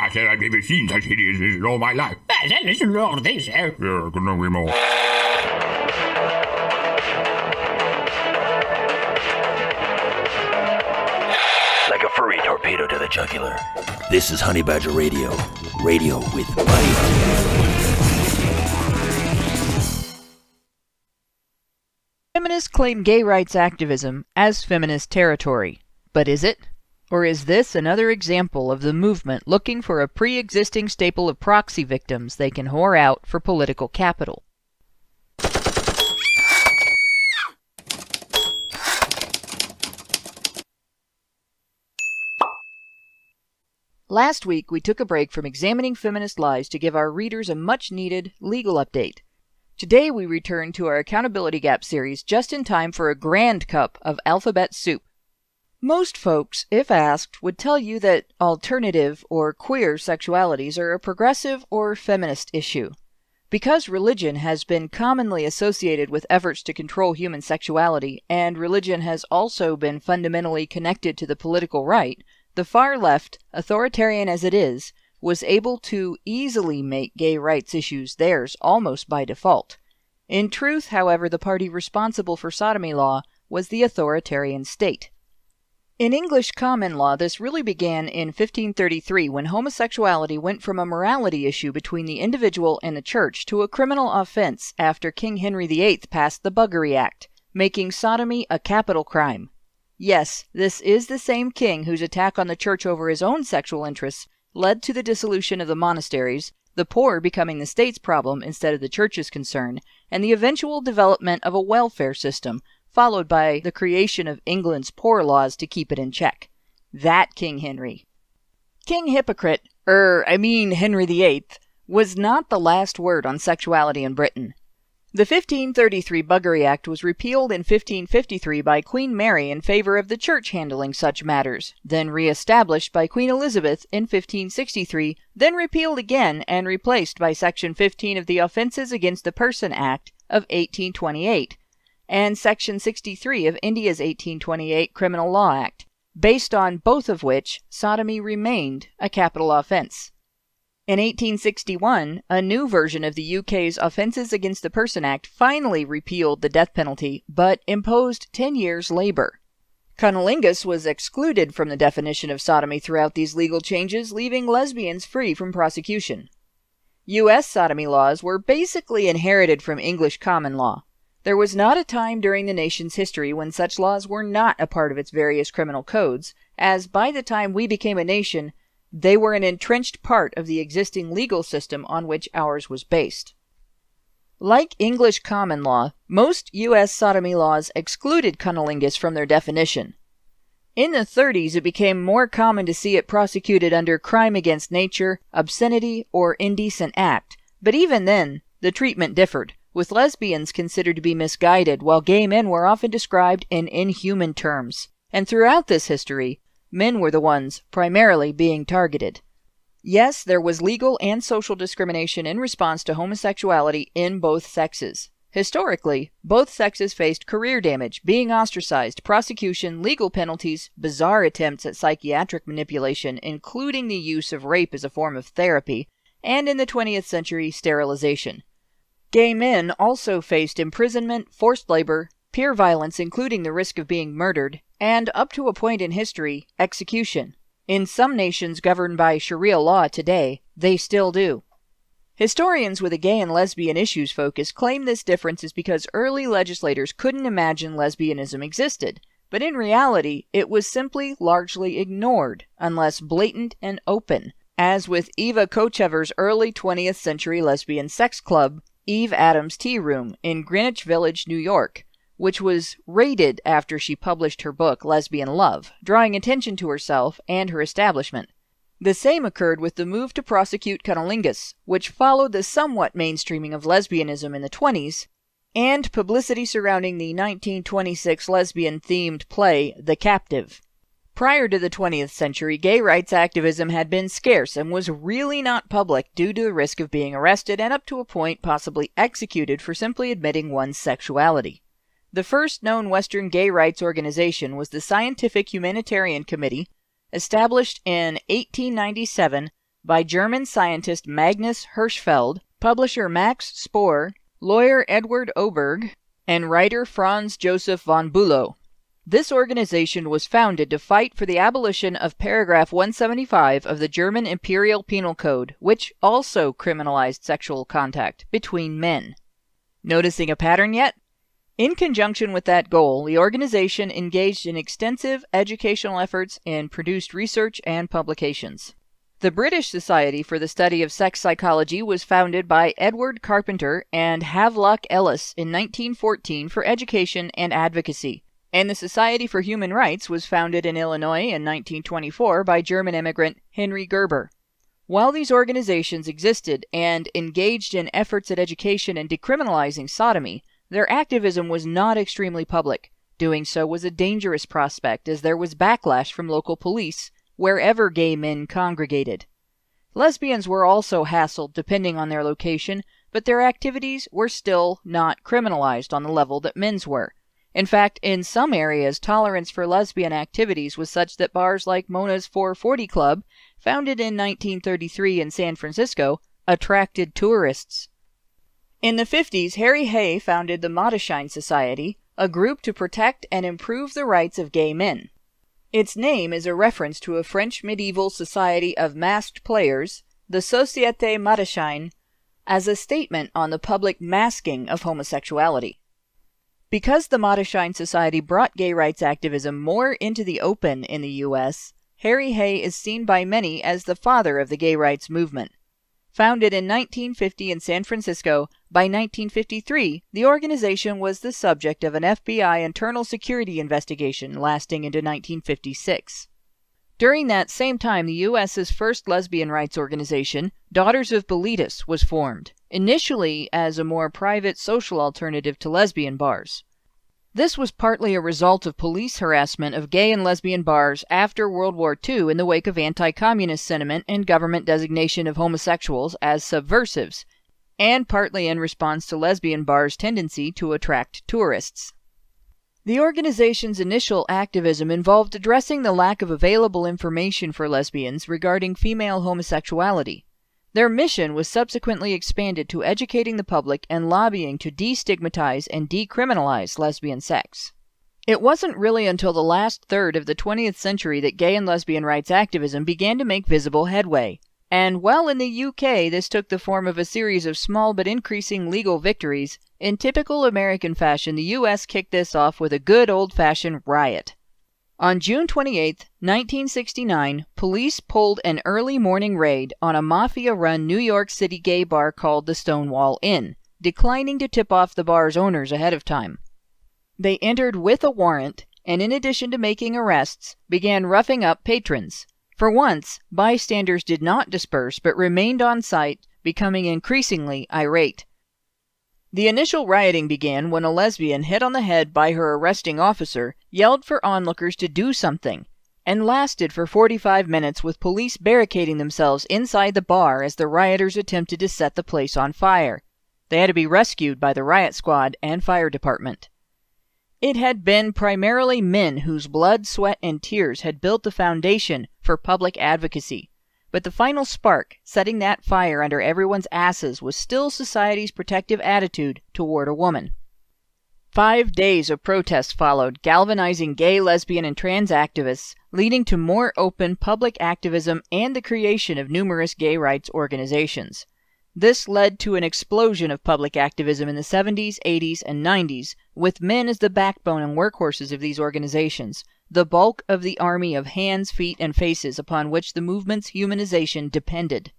I said I've never seen such hideousness in all my life. There's a lot of this, Yeah, couldn't agree more. Like a furry torpedo to the jugular. This is Honey Badger Radio. Radio with money. Feminists claim gay rights activism as feminist territory. But is it? Or is this another example of the movement looking for a pre-existing staple of proxy victims they can whore out for political capital? Last week, we took a break from examining feminist lies to give our readers a much-needed legal update. Today, we return to our Accountability Gap series just in time for a grand cup of alphabet soup. Most folks, if asked, would tell you that alternative or queer sexualities are a progressive or feminist issue. Because religion has been commonly associated with efforts to control human sexuality, and religion has also been fundamentally connected to the political right, the far left, authoritarian as it is, was able to easily make gay rights issues theirs almost by default. In truth, however, the party responsible for sodomy law was the authoritarian state. In English common law, this really began in 1533 when homosexuality went from a morality issue between the individual and the church to a criminal offense after King Henry VIII passed the Buggery Act, making sodomy a capital crime. Yes, this is the same king whose attack on the church over his own sexual interests led to the dissolution of the monasteries, the poor becoming the state's problem instead of the church's concern, and the eventual development of a welfare system, followed by the creation of England's poor laws to keep it in check. That King Henry. King Hypocrite, Henry VIII, was not the last word on sexuality in Britain. The 1533 Buggery Act was repealed in 1553 by Queen Mary in favor of the church handling such matters, then re-established by Queen Elizabeth in 1563, then repealed again and replaced by Section 15 of the Offences Against the Person Act of 1828, and Section 63 of India's 1828 Criminal Law Act, based on both of which sodomy remained a capital offence. In 1861, a new version of the UK's Offences Against the Person Act finally repealed the death penalty, but imposed 10 years' labour. Cunnilingus was excluded from the definition of sodomy throughout these legal changes, leaving lesbians free from prosecution. U.S. sodomy laws were basically inherited from English common law. There was not a time during the nation's history when such laws were not a part of its various criminal codes, as by the time we became a nation, they were an entrenched part of the existing legal system on which ours was based. Like English common law, most U.S. sodomy laws excluded cunnilingus from their definition. In the 30s, it became more common to see it prosecuted under crime against nature, obscenity, or indecent act, but even then, the treatment differed, with lesbians considered to be misguided, while gay men were often described in inhuman terms. And throughout this history, men were the ones primarily being targeted. Yes, there was legal and social discrimination in response to homosexuality in both sexes. Historically, both sexes faced career damage, being ostracized, prosecution, legal penalties, bizarre attempts at psychiatric manipulation, including the use of rape as a form of therapy, and in the 20th century, sterilization. Gay men also faced imprisonment, forced labor, peer violence including the risk of being murdered, and, up to a point in history, execution. In some nations governed by Sharia law today, they still do. Historians with a gay and lesbian issues focus claim this difference is because early legislators couldn't imagine lesbianism existed, but in reality, it was simply largely ignored, unless blatant and open, as with Eva Kochever's early 20th century lesbian sex club, Eve Adams Tea Room, in Greenwich Village, New York, which was raided after she published her book Lesbian Love, drawing attention to herself and her establishment. The same occurred with the move to prosecute cunnilingus, which followed the somewhat mainstreaming of lesbianism in the 20s, and publicity surrounding the 1926 lesbian-themed play The Captive. Prior to the 20th century, gay rights activism had been scarce and was really not public due to the risk of being arrested and up to a point possibly executed for simply admitting one's sexuality. The first known Western gay rights organization was the Scientific Humanitarian Committee, established in 1897 by German scientist Magnus Hirschfeld, publisher Max Spohr, lawyer Edward Oberg, and writer Franz Joseph von Bülow. This organization was founded to fight for the abolition of paragraph 175 of the German Imperial Penal Code, which also criminalized sexual contact between men. Noticing a pattern yet? In conjunction with that goal, the organization engaged in extensive educational efforts and produced research and publications. The British Society for the Study of Sex Psychology was founded by Edward Carpenter and Havelock Ellis in 1914 for education and advocacy, and the Society for Human Rights was founded in Illinois in 1924 by German immigrant Henry Gerber. While these organizations existed and engaged in efforts at education and decriminalizing sodomy, their activism was not extremely public. Doing so was a dangerous prospect, as there was backlash from local police wherever gay men congregated. Lesbians were also hassled depending on their location, but their activities were still not criminalized on the level that men's were. In fact, in some areas, tolerance for lesbian activities was such that bars like Mona's 440 Club, founded in 1933 in San Francisco, attracted tourists. In the 50s, Harry Hay founded the Modeshine Society, a group to protect and improve the rights of gay men. Its name is a reference to a French medieval society of masked players, the Société Modeshine, as a statement on the public masking of homosexuality. Because the Modeshine Society brought gay rights activism more into the open in the U.S., Harry Hay is seen by many as the father of the gay rights movement. Founded in 1950 in San Francisco, by 1953, the organization was the subject of an FBI internal security investigation lasting into 1956. During that same time, the U.S.'s first lesbian rights organization, Daughters of Bilitis, was formed, initially as a more private social alternative to lesbian bars. This was partly a result of police harassment of gay and lesbian bars after World War II in the wake of anti-communist sentiment and government designation of homosexuals as subversives, and partly in response to lesbian bars' tendency to attract tourists. The organization's initial activism involved addressing the lack of available information for lesbians regarding female homosexuality. Their mission was subsequently expanded to educating the public and lobbying to destigmatize and decriminalize lesbian sex. It wasn't really until the last third of the 20th century that gay and lesbian rights activism began to make visible headway. And while in the UK this took the form of a series of small but increasing legal victories, in typical American fashion the US kicked this off with a good old-fashioned riot. On June 28, 1969, police pulled an early morning raid on a mafia-run New York City gay bar called the Stonewall Inn, declining to tip off the bar's owners ahead of time. They entered with a warrant, and in addition to making arrests, began roughing up patrons. For once, bystanders did not disperse but remained on site, becoming increasingly irate. The initial rioting began when a lesbian hit on the head by her arresting officer yelled for onlookers to do something, and lasted for 45 minutes with police barricading themselves inside the bar as the rioters attempted to set the place on fire. They had to be rescued by the riot squad and fire department. It had been primarily men whose blood, sweat, and tears had built the foundation for public advocacy. But the final spark, setting that fire under everyone's asses, was still society's protective attitude toward a woman. 5 days of protests followed, galvanizing gay, lesbian, and trans activists, leading to more open public activism and the creation of numerous gay rights organizations. This led to an explosion of public activism in the 70s, 80s, and 90s, with men as the backbone and workhorses of these organizations, the bulk of the army of hands, feet, and faces upon which the movement's humanization depended.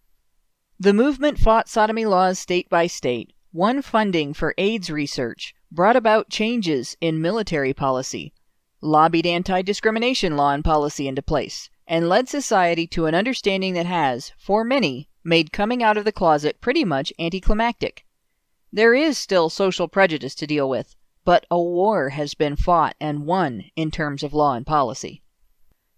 The movement fought sodomy laws state by state, won funding for AIDS research, brought about changes in military policy, lobbied anti-discrimination law and policy into place, and led society to an understanding that has, for many, made coming out of the closet pretty much anticlimactic. There is still social prejudice to deal with, but a war has been fought and won in terms of law and policy.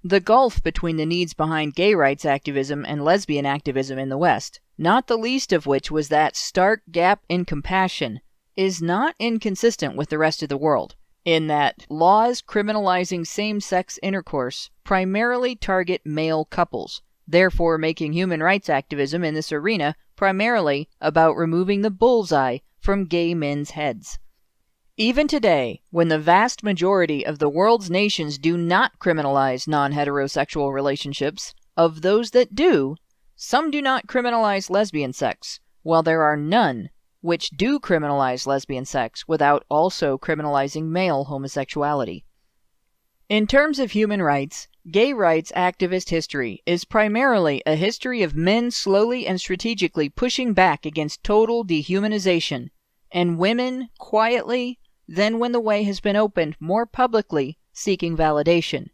The gulf between the needs behind gay rights activism and lesbian activism in the West, not the least of which was that stark gap in compassion, is not inconsistent with the rest of the world, in that laws criminalizing same-sex intercourse primarily target male couples, therefore making human rights activism in this arena primarily about removing the bullseye from gay men's heads. Even today, when the vast majority of the world's nations do not criminalize non-heterosexual relationships, of those that do, some do not criminalize lesbian sex, while there are none which do criminalize lesbian sex without also criminalizing male homosexuality. In terms of human rights, gay rights activist history is primarily a history of men slowly and strategically pushing back against total dehumanization, and women quietly, then when the way has been opened, more publicly seeking validation.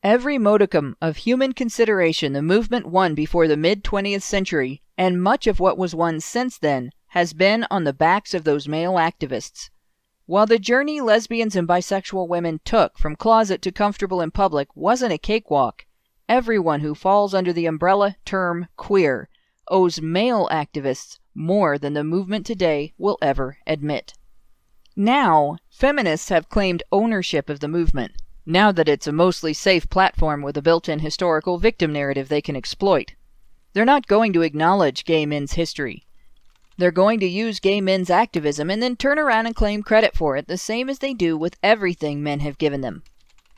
Every modicum of human consideration the movement won before the mid-20th century, and much of what was won since then, has been on the backs of those male activists. While the journey lesbians and bisexual women took from closet to comfortable in public wasn't a cakewalk, everyone who falls under the umbrella term queer owes male activists more than the movement today will ever admit. Now, feminists have claimed ownership of the movement, now that it's a mostly safe platform with a built-in historical victim narrative they can exploit. They're not going to acknowledge gay men's history. They're going to use gay men's activism and then turn around and claim credit for it, the same as they do with everything men have given them.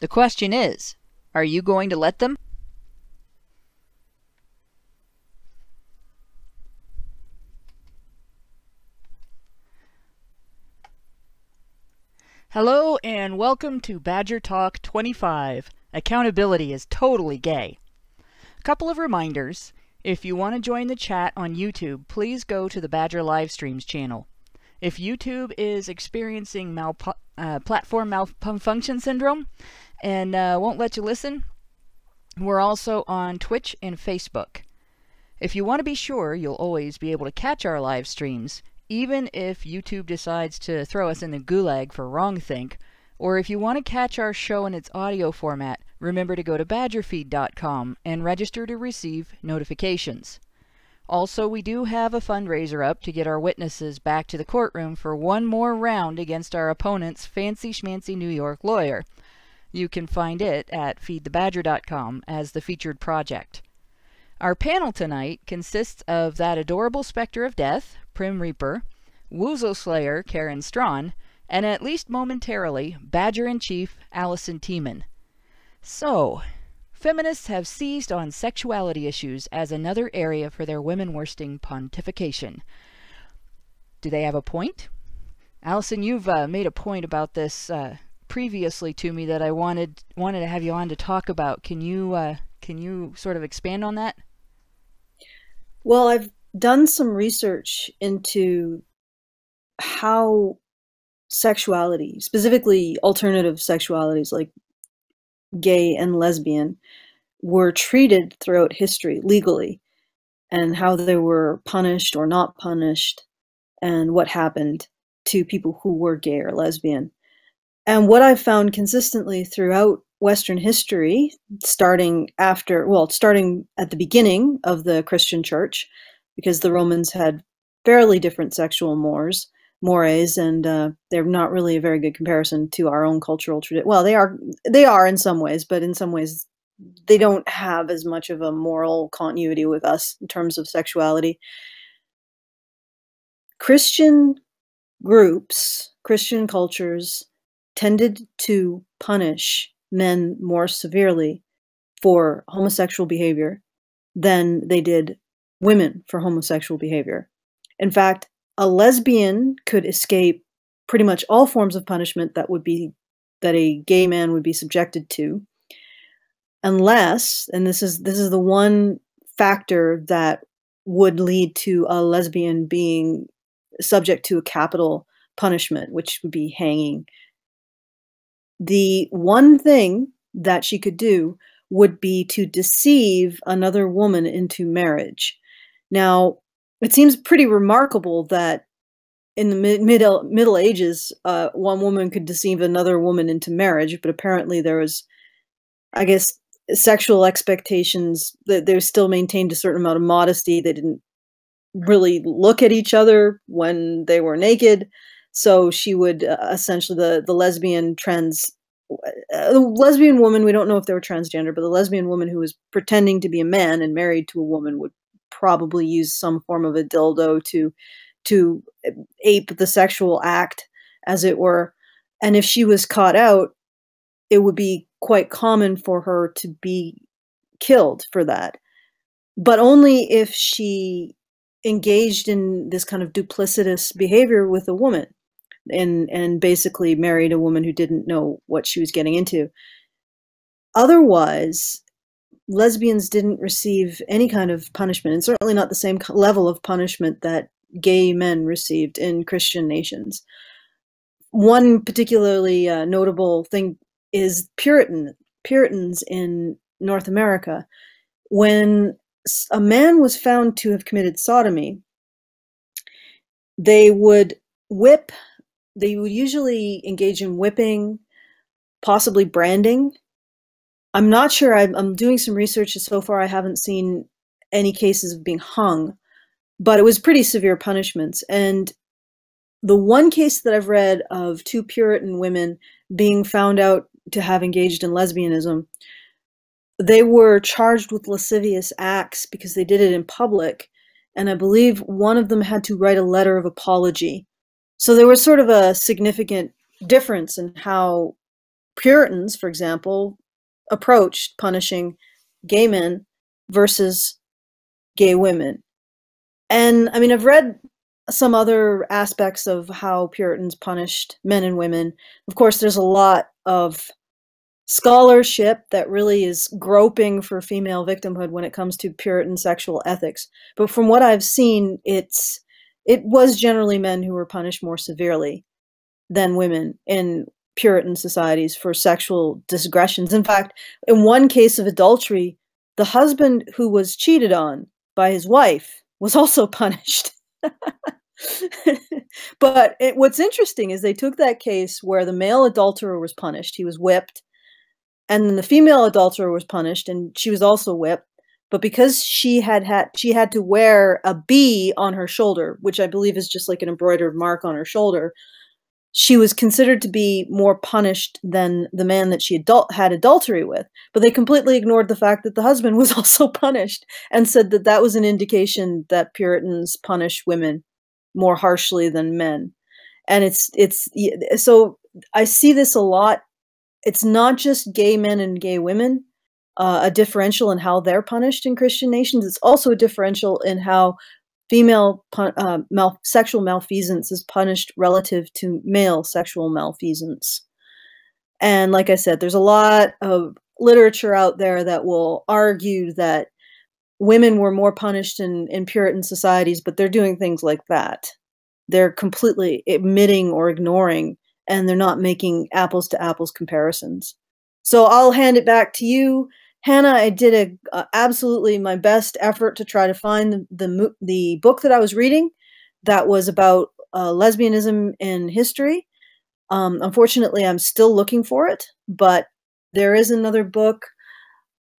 The question is, are you going to let them? Hello and welcome to HBR Talk 25. Accountability is totally gay. A couple of reminders. If you want to join the chat on YouTube, please go to the HBR Livestreams channel. If YouTube is experiencing platform malfunction syndrome and won't let you listen, we're also on Twitch and Facebook. If you want to be sure you'll always be able to catch our live streams, even if YouTube decides to throw us in the gulag for wrongthink, or if you want to catch our show in its audio format, remember to go to badgerfeed.com and register to receive notifications. Also, we do have a fundraiser up to get our witnesses back to the courtroom for one more round against our opponent's fancy-schmancy New York lawyer. You can find it at feedthebadger.com as the featured project. Our panel tonight consists of that adorable specter of death, Prim Reaper, Woozle Slayer, Karen Strawn, and at least momentarily, Badger-in-Chief, Allison Tiemann. So, feminists have seized on sexuality issues as another area for their women-worsting pontification. Do they have a point? Allison, you've made a point about this previously to me that I wanted to have you on to talk about. Can you sort of expand on that? Well, I've done some research into how sexuality, specifically alternative sexualities like gay and lesbian, were treated throughout history legally, and how they were punished or not punished, and what happened to people who were gay or lesbian. And what I've found consistently throughout Western history, starting at the beginning of the Christian Church, because the Romans had fairly different sexual mores, and they're not really a very good comparison to our own cultural tradition. Well, they are in some ways, but in some ways they don't have as much of a moral continuity with us in terms of sexuality. Christian groups, Christian cultures tended to punish men more severely for homosexual behavior than they did women for homosexual behavior. In fact, a lesbian could escape pretty much all forms of punishment that a gay man would be subjected to, unless, and this is the one factor that would lead to a lesbian being subject to a capital punishment, which would be hanging. The one thing that she could do would be to deceive another woman into marriage. Now, it seems pretty remarkable that in the Middle Ages, one woman could deceive another woman into marriage, but apparently there was, I guess, sexual expectations that they still maintained a certain amount of modesty. They didn't really look at each other when they were naked. So she would essentially, the lesbian trends the lesbian woman, we don't know if they were transgender, but the lesbian woman who was pretending to be a man and married to a woman would probably use some form of a dildo to ape the sexual act, as it were. And if she was caught out, it would be quite common for her to be killed for that, but only if she engaged in this kind of duplicitous behavior with a woman and basically married a woman who didn't know what she was getting into. Otherwise, lesbians didn't receive any kind of punishment, and certainly not the same level of punishment that gay men received in Christian nations. One particularly notable thing is Puritans in North America. When a man was found to have committed sodomy, they would whip. They would usually engage in whipping, possibly branding. I'm not sure. I'm doing some research. So far, I haven't seen any cases of being hung, but it was pretty severe punishments. And the one case that I've read of 2 Puritan women being found out to have engaged in lesbianism, they were charged with lascivious acts because they did it in public. And I believe one of them had to write a letter of apology. So there was sort of a significant difference in how Puritans, for example, approached punishing gay men versus gay women. And I mean, I've read some other aspects of how Puritans punished men and women. Of course, there's a lot of scholarship that really is groping for female victimhood when it comes to Puritan sexual ethics. But from what I've seen, it was generally men who were punished more severely than women in Puritan societies for sexual transgressions. In fact, in one case of adultery, the husband who was cheated on by his wife was also punished. But what's interesting is they took that case where the male adulterer was punished. He was whipped. And then the female adulterer was punished, and she was also whipped. But because she had to wear a B on her shoulder, which I believe is just like an embroidered mark on her shoulder, she was considered to be more punished than the man that she had adultery with. But they completely ignored the fact that the husband was also punished and said that that was an indication that Puritans punish women more harshly than men. And so I see this a lot. It's not just gay men and gay women, a differential in how they're punished in Christian nations. It's also a differential in how female sexual malfeasance is punished relative to male sexual malfeasance. And like I said, there's a lot of literature out there that will argue that women were more punished in Puritan societies, but they're doing things like that. They're completely omitting or ignoring, and they're not making apples to apples comparisons. So I'll hand it back to you, Hannah. I did absolutely my best effort to try to find the book that I was reading that was about lesbianism in history. Unfortunately, I'm still looking for it, but there is another book.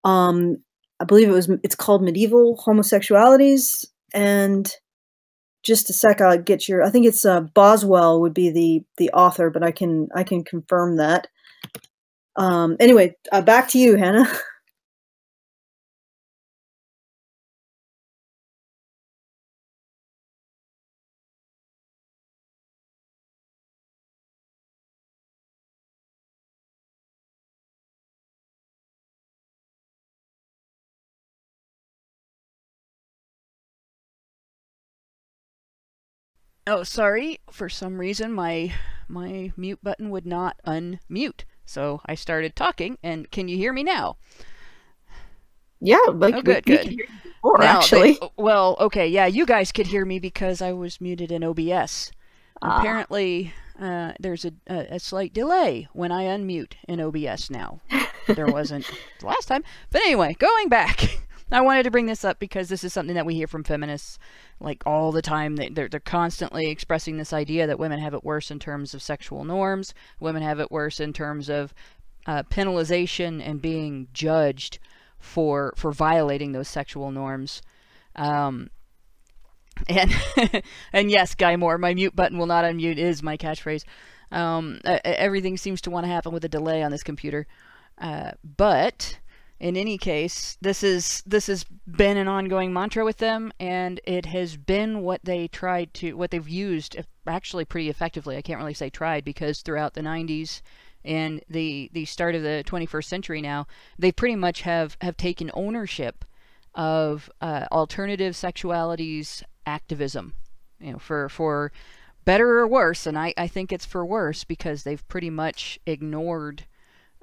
I believe it's called Medieval Homosexualities. And just a sec, I'll get I think it's Boswell would be the author, but I can confirm that. Anyway, back to you, Hannah. Oh, sorry. For some reason, my mute button would not unmute. So I started talking, and can you hear me now? Yeah, like oh, good. We could hear you before, actually. Well, okay, yeah, you guys could hear me because I was muted in OBS. Apparently, there's a slight delay when I unmute in OBS now. There wasn't the last time. But anyway, going back. I wanted to bring this up because this is something that we hear from feminists like all the time. They're constantly expressing this idea that women have it worse in terms of sexual norms. Women have it worse in terms of penalization and being judged for violating those sexual norms. And and yes, Guy Moore, my mute button will not unmute is my catchphrase. Everything seems to want to happen with a delay on this computer. But in any case, this has been an ongoing mantra with them, and it has been what they've used actually pretty effectively. I can't really say tried, because throughout the 90s and the start of the 21st century now, they pretty much have taken ownership of alternative sexualities activism, for better or worse. And I think it's for worse, because they've pretty much ignored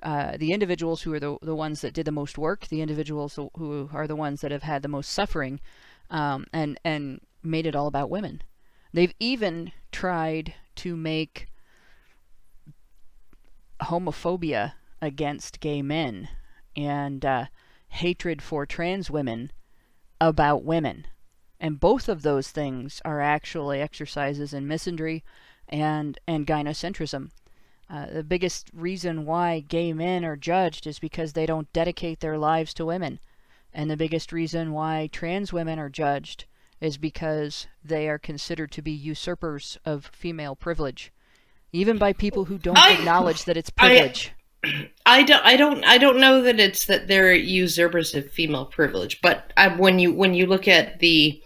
the individuals who are the ones that did the most work, the individuals who are the ones that have had the most suffering, and made it all about women. They've even tried to make homophobia against gay men and hatred for trans women about women. And both of those things are actually exercises in misandry and gynocentrism. The biggest reason why gay men are judged is because they don't dedicate their lives to women. And the biggest reason why trans women are judged is because they are considered to be usurpers of female privilege, even by people who don't acknowledge that it's privilege. I don't know that it's that they're usurpers of female privilege, but when you look at the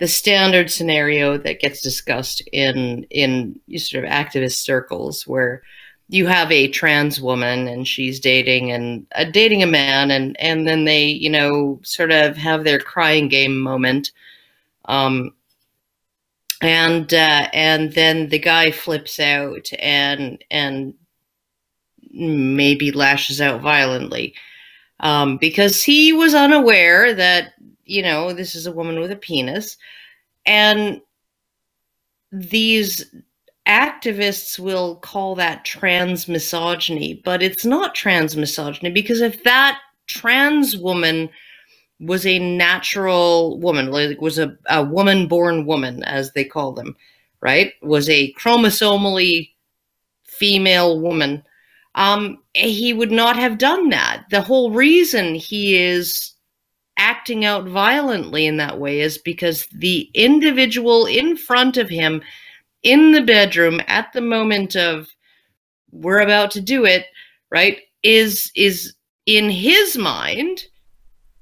standard scenario that gets discussed in sort of activist circles, where you have a trans woman and she's dating a man, and then they sort of have their crying game moment, and then the guy flips out and maybe lashes out violently, because he was unaware that this is a woman with a penis. And these activists will call that trans misogyny, but it's not trans misogyny, because if that trans woman was a natural woman, like was a woman-born woman, as they call them, right, was a chromosomally female woman, he would not have done that. The whole reason he is acting out violently in that way is because the individual in front of him in the bedroom at the moment of we're about to do it, right, is in his mind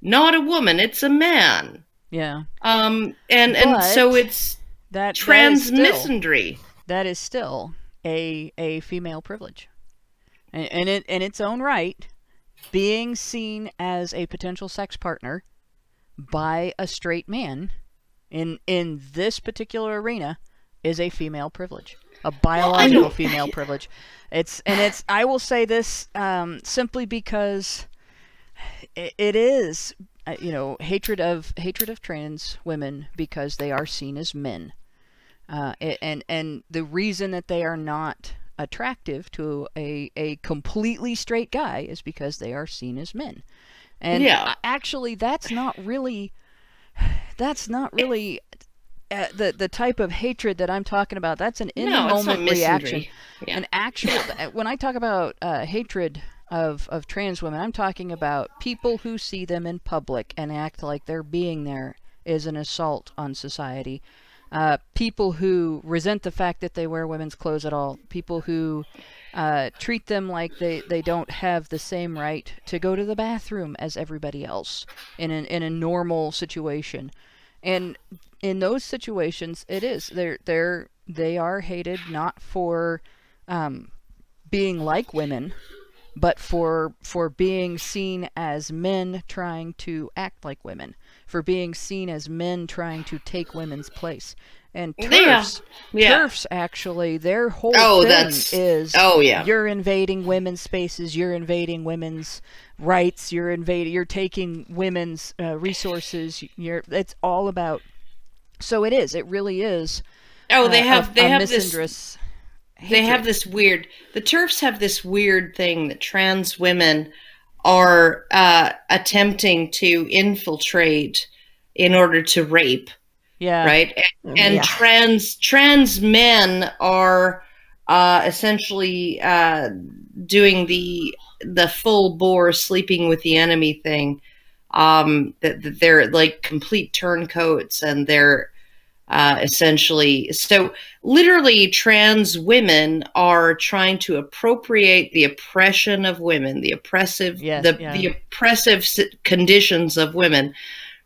not a woman, it's a man. Yeah. And so it's that trans misandry. That is still a female privilege. And in its own right, being seen as a potential sex partner by a straight man in this particular arena is a female privilege, a biological female privilege. I will say this simply because it is hatred of trans women because they are seen as men, and the reason that they are not attractive to a completely straight guy is because they are seen as men. And actually that's not really the type of hatred that I'm talking about. That's an in the moment reaction. Yeah. And actually, when I talk about hatred of trans women, I'm talking about people who see them in public and act like their being there is an assault on society. People who resent the fact that they wear women's clothes at all. People who treat them like they don't have the same right to go to the bathroom as everybody else in a normal situation. And in those situations, it is they are hated not for being like women, but for being seen as men trying to act like women, for being seen as men trying to take women's place. And TERFs actually, their whole thing is, you're invading women's spaces, you're invading women's rights, you're taking women's resources. It's all about. So it really is. They have misandrous. They have this weird. The TERFs have this weird thing that trans women are attempting to infiltrate in order to rape. Yeah. Right. And trans men are essentially doing the full bore sleeping with the enemy thing. That they're like complete turncoats, and they're essentially. So literally trans women are trying to appropriate the oppression of women, the oppressive, the oppressive conditions of women,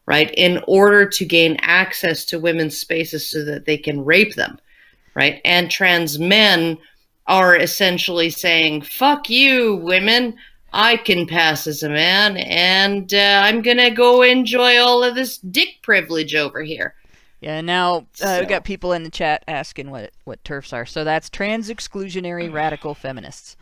right, in order to gain access to women's spaces so that they can rape them, right? And trans men are essentially saying, fuck you, women, I can pass as a man, and I'm going to go enjoy all of this dick privilege over here. Yeah, now we've got people in the chat asking what TERFs are. So that's trans-exclusionary radical feminists.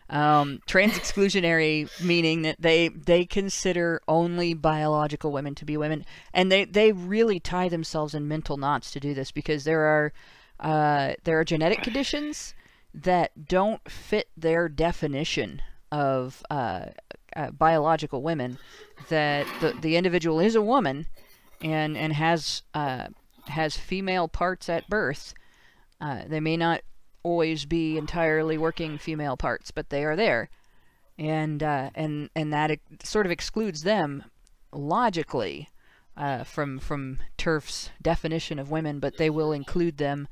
Trans-exclusionary meaning that they consider only biological women to be women, and they really tie themselves in mental knots to do this, because there are genetic conditions that don't fit their definition of biological women, that the individual is a woman and has female parts at birth. They may not always be entirely working female parts, but they are there, and that sort of excludes them logically from TERF's definition of women, but they will include them,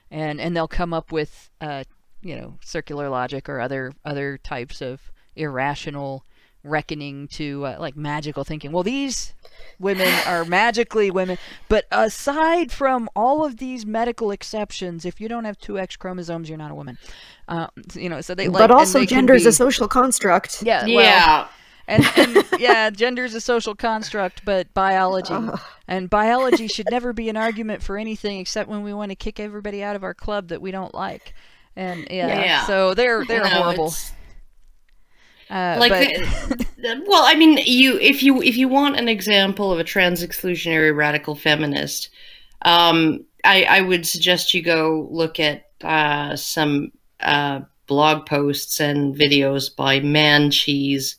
and they'll come up with circular logic or other types of irrational reckoning to like magical thinking. Well, these women are magically women, but aside from all of these medical exceptions, if you don't have 2 X chromosomes, you're not a woman. So they like. But also, gender is a social construct. Yeah. Well, and yeah, gender is a social construct, but biology and biology should never be an argument for anything except when we want to kick everybody out of our club that we don't like. And so they're horrible. Well, I mean, if you want an example of a trans-exclusionary radical feminist, I would suggest you go look at some blog posts and videos by Man Cheese,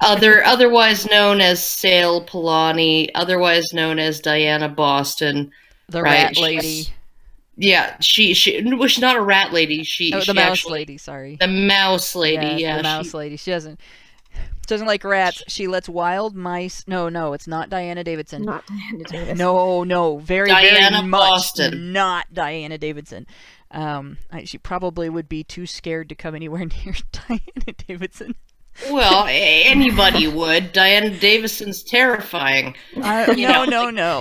otherwise known as Sale Polani, otherwise known as Diana Boston, the rat lady. Yeah, she's not a rat lady. The mouse lady. Sorry, the mouse lady. Yeah, the mouse lady. She doesn't like rats. She lets wild mice. No, it's not Diana Davidson. Not Diana Davidson. No, very Diana much Boston. Not Diana Davidson. She probably would be too scared to come anywhere near Diana Davidson. Well, anybody would. Diana Davidson's terrifying. No. No,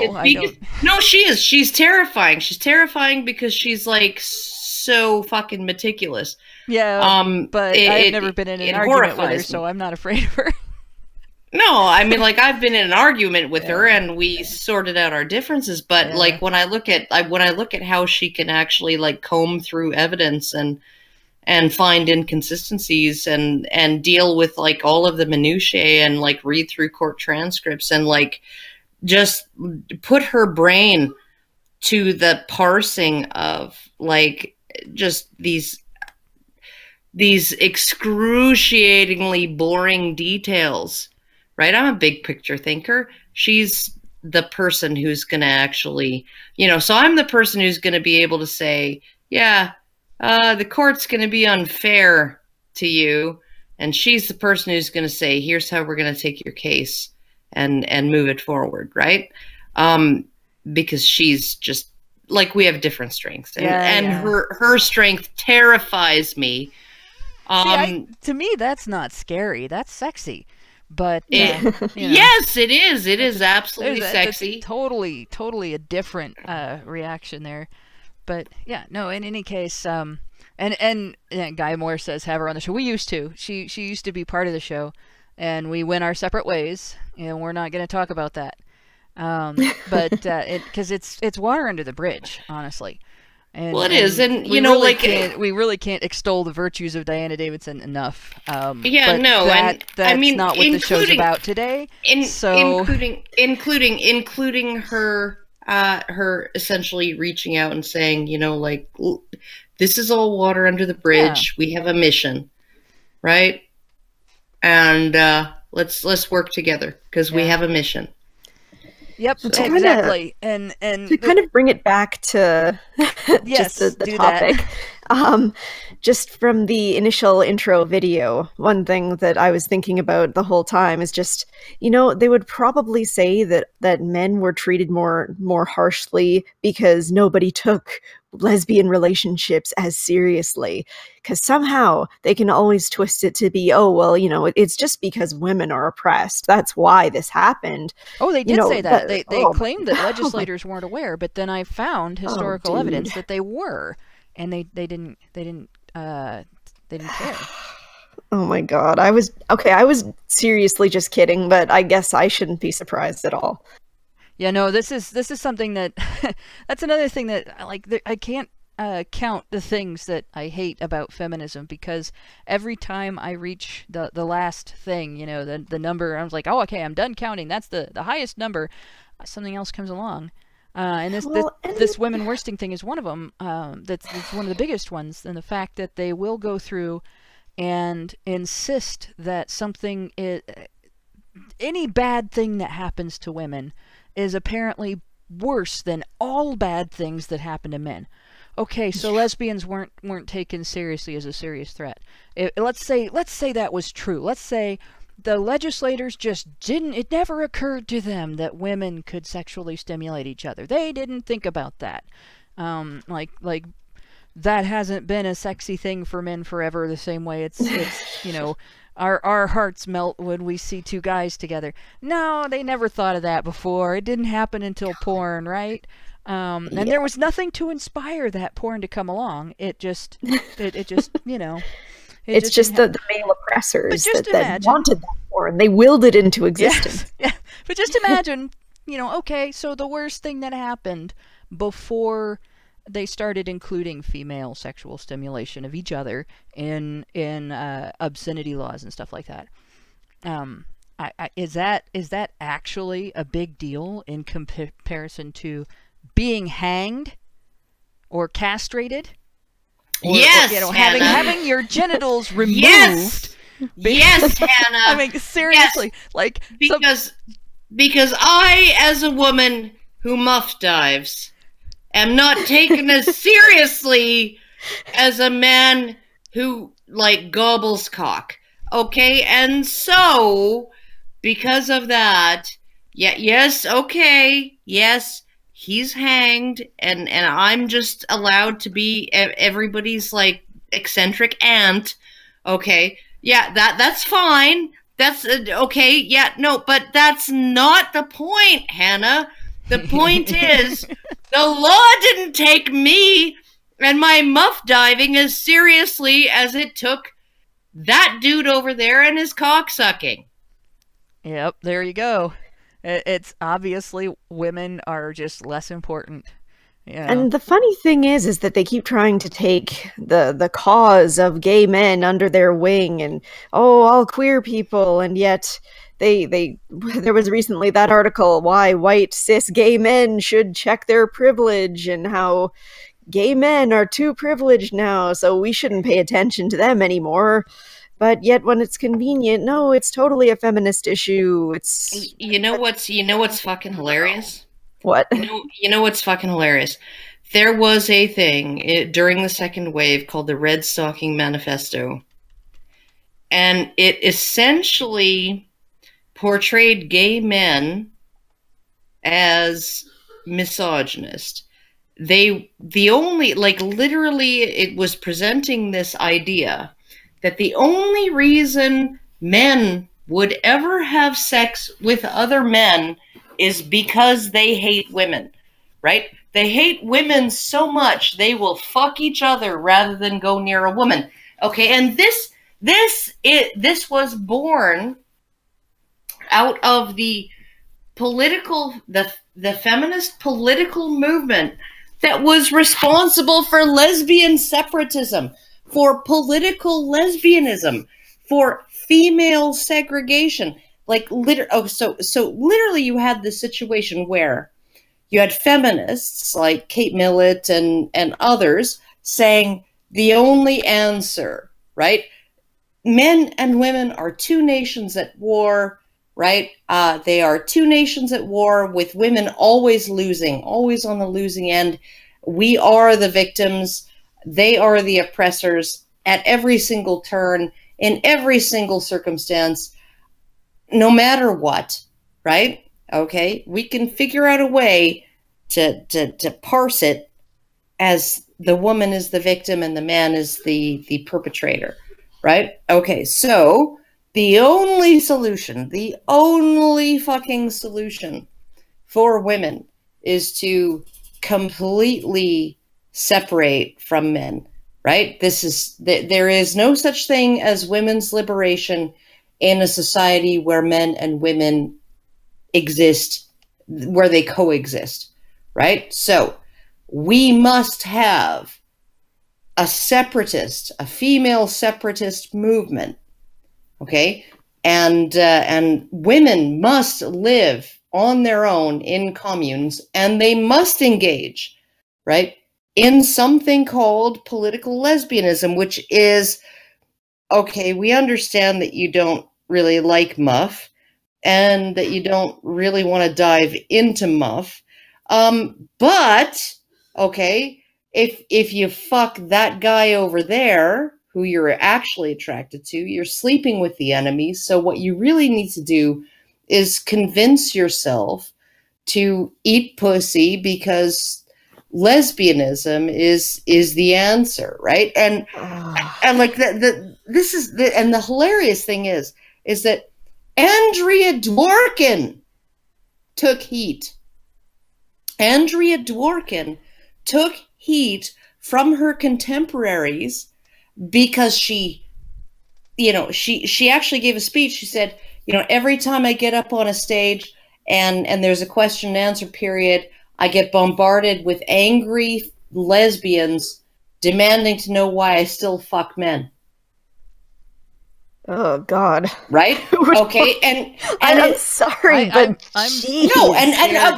she is. She's terrifying. She's terrifying because she's like so fucking meticulous. Yeah. But I've never been in an argument with her, so I'm not afraid of her. No, I mean, like, I've been in an argument with her and we sorted out our differences. But like when I look at how she can actually like comb through evidence and find inconsistencies and deal with like all of the minutiae and like read through court transcripts and like just put her brain to the parsing of like just these excruciatingly boring details, right? I'm a big picture thinker. She's the person who's going to actually, so I'm the person who's going to be able to say, yeah, the court's going to be unfair to you, and she's the person who's going to say, here's how we're going to take your case and move it forward, right? Because she's just, like, we have different strengths, and her strength terrifies me. To me, that's not scary. That's sexy. But yes, it is. It is absolutely sexy. Totally a different reaction there. But yeah, no. In any case, and Guy Moore says have her on the show. We used to. She used to be part of the show, and we went our separate ways, and we're not going to talk about that. But because it's water under the bridge, honestly. And, well, it is, and we really can't extol the virtues of Diana Davidson enough. That's not what the show's about today. Including her essentially reaching out and saying, this is all water under the bridge. Yeah. We have a mission, right? And let's work together because we have a mission. Yep, So, exactly. And to kind of bring it back to yes, just the do topic, that. just from the initial intro video, one thing that I was thinking about the whole time is just, they would probably say that men were treated more harshly because nobody took lesbian relationships as seriously, because somehow they can always twist it to be, oh, well, it's just because women are oppressed, that's why this happened. Oh, they did say that. They oh claimed that legislators weren't aware, but then I found historical evidence that they were, and they didn't care. Oh my God. I was seriously just kidding, but I guess I shouldn't be surprised at all. Yeah, no, this is something that that's another thing that I can't count the things that I hate about feminism, because every time I reach the last thing, the number, I was like, oh, okay, I'm done counting. That's the highest number. Something else comes along. And this women worsting thing is one of them. That's one of the biggest ones, and the fact that they will go through and insist that something any bad thing that happens to women is apparently worse than all bad things that happen to men. Okay, so lesbians weren't taken seriously as a serious threat. Let's say that was true. Let's say the legislators just didn't, it never occurred to them that women could sexually stimulate each other. They didn't think about that. Like that hasn't been a sexy thing for men forever, the same way it's our hearts melt when we see two guys together. No, they never thought of that before. It didn't happen until porn, right? And there was nothing to inspire that porn to come along. It just it's just the male oppressors that wanted that porn. They willed it into existence. Yes. Yeah. But just imagine, okay, so the worst thing that happened before they started including female sexual stimulation of each other in obscenity laws and stuff like that. Is that actually a big deal in comparison to being hanged or castrated? Or, yes, having your genitals removed. Yes, yes, Hannah. I mean, seriously, yes. Because I, as a woman who muff dives, am not taken as seriously as a man who gobbles cock. Okay, and so because of that, yes, he's hanged, and I'm just allowed to be everybody's eccentric aunt. Okay, yeah, that's fine. That's okay. Yeah, no, but that's not the point, Hannah. The point is, the law didn't take me and my muff diving as seriously as it took that dude over there and his cock sucking. Yep, there you go. It's obviously women are just less important. And the funny thing is that they keep trying to take the cause of gay men under their wing, and all queer people, and yet there was recently that article, why white cis gay men should check their privilege, and how gay men are too privileged now, so we shouldn't pay attention to them anymore. But yet when it's convenient, no, it's totally a feminist issue. It's what's fucking hilarious? What? You know what's fucking hilarious? There was a thing during the second wave called the Red Stocking Manifesto. And it essentially portrayed gay men as misogynist. Literally, it was presenting this idea that the only reason men would ever have sex with other men is because they hate women, right? They hate women so much they will fuck each other rather than go near a woman. Okay, and this was born out of the feminist political movement that was responsible for lesbian separatism, for political lesbianism, for female segregation. So literally you had this situation where you had feminists like Kate Millett and others saying the only answer, right? Men and women are two nations at war. right? They are two nations at war with women always losing, always on the losing end. We are the victims. They are the oppressors at every single turn, in every single circumstance, no matter what, right? Okay, we can figure out a way to parse it as the woman is the victim and the man is the perpetrator, right? Okay, so the only solution, the only fucking solution for women is to completely separate from men, right? There is no such thing as women's liberation in a society where men and women exist, where they coexist, right? So we must have a female separatist movement, okay? And women must live on their own in communes, and they must engage, right, in something called political lesbianism, which is, okay, we understand that you don't really like MUF and that you don't really want to dive into MUF, but, okay, if you fuck that guy over there, who you're actually attracted to, you're sleeping with the enemy. So what you really need to do is convince yourself to eat pussy, because lesbianism is the answer, right? And like the hilarious thing is that Andrea Dworkin took heat. Andrea Dworkin took heat from her contemporaries because she actually gave a speech. She said, every time I get up on a stage and there's a question and answer period, I get bombarded with angry lesbians demanding to know why I still fuck men. Oh God! Right? Okay, and I'm sorry, but I'm no,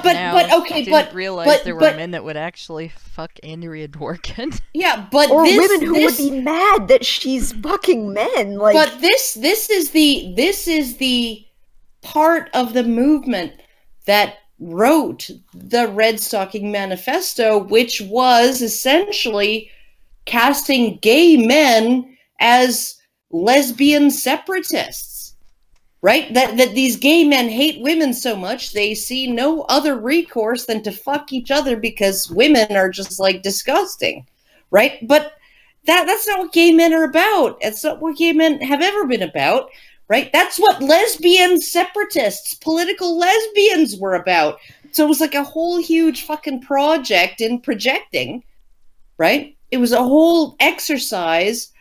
didn't realize there were men that would actually fuck Andrea Dworkin. Yeah, but or women who would be mad that she's fucking men. Like, but this is the part of the movement that wrote the Red Stocking Manifesto, which was essentially casting gay men as lesbian separatists, right? That these gay men hate women so much they see no other recourse than to fuck each other because women are just like disgusting, right? But that's not what gay men are about. It's not what gay men have ever been about, right? That's what lesbian separatists, political lesbians were about. So it was like a whole huge fucking project in projecting, right? It was a whole exercise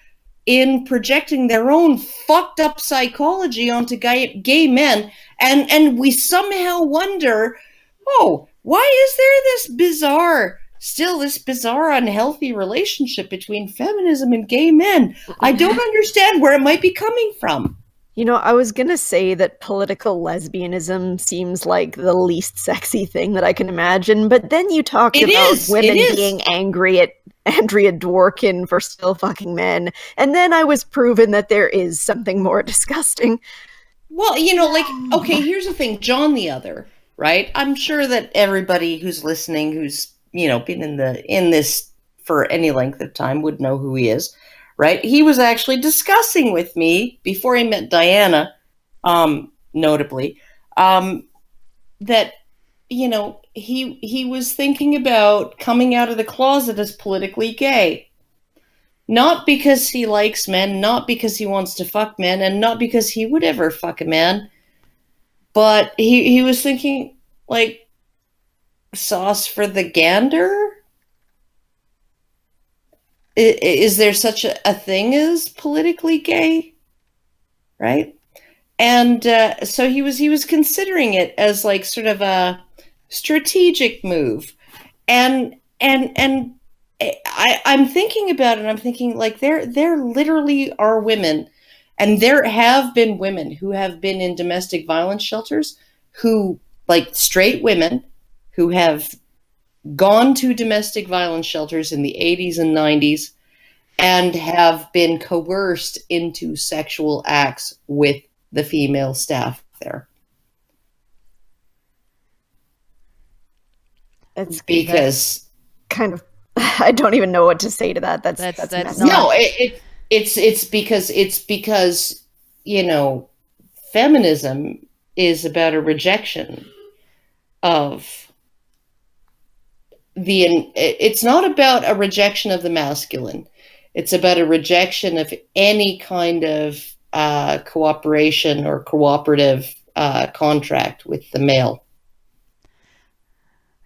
in projecting their own fucked up psychology onto gay men. And we somehow wonder, why is there this bizarre unhealthy relationship between feminism and gay men? I don't understand where it might be coming from. I was gonna say that political lesbianism seems like the least sexy thing that I can imagine, but then you talked about women being angry at Andrea Dworkin for still fucking men, and then I was proven that there is something more disgusting. Well, okay, here's the thing, John the Other, right? I'm sure that everybody who's listening, who's been in this for any length of time, would know who he is, right? He was actually discussing with me before he met Diana, notably, that he was thinking about coming out of the closet as politically gay. Not because he likes men, not because he wants to fuck men, and not because he would ever fuck a man, but he was thinking, like, sauce for the gander? Is there such a thing as politically gay? Right? And so he was considering it as like sort of a strategic move, and I'm thinking about it, and I'm thinking, like, there literally are women, and there have been women who have been in domestic violence shelters, who, like, straight women who have gone to domestic violence shelters in the 80s and 90s and have been coerced into sexual acts with the female staff there. It's because kind of, I don't even know what to say to that. That's not, no, it's because, you know, feminism is about a rejection of it's not about a rejection of the masculine. It's about a rejection of any kind of cooperation or cooperative contract with the male.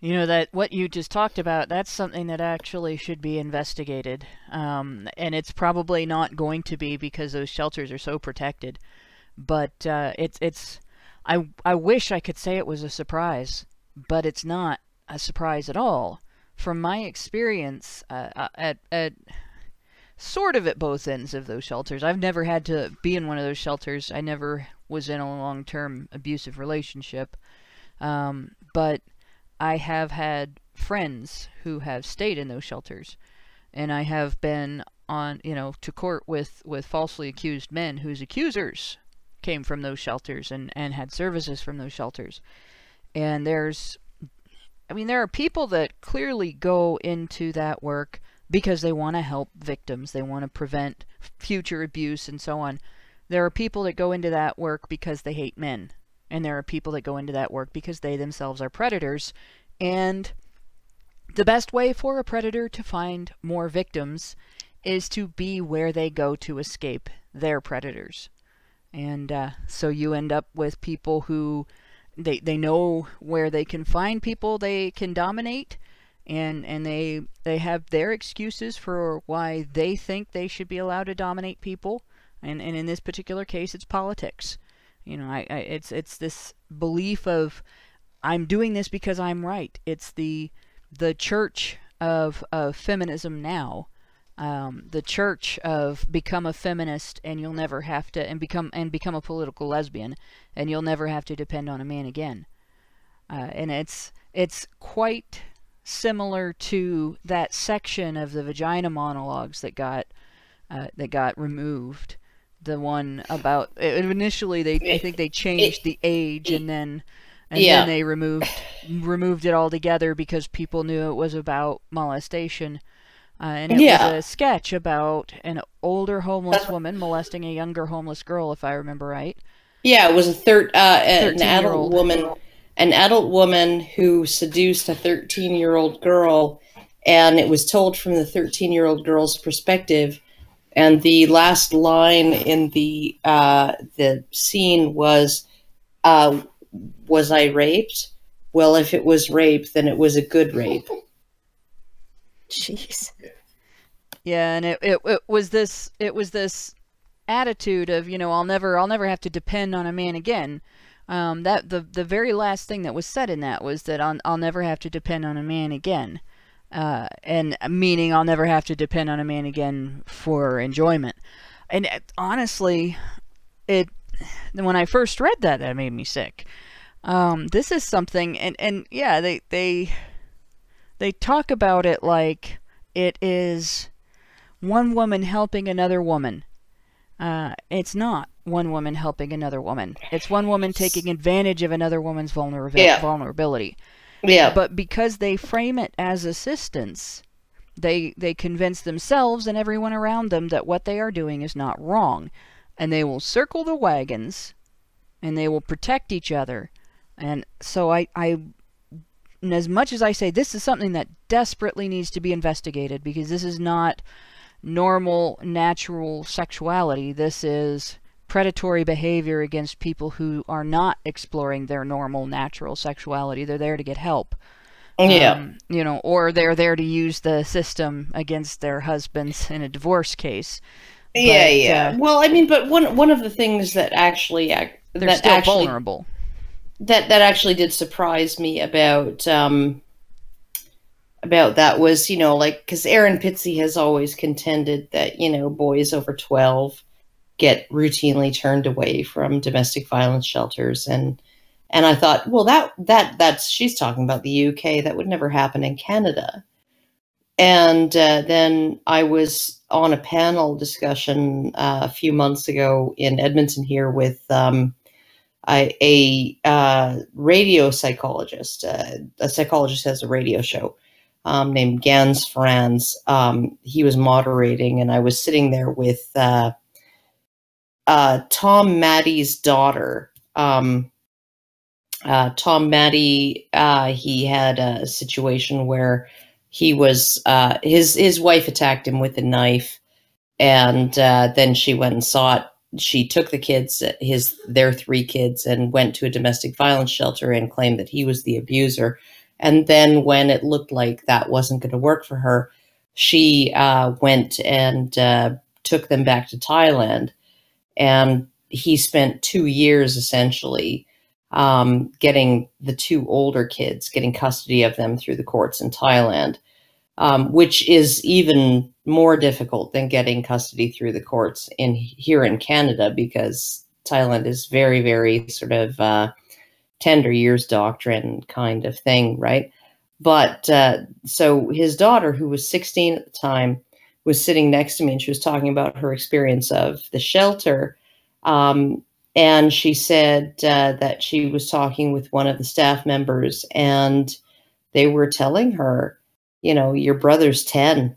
You know, that what you just talked about, that's something that actually should be investigated. And it's probably not going to be because those shelters are so protected. But I wish I could say it was a surprise, but it's not a surprise at all. From my experience at sort of at both ends of those shelters, I've never had to be in one of those shelters. I never was in a long-term abusive relationship. But I have had friends who have stayed in those shelters, and I have been on, to court with falsely accused men whose accusers came from those shelters and had services from those shelters. And there are people that clearly go into that work because they want to help victims. They want to prevent future abuse and so on. There are people that go into that work because they hate men. And there are people that go into that work because they themselves are predators. And the best way for a predator to find more victims is to be where they go to escape their predators. And so you end up with people who they know where they can find people they can dominate, and they have their excuses for why they think they should be allowed to dominate people. And in this particular case, it's politics. It's this belief of, I'm doing this because I'm right. It's the church of feminism now. The church of become a feminist and you'll never have to, and become a political lesbian, and you'll never have to depend on a man again. And it's quite similar to that section of the vagina monologues that got removed. The one about, initially I think they changed the age, and then they removed it altogether because people knew it was about molestation. And it was a sketch about an older homeless woman molesting a younger homeless girl, if I remember right. Yeah, it was an adult woman who seduced a 13-year-old girl, and it was told from the 13-year-old girl's perspective. And the last line in the scene was I raped? Well, if it was rape, then it was a good rape. Jeez. Yeah, and it was this attitude of, I'll never have to depend on a man again. That the very last thing that was said in that was that I'll never have to depend on a man again. And meaning I'll never have to depend on a man again for enjoyment. And honestly, when I first read that made me sick. This is something, and yeah, they talk about it like it is one woman helping another woman. It's not one woman helping another woman. It's one woman taking advantage of another woman's vulnerability. Yeah. But because they frame it as assistance, they convince themselves and everyone around them that what they are doing is not wrong. And they will circle the wagons, and they will protect each other. And so and as much as I say this is something that desperately needs to be investigated, because this is not normal, natural sexuality. This is predatory behavior against people who are not exploring their normal, natural sexuality. They're there to get help. Yeah. Or they're there to use the system against their husbands in a divorce case. Yeah. Well, I mean, but one of the things that actually they're still vulnerable. That actually did surprise me about that was, because Aaron Pitsey has always contended that, boys over 12 get routinely turned away from domestic violence shelters. And I thought, well, that's she's talking about the UK. That would never happen in Canada. And then I was on a panel discussion a few months ago in Edmonton here with radio psychologist. A psychologist has a radio show named Gans Franz. He was moderating, and I was sitting there with Tom Maddie's daughter. Tom Maddie, he had a situation where he was his wife attacked him with a knife, and then she went and sought. She took the kids, their 3 kids, and went to a domestic violence shelter and claimed that he was the abuser. And then when it looked like that wasn't going to work for her, she went and took them back to Thailand. And he spent 2 years essentially getting the 2 older kids, getting custody of them through the courts in Thailand, which is even more difficult than getting custody through the courts here in Canada, because Thailand is very, very sort of tender years doctrine kind of thing, right? But so his daughter, who was 16 at the time, was sitting next to me, and she was talking about her experience of the shelter. And she said that she was talking with one of the staff members, and they were telling her, you know, your brother's 10.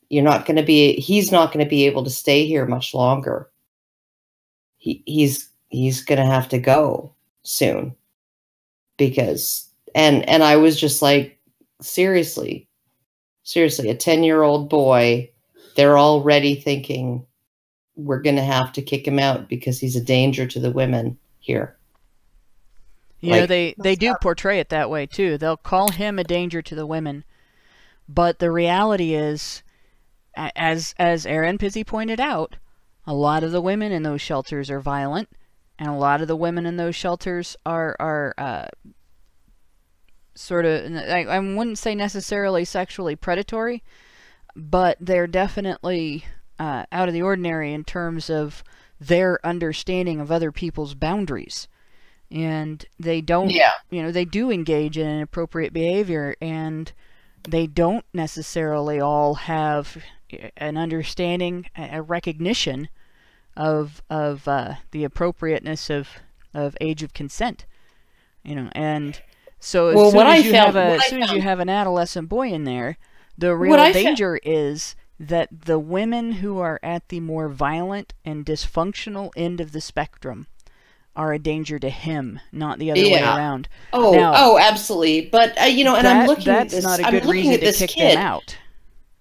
He's not going to be able to stay here much longer. He's going to have to go soon, because, and I was just like, seriously, a 10-year-old boy, they're already thinking we're going to have to kick him out because he's a danger to the women here. You know, they do portray it that way too. They'll call him a danger to the women. But the reality is, as Erin Pizzi pointed out, a lot of the women in those shelters are violent, and a lot of the women in those shelters are sort of, I wouldn't say necessarily sexually predatory, but they're definitely out of the ordinary in terms of their understanding of other people's boundaries. And they don't, you know, they do engage in inappropriate behavior, and they don't necessarily all have an understanding, a recognition of the appropriateness of age of consent, you know. And so as soon as you have an adolescent boy in there, the real danger is that the women who are at the more violent and dysfunctional end of the spectrum are a danger to him, not the other way around. Oh, absolutely. But you know, and I'm looking at this. That's not a good reason to kick them out.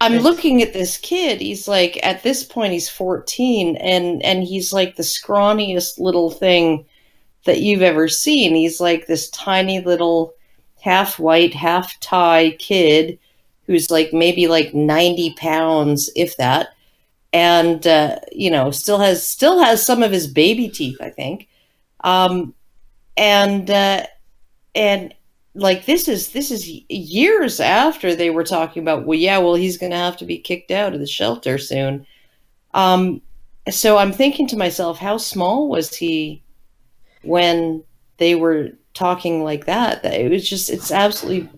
I'm looking at this kid. He's like, at this point, he's 14, and he's like the scrawniest little thing that you've ever seen. He's like this tiny little half white, half Thai kid who's like maybe like 90 pounds, if that, and you know, still has some of his baby teeth, I think. And like this is years after they were talking about, well, he's going to have to be kicked out of the shelter soon. So I'm thinking to myself, how small was he when they were talking like that? It was just, it's absolutely,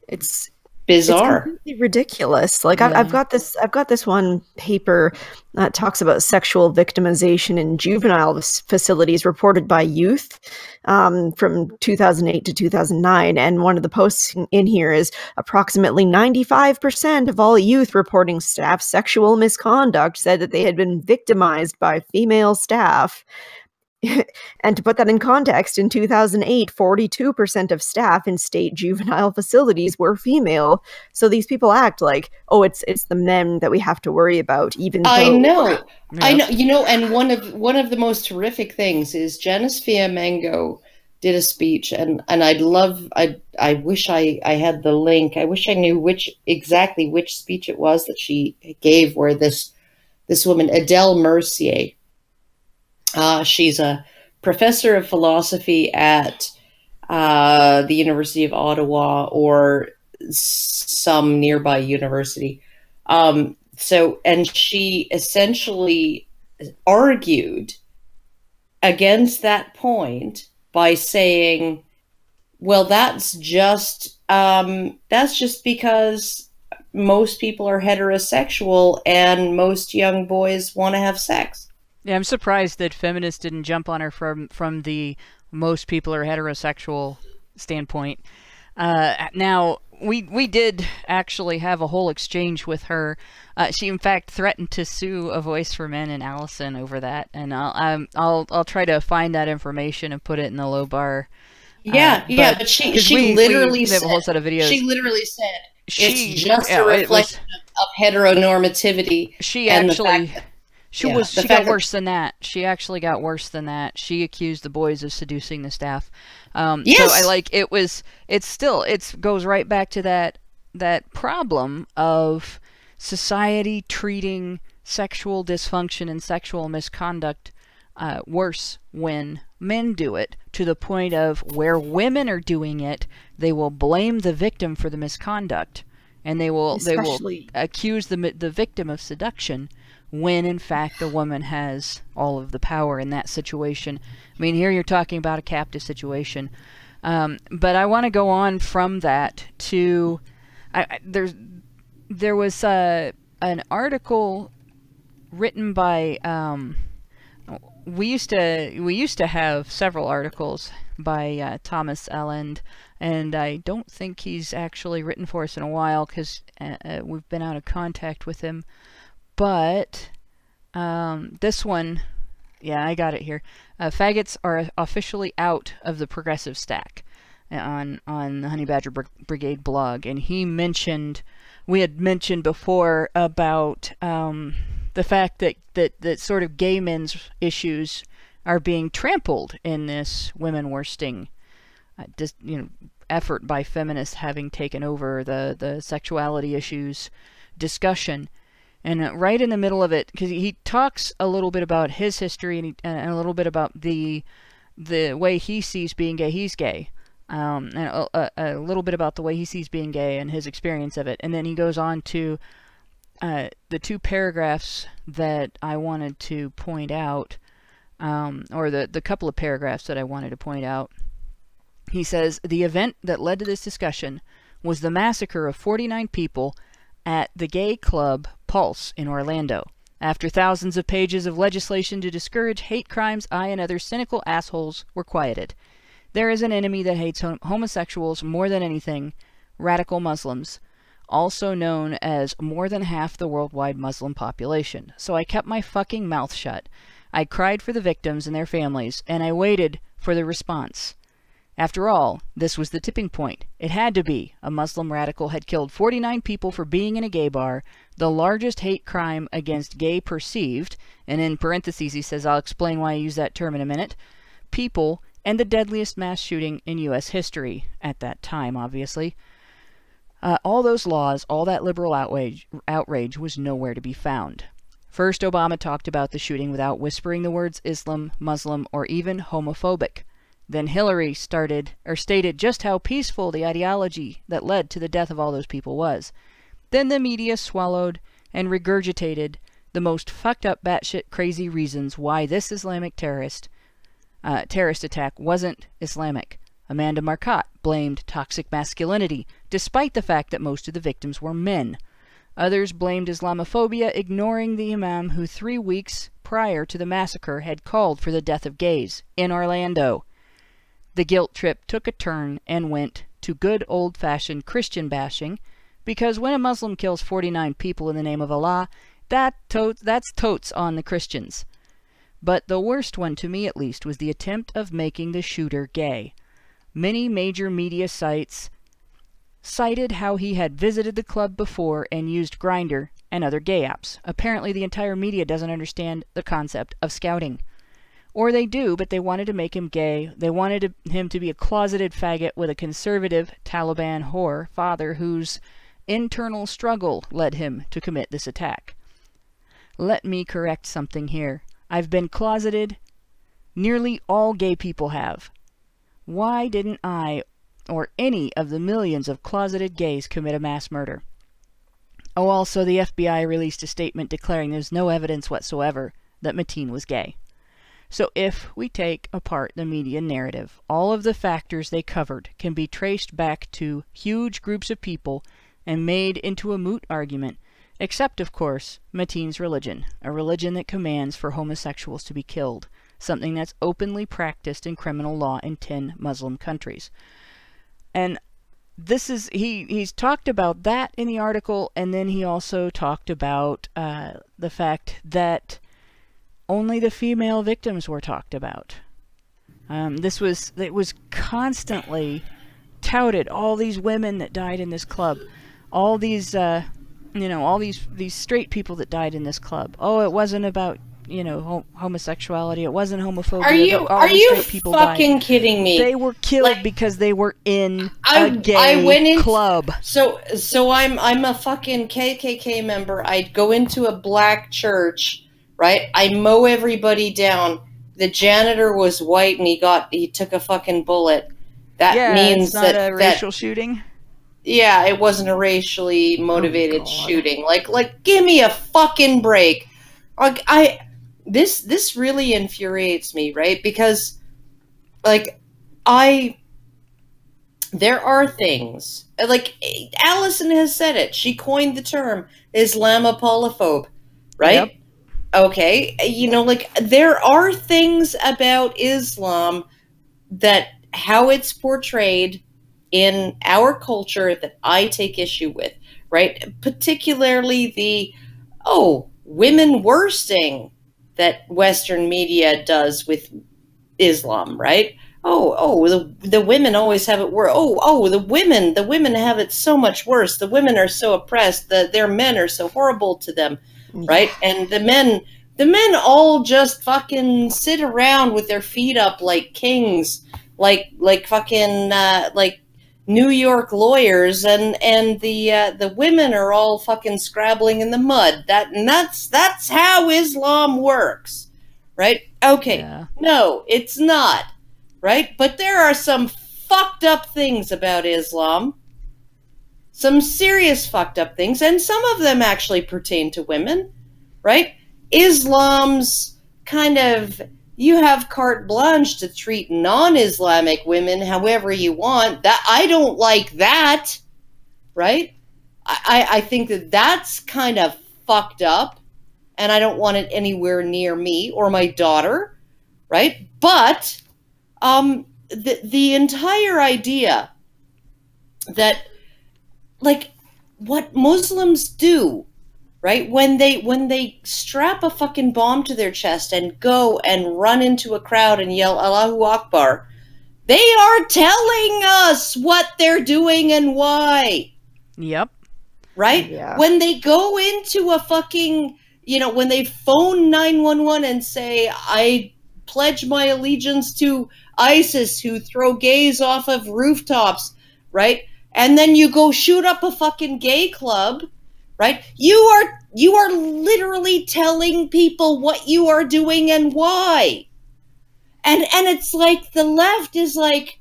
it's bizarre. It's completely ridiculous. Like I've got this one paper that talks about sexual victimization in juvenile facilities reported by youth from 2008 to 2009. And one of the posts in here is approximately 95% of all youth reporting staff sexual misconduct said that they had been victimized by female staff. And to put that in context, in 2008, 42% of staff in state juvenile facilities were female. So these people act like, oh, it's the men that we have to worry about, even though... I know. You know, and one of the most horrific things is Janice Fiamengo did a speech, and I wish I had the link. I wish I knew exactly which speech it was that she gave, where this woman, Adele Mercier, she's a professor of philosophy at the University of Ottawa or some nearby university. And she essentially argued against that point by saying, well, that's just because most people are heterosexual and most young boys want to have sex. Yeah, I'm surprised that feminists didn't jump on her from the most people are heterosexual standpoint. Now, we did actually have a whole exchange with her. She, in fact, threatened to sue A Voice for Men and Allison over that, and I'll try to find that information and put it in the low bar. But she literally said, have a whole set of videos. She literally said it's just a reflection of heteronormativity. She actually. She got worse than that. She actually got worse than that. She accused the boys of seducing the staff. Yes. So it goes right back to that problem of society treating sexual dysfunction and sexual misconduct worse when men do it, to the point of where women are doing it, they will blame the victim for the misconduct, and they will accuse the victim of seduction, when in fact the woman has all of the power in that situation. I mean, here you're talking about a captive situation. But I want to go on from that to there was an article written by we used to have several articles by Thomas Elland, and I don't think he's actually written for us in a while because we've been out of contact with him. But this one, yeah, I got it here. Faggots are officially out of the progressive stack on the Honey Badger Brigade blog, and we had mentioned before about the fact that sort of gay men's issues are being trampled in this women-worsting effort by feminists having taken over the sexuality issues discussion. And right in the middle of it, because he talks a little bit about his history and a little bit about the way he sees being gay. He's gay, and a little bit about the way he sees being gay and his experience of it. And then he goes on to the two paragraphs that I wanted to point out, or the couple of paragraphs that I wanted to point out. He says, the event that led to this discussion was the massacre of 49 people at the gay club Pulse in Orlando. After thousands of pages of legislation to discourage hate crimes, I and other cynical assholes were quieted. There is an enemy that hates homosexuals more than anything, radical Muslims, also known as more than half the worldwide Muslim population. So I kept my fucking mouth shut. I cried for the victims and their families, and I waited for the response. After all, this was the tipping point. It had to be. A Muslim radical had killed 49 people for being in a gay bar, the largest hate crime against gay perceived, and in parentheses he says, I'll explain why I use that term in a minute, people, and the deadliest mass shooting in U.S. history at that time, obviously. All those laws, all that liberal outrage was nowhere to be found. First, Obama talked about the shooting without whispering the words Islam, Muslim, or even homophobic. Then Hillary stated just how peaceful the ideology that led to the death of all those people was. Then the media swallowed and regurgitated the most fucked up batshit crazy reasons why this Islamic terrorist attack wasn't Islamic. Amanda Marcotte blamed toxic masculinity, despite the fact that most of the victims were men. Others blamed Islamophobia, ignoring the imam who 3 weeks prior to the massacre had called for the death of gays in Orlando. The guilt trip took a turn and went to good old-fashioned Christian bashing, because when a Muslim kills 49 people in the name of Allah, that's totes on the Christians. But the worst one, to me at least, was the attempt of making the shooter gay. Many major media sites cited how he had visited the club before and used Grindr and other gay apps. Apparently the entire media doesn't understand the concept of scouting. Or they do, but they wanted to make him gay. They wanted him to be a closeted faggot with a conservative Taliban whore father whose internal struggle led him to commit this attack. Let me correct something here. I've been closeted. Nearly all gay people have. Why didn't I or any of the millions of closeted gays commit a mass murder? Oh, also the FBI released a statement declaring there's no evidence whatsoever that Mateen was gay. So if we take apart the media narrative, all of the factors they covered can be traced back to huge groups of people and made into a moot argument Except, of course, Mateen's religion, a religion that commands for homosexuals to be killed, something that's openly practiced in criminal law in 10 Muslim countries. And this is, he's talked about that in the article, and then he also talked about the fact that only the female victims were talked about. It was constantly touted, all these women that died in this club, all these, all these straight people that died in this club. Oh, it wasn't about, homosexuality. It wasn't homophobia. Are you fucking kidding me? They were killed because they were in a gay club. So I'm a fucking KKK member. I'd go into a black church, right? I mow everybody down. The janitor was white and he took a fucking bullet. That means it's not a racial shooting. Yeah, it wasn't a racially motivated shooting. Like, give me a fucking break. Like, this really infuriates me, right? Because, there are things, like, Allison has said it. She coined the term Islamopolophobe, right? Yep. Okay, there are things about Islam that how it's portrayed in our culture that I take issue with, right? Particularly the, women worsting that Western media does with Islam, right? The women always have it worse. The women have it so much worse. The women are so oppressed. Their men are so horrible to them, right? And the men all just fucking sit around with their feet up like kings, like fucking like New York lawyers, and the women are all fucking scrabbling in the mud. That's how Islam works, right? Okay, yeah. No, it's not, right? But there are some fucked up things about Islam, some serious fucked up things, and some of them actually pertain to women, right? Islam's kind of, you have carte blanche to treat non-Islamic women however you want. That I don't like that, right? I think that's kind of fucked up, and I don't want it anywhere near me or my daughter, right? But the entire idea that, like, what Muslims do, right? When they strap a fucking bomb to their chest and go and run into a crowd and yell Allahu Akbar, they are telling us what they're doing and why. Yep. Right? Yeah. When they go into a fucking, when they phone 911 and say, I pledge my allegiance to ISIS, who throw gays off of rooftops, right? And then you go shoot up a fucking gay club, right? You are literally telling people what you are doing and why. And it's like the left is like,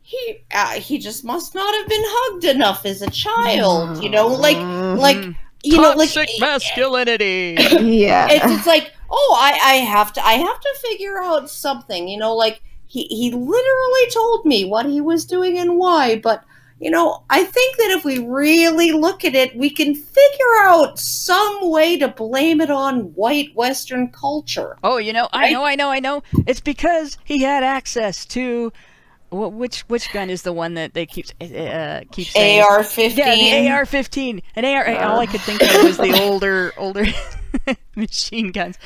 he just must not have been hugged enough as a child, toxic masculinity. Yeah. It's like, I have to figure out something, he literally told me what he was doing and why, but I think that if we really look at it, we can figure out some way to blame it on white Western culture. Oh, right? I know. It's because he had access to, which gun is the one that they keep saying? AR-15. Yeah, the AR-15. All I could think of was the older machine guns.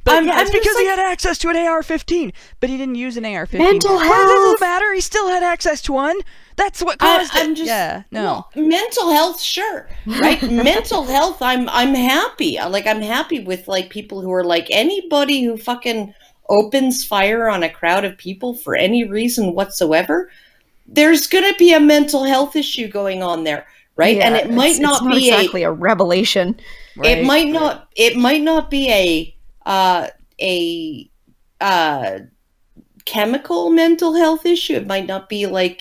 But it's because he had access to an AR-15, but he didn't use an AR-15. Mental health. Well, it doesn't matter. He still had access to one. That's what caused it. Well, mental health, sure, right? Mental health, I'm happy. I'm happy with people who are anybody who fucking opens fire on a crowd of people for any reason whatsoever. There's gonna be a mental health issue going on there, right? Yeah, and it might not be exactly a revelation. Right. It might not be a chemical mental health issue. It might not be I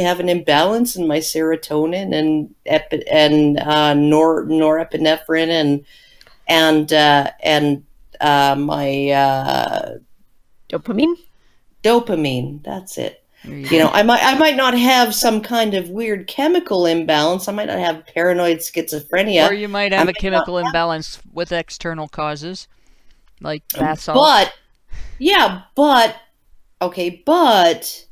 have an imbalance in my serotonin and norepinephrine and my dopamine. Dopamine, that's it. You know, I might not have some kind of weird chemical imbalance. I might not have paranoid schizophrenia. Or you might have a chemical imbalance with external causes, like bath salts. But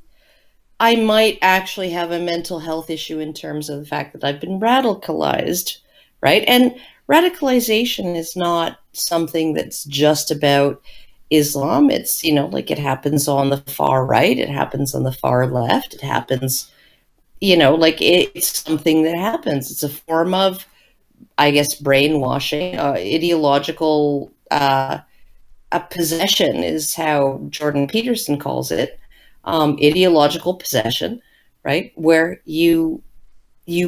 I might actually have a mental health issue in terms of the fact that I've been radicalized, right? And radicalization is not something that's just about Islam. It's, you know, like it happens on the far right, it happens on the far left, it happens, you know, like it's something that happens. It's a form of, I guess, brainwashing, ideological a possession is how Jordan Peterson calls it, ideological possession, right? Where you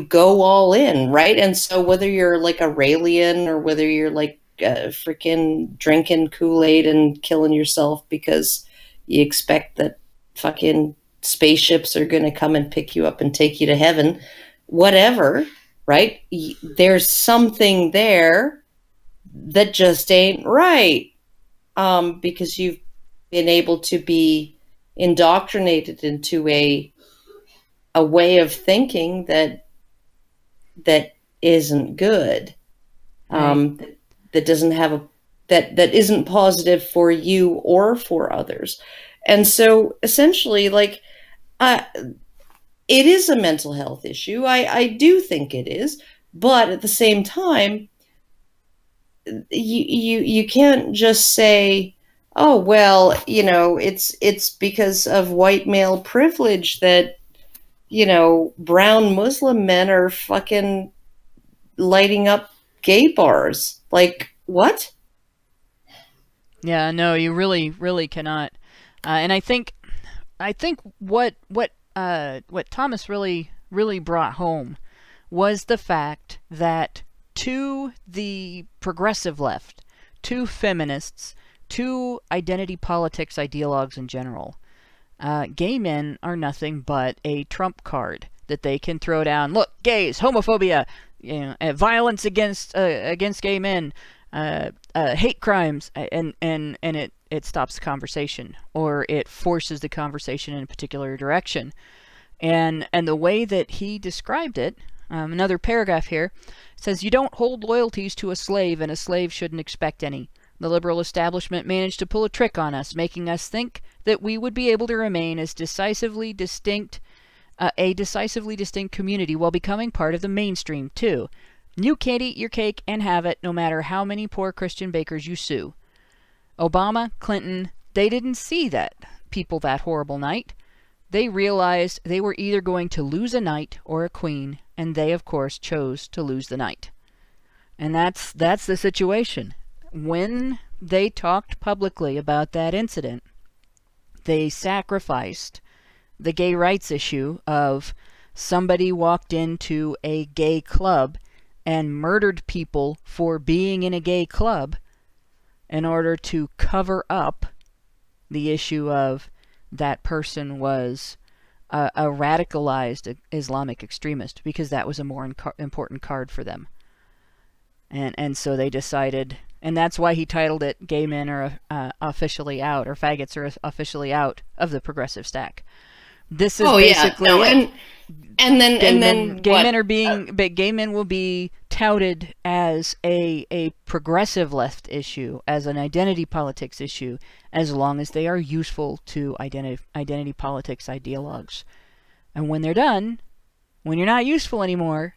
go all in, right? And so whether you're like a Raelian or whether you're like freaking drinking Kool-Aid and killing yourself because you expect that fucking spaceships are going to come and pick you up and take you to heaven, whatever, right? There's something there that just ain't right, because you've been able to be indoctrinated into a way of thinking that isn't good. Right. That doesn't have that isn't positive for you or for others. And so essentially, like, it is a mental health issue. I do think it is, but at the same time, you can't just say, oh, well, you know, it's because of white male privilege that, you know, brown Muslim men are fucking lighting up gay bars. Like, what? Yeah, no, you really, really cannot. And I think what Thomas really brought home was the fact that to the progressive left, to feminists, to identity politics ideologues in general, gay men are nothing but a trump card that they can throw down. Look, gays, homophobia, you know, violence against gay men, hate crimes, and it stops the conversation, or it forces the conversation in a particular direction. And the way that he described it, another paragraph here, says, you don't hold loyalties to a slave, and a slave shouldn't expect any. The liberal establishment managed to pull a trick on us, making us think that we would be able to remain as decisively distinct, a decisively distinct community while becoming part of the mainstream, too. You can't eat your cake and have it, no matter how many poor Christian bakers you sue. Obama, Clinton, they didn't see that people that horrible night. They realized they were either going to lose a knight or a queen, and they, of course, chose to lose the knight. And that's the situation. When they talked publicly about that incident, they sacrificed the gay rights issue of somebody walked into a gay club and murdered people for being in a gay club in order to cover up the issue of that person was a radicalized Islamic extremist, because that was a more important card for them. And so they decided, and that's why he titled it "Gay Men Are Officially Out," or "Faggots Are Officially Out" of the progressive stack. This is basically it. Gay men will be touted as a progressive left issue, as an identity politics issue, as long as they are useful to identity politics ideologues. And when they're done, when you're not useful anymore,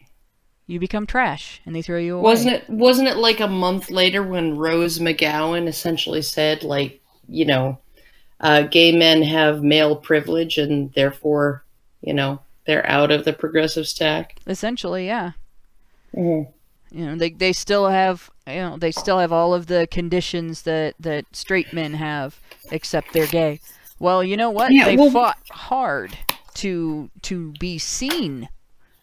you become trash and they throw you away. Wasn't it like a month later when Rose McGowan essentially said, like, you know, gay men have male privilege and therefore, you know, they're out of the progressive stack? Essentially, yeah. Mm-hmm. You know, they still have, you know, they still have all of the conditions that straight men have, except they're gay. Well, you know what? Yeah, they fought hard to be seen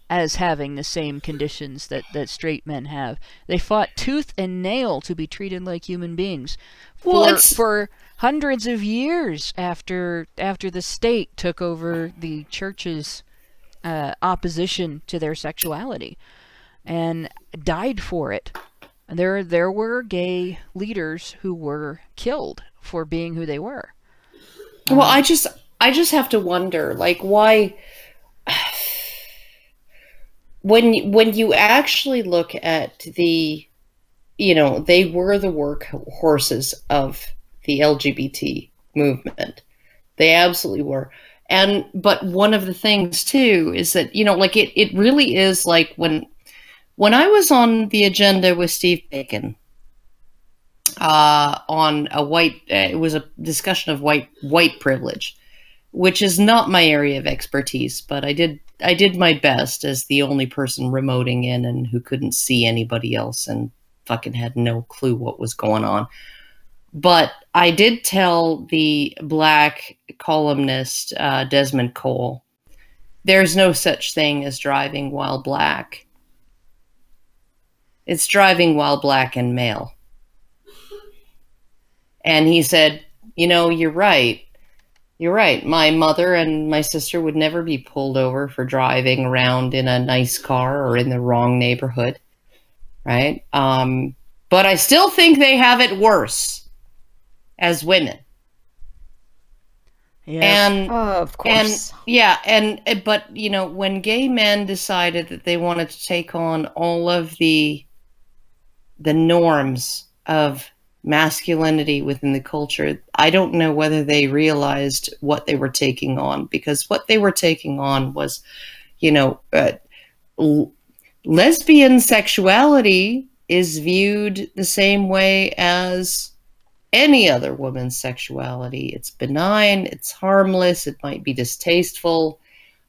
as having the same conditions that straight men have. They fought tooth and nail to be treated like human beings for hundreds of years after the state took over the church's opposition to their sexuality, and died for it. And there were gay leaders who were killed for being who they were. Well, just have to wonder, like, why, when you actually look at the, you know, they were the workhorses of the LGBT movement. They absolutely were. But one of the things too is that, you know, like it really is like when I was on the agenda with Steve Bacon, on a it was a discussion of white privilege, which is not my area of expertise, but I did my best as the only person remoting in and who couldn't see anybody else and fucking had no clue what was going on. But I did tell the Black columnist, Desmond Cole, there's no such thing as driving while Black. It's driving while Black and male. And he said, you know, you're right. You're right. My mother and my sister would never be pulled over for driving around in a nice car or in the wrong neighborhood. Right? But I still think they have it worse as women. Yeah. And of course. But you know, when gay men decided that they wanted to take on all of the norms of masculinity within the culture, I don't know whether they realized what they were taking on, because what they were taking on was, you know, lesbian sexuality is viewed the same way as any other woman's sexuality. It's benign, it's harmless, it might be distasteful.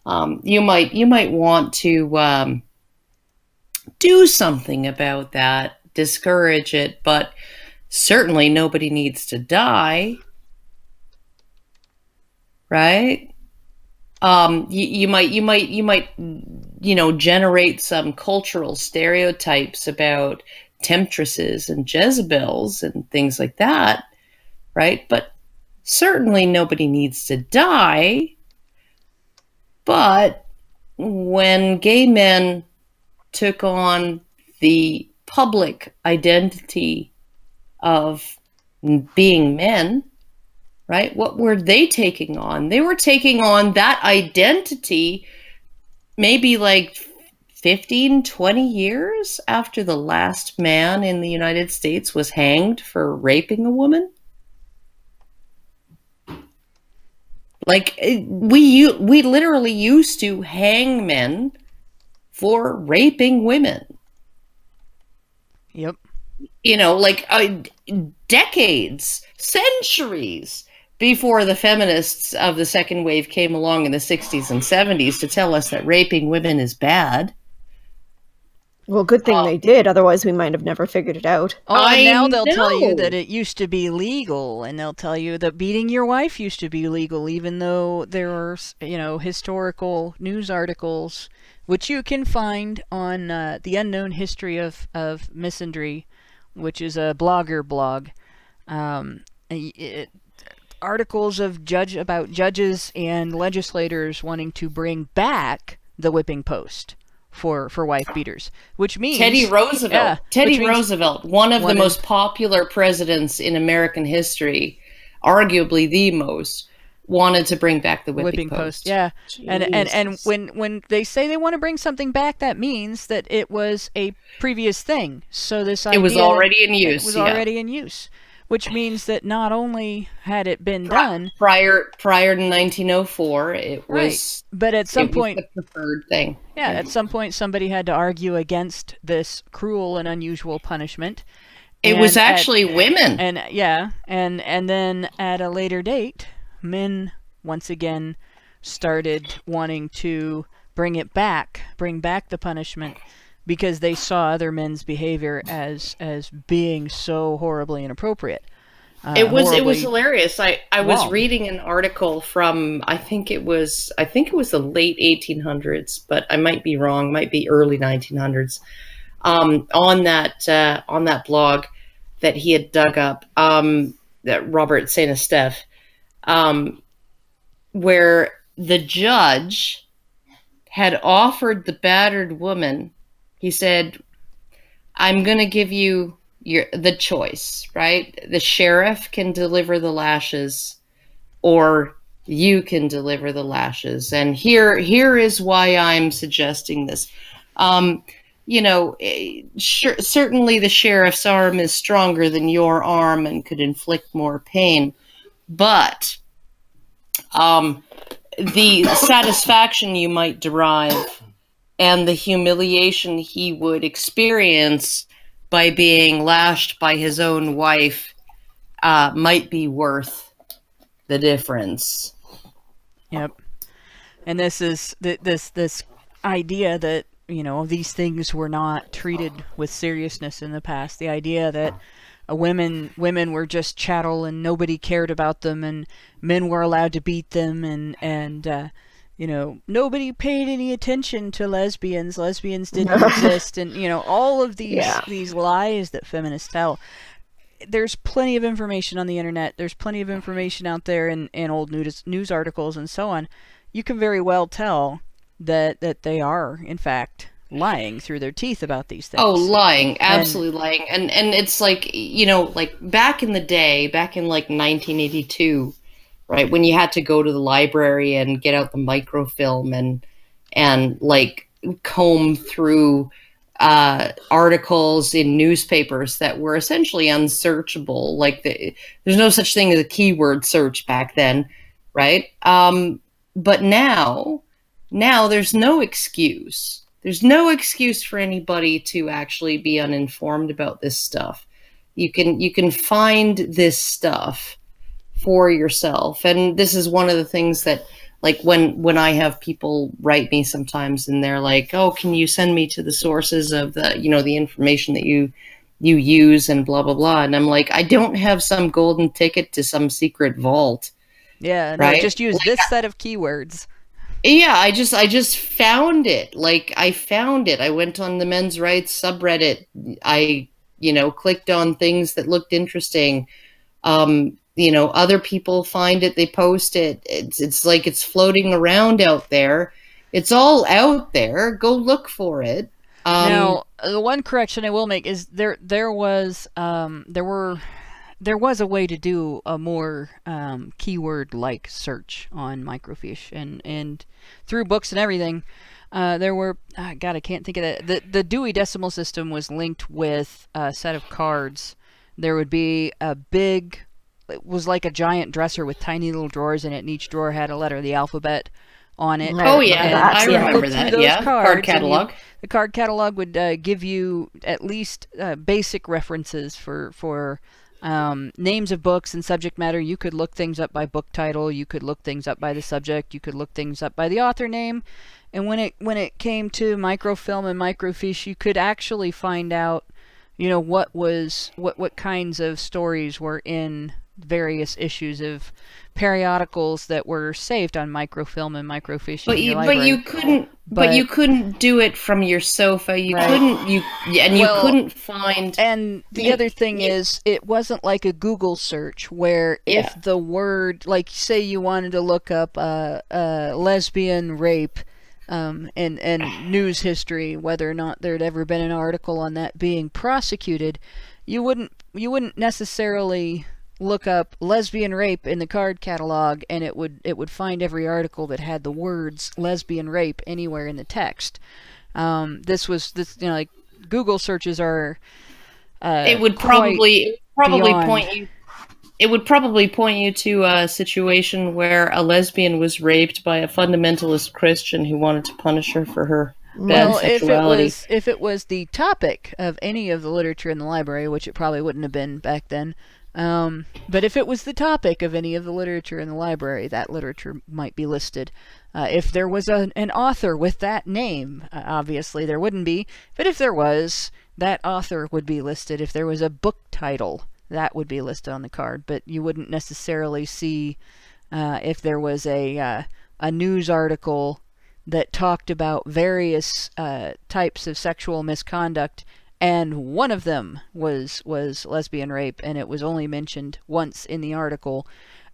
You might want to do something about that, discourage it, but certainly nobody needs to die, right? You might, you know, generate some cultural stereotypes about temptresses and Jezebels and things like that, right? But certainly nobody needs to die. But when gay men took on the public identity of being men, right? What were they taking on? They were taking on that identity maybe like 15, 20 years after the last man in the United States was hanged for raping a woman. Like, we literally used to hang men for raping women. Yep. You know, like decades, centuries before the feminists of the second wave came along in the 60s and 70s to tell us that raping women is bad. Well, good thing they did, otherwise we might have never figured it out. Oh, and now they'll know. tell you that it used to be legal, and they'll tell you that beating your wife used to be legal, even though there are, you know, historical news articles, which you can find on The Unknown History of Misandry, which is a blogger blog. Articles of about judges and legislators wanting to bring back the whipping post for wife beaters, which means Teddy Roosevelt. Yeah, Teddy Roosevelt, one of the most popular presidents in American history, arguably the most, wanted to bring back the whipping post. Yeah. And when they say they want to bring something back, that means that it was a previous thing. So this idea, it was already in use. It was already in use. Which means that not only had it been done prior to 1904, it was right. But at some point, the preferred thing. Yeah, at some point, somebody had to argue against this cruel and unusual punishment. It was actually women, and then at a later date, men once again started wanting to bring back the punishment, because they saw other men's behavior as being so horribly inappropriate. It was hilarious. I was reading an article from I think it was the late 1800s, but I might be wrong. Might be early 1900s. On that blog that he had dug up, that Robert Saint Estèphe, where the judge had offered the battered woman. He said, I'm going to give you the choice, right? The sheriff can deliver the lashes, or You can deliver the lashes. And here is why I'm suggesting this. Certainly the sheriff's arm is stronger than your arm and could inflict more pain. But the satisfaction you might derive and the humiliation he would experience by being lashed by his own wife might be worth the difference. Yep. And this is this idea that, these things were not treated with seriousness in the past. The idea that women were just chattel and nobody cared about them, and men were allowed to beat them, and nobody paid any attention to lesbians. Lesbians didn't exist, and all of these lies that feminists tell. There's plenty of information on the internet. There's plenty of information out there in old news articles and so on. You can very well tell that they are, in fact, lying through their teeth about these things. Oh, lying. Absolutely lying. And it's like, like back in the day, back in like 1982, right, when you had to go to the library and get out the microfilm and like comb through articles in newspapers that were essentially unsearchable. Like there's no such thing as a keyword search back then, right? But now there's no excuse. There's no excuse for anybody to actually be uninformed about this stuff. You can find this stuff for yourself. And this is one of the things that, like, when I have people write me sometimes and they're like, oh, can you send me to the sources of the, the information that you use and blah, blah, blah. And I'm like, I don't have some golden ticket to some secret vault. Yeah, no, right? Just use this set of keywords. Yeah, I just found it. Like, I found it. I went on the men's rights subreddit. I, clicked on things that looked interesting. Other people find it, they post it. It's like it's floating around out there. It's all out there. Go look for it. Now, the one correction I will make is there was a way to do a more keyword-like search on microfiche, and through books and everything. There were, God, I can't think of that. The Dewey Decimal System was linked with a set of cards. There would be a big, it was like a giant dresser with tiny little drawers in it, and each drawer had a letter of the alphabet on it. Oh yeah, I remember that. Yeah, card catalog. The card catalog would give you at least basic references for names of books and subject matter. You could look things up by book title. You could look things up by the subject. You could look things up by the author name. And when it came to microfilm and microfiche, you could actually find out, what kinds of stories were in various issues of periodicals that were saved on microfilm and microfiche. But you couldn't do it from your sofa. You couldn't. You couldn't find. And the other thing is, it wasn't like a Google search where if the word, like, say you wanted to look up lesbian rape. And news history, whether or not there'd ever been an article on that being prosecuted, you wouldn't necessarily look up lesbian rape in the card catalog and it would find every article that had the words lesbian rape anywhere in the text. Like Google searches are it would probably point you. It would probably point you to a situation where a lesbian was raped by a fundamentalist Christian who wanted to punish her for her bad sexuality. If it was the topic of any of the literature in the library, which it probably wouldn't have been back then, but if it was the topic of any of the literature in the library, that literature might be listed. If there was an author with that name, obviously there wouldn't be, but if there was, that author would be listed. If there was a book title, that would be listed on the card, but you wouldn't necessarily see if there was a news article that talked about various types of sexual misconduct, and one of them was lesbian rape, and it was only mentioned once in the article.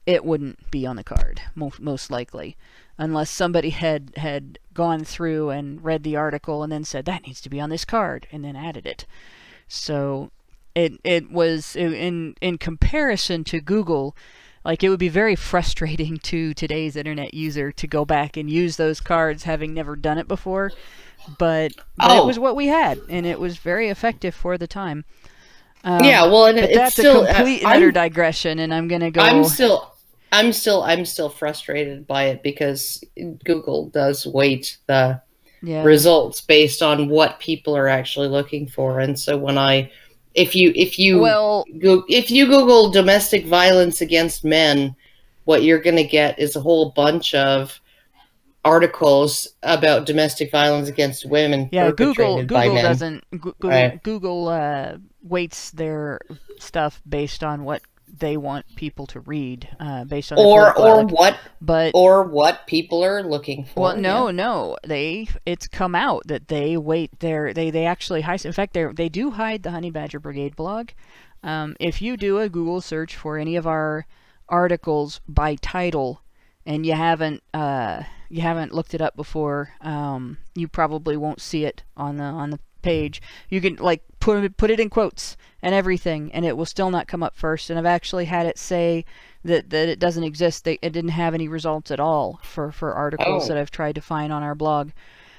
It wouldn't be on the card, most likely, unless somebody had gone through and read the article and then said, that needs to be on this card, and then added it. So it was, in comparison to Google, Like, it would be very frustrating to today's internet user to go back and use those cards having never done it before. But it was what we had, and it was very effective for the time. Yeah, well, and but it's that's still, a complete and utter digression, and I'm gonna go. I'm still frustrated by it because Google does weight the results based on what people are actually looking for, and so if you Google domestic violence against men, what you're going to get is a whole bunch of articles about domestic violence against women. Yeah, Google doesn't. Google weights their stuff based on what they want people to read, based on what people are looking for. Well, no, it's come out that they weight they actually hide. In fact, they do hide the Honey Badger Brigade blog. If you do a Google search for any of our articles by title, and you haven't looked it up before, you probably won't see it on the page. You can like put it in quotes and everything, and it will still not come up first. And I've actually had it say that it doesn't exist. It didn't have any results at all for articles that I've tried to find on our blog.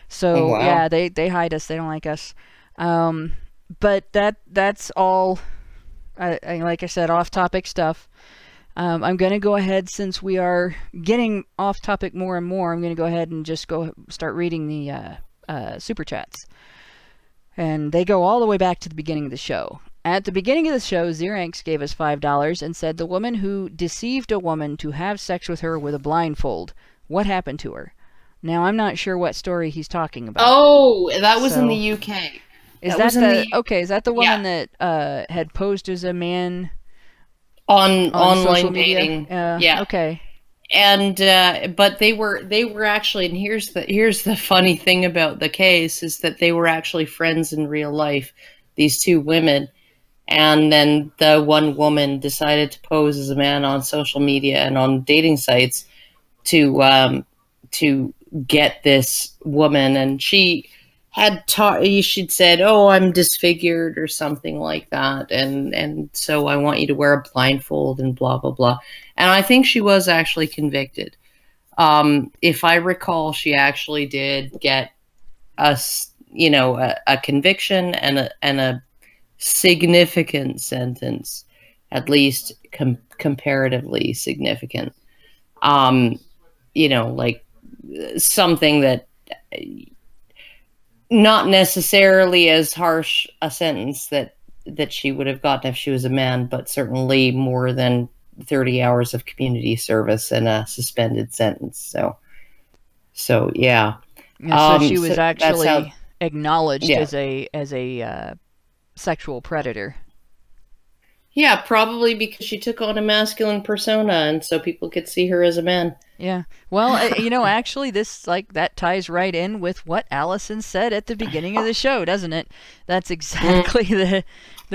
So yeah, they hide us. They don't like us. But that's all. Like I said, off-topic stuff. I'm going to go ahead, since we are getting off topic more and more, I'm going to go ahead and just start reading the super chats. And they go all the way back to the beginning of the show. At the beginning of the show, Xeranx gave us $5 and said, the woman who deceived a woman to have sex with her with a blindfold, what happened to her? Now, I'm not sure what story he's talking about. Oh, that was in the UK. Is that the woman that had posed as a man on online dating? Yeah. Okay. And but they were actually, and here's the funny thing about the case, is that they were actually friends in real life, these two women, and then the one woman decided to pose as a man on social media and on dating sites to get this woman, and she'd said, "Oh, I'm disfigured," or something like that, and so I want you to wear a blindfold and blah blah blah. And I think she was actually convicted. If I recall, she actually did get a conviction and a significant sentence, at least comparatively significant. Like something that. Not necessarily as harsh a sentence that she would have gotten if she was a man, but certainly more than 30 hours of community service and a suspended sentence. So yeah. So she was actually acknowledged as a sexual predator. Yeah, probably because she took on a masculine persona, and so people could see her as a man. Yeah. Well, actually, that ties right in with what Allison said at the beginning of the show, doesn't it? That's exactly the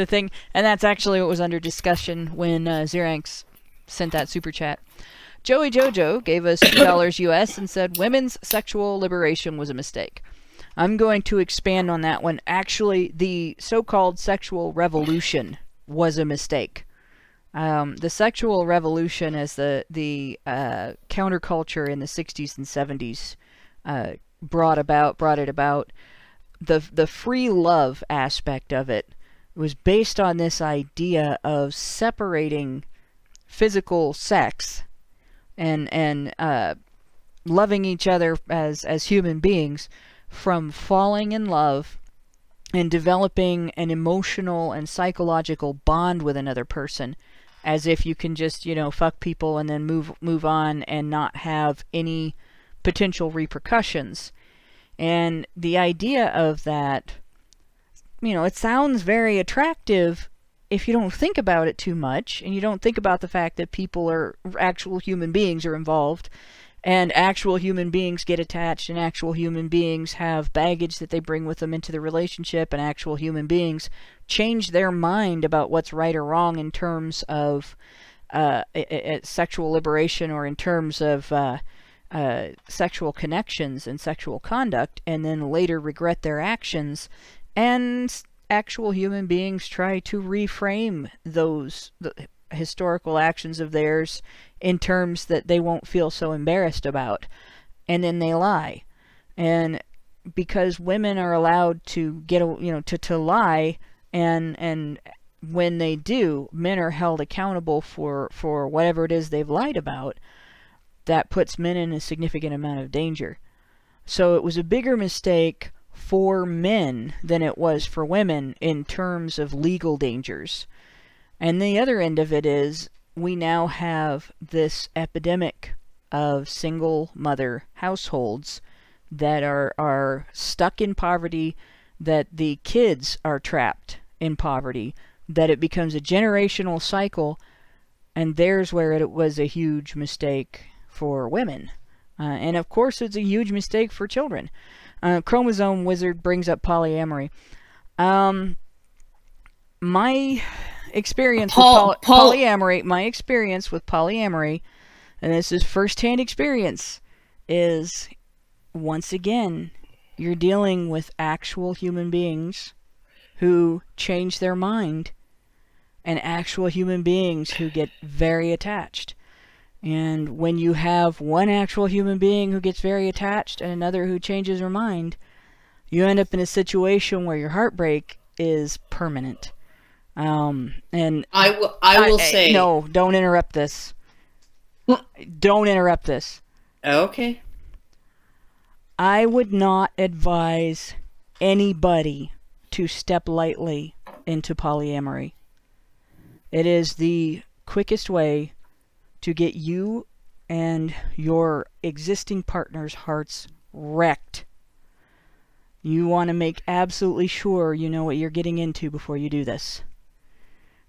thing, and that's actually what was under discussion when Xeranx sent that super chat. Joey Jojo gave us $2 US and said women's sexual liberation was a mistake. I'm going to expand on that one. Actually, the so-called sexual revolution was a mistake. The sexual revolution, as the counterculture in the 60s and 70s brought it about, the free love aspect of it was based on this idea of separating physical sex and loving each other as human beings from falling in love and developing an emotional and psychological bond with another person, as if you can just, fuck people and then move on and not have any potential repercussions. And the idea of that, it sounds very attractive if you don't think about it too much, and you don't think about the fact that actual human beings are involved, and actual human beings get attached, and actual human beings have baggage that they bring with them into the relationship, and actual human beings change their mind about what's right or wrong in terms of sexual liberation, or in terms of sexual connections and sexual conduct, and then later regret their actions. And actual human beings try to reframe those historical actions of theirs in terms that they won't feel so embarrassed about. And then they lie. And because women are allowed to get, to lie, and when they do, men are held accountable for whatever it is they've lied about, that puts men in a significant amount of danger. So it was a bigger mistake for men than it was for women in terms of legal dangers. And the other end of it is we now have this epidemic of single mother households that are stuck in poverty, that the kids are trapped in poverty, that it becomes a generational cycle, and there's where it was a huge mistake for women. And of course it's a huge mistake for children. Chromosome Wizard brings up polyamory. My experience with polyamory, and this is first-hand experience, is once again, you're dealing with actual human beings who change their mind, and actual human beings who get very attached. And when you have one actual human being who gets very attached and another who changes her mind, you end up in a situation where your heartbreak is permanent. And I will say... No, don't interrupt this. Don't interrupt this. Okay. I would not advise anybody to step lightly into polyamory. It is the quickest way to get you and your existing partner's hearts wrecked. You want to make absolutely sure you know what you're getting into before you do this.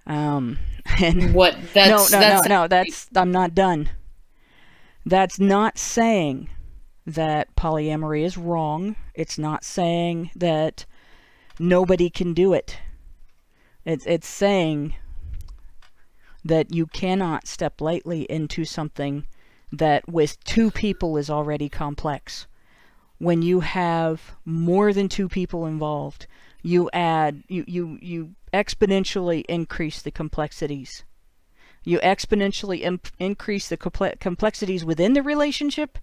And what? That's I'm not done. That's not saying that polyamory is wrong. It's not saying that nobody can do it. It's saying that you cannot step lightly into something that with two people is already complex. When you have more than two people involved, you exponentially increase the complexities. You exponentially increase the complexities within the relationship,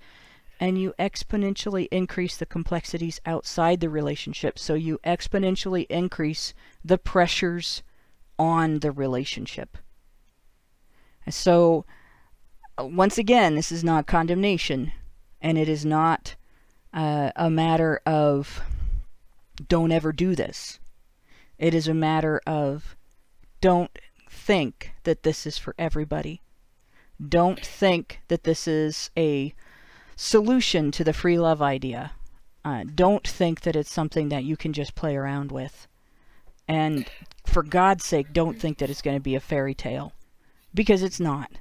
and you exponentially increase the complexities outside the relationship. So you exponentially increase the pressures on the relationship. So, once again, this is not condemnation, and it is not a matter of don't ever do this. It is a matter of don't think that this is for everybody. Don't think that this is a solution to the free love idea. Don't think that it's something that you can just play around with. And for God's sake, don't think that it's going to be a fairy tale. Because it's not.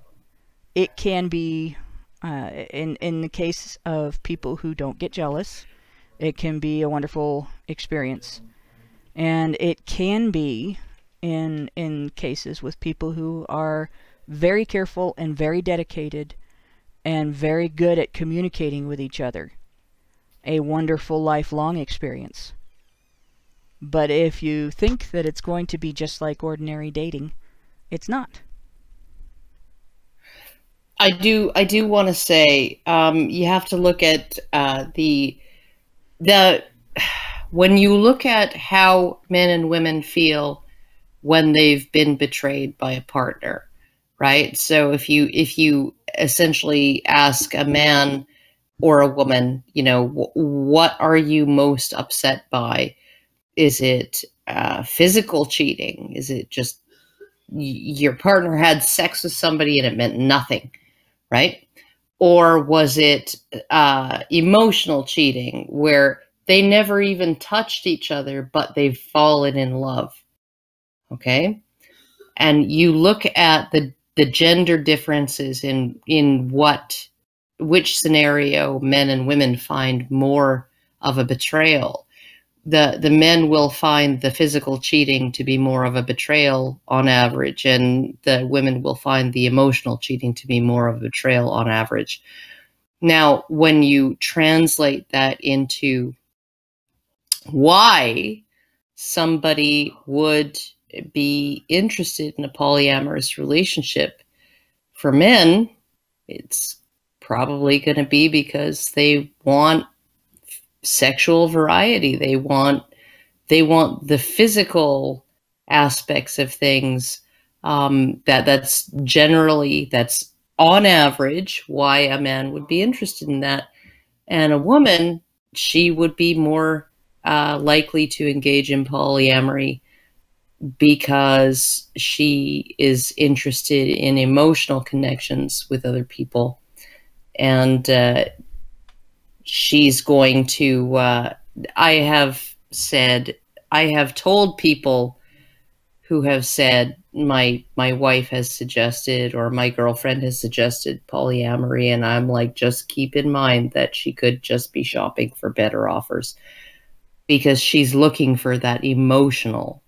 It can be, in the case of people who don't get jealous, it can be a wonderful experience. And it can be, in cases with people who are very careful and very dedicated and very good at communicating with each other, a wonderful lifelong experience. But if you think that it's going to be just like ordinary dating, it's not. I do want to say you have to look at when you look at how men and women feel when they've been betrayed by a partner, right? So if you essentially ask a man or a woman, what are you most upset by? Is it physical cheating? Is it just your partner had sex with somebody and it meant nothing? Right? Or was it emotional cheating where they never even touched each other, but they've fallen in love? Okay. And you look at the gender differences in which scenario men and women find more of a betrayal. The men will find the physical cheating to be more of a betrayal on average, and the women will find the emotional cheating to be more of a betrayal on average. Now, when you translate that into why somebody would be interested in a polyamorous relationship. For men, it's probably going to be because they want sexual variety. They want the physical aspects of things. That's on average why a man would be interested in that. And a woman, she would be more likely to engage in polyamory because she is interested in emotional connections with other people. And she's going to, I have told people who have said, my wife has suggested, or my girlfriend has suggested polyamory, and I'm like, just keep in mind that she could just be shopping for better offers, because she's looking for that emotional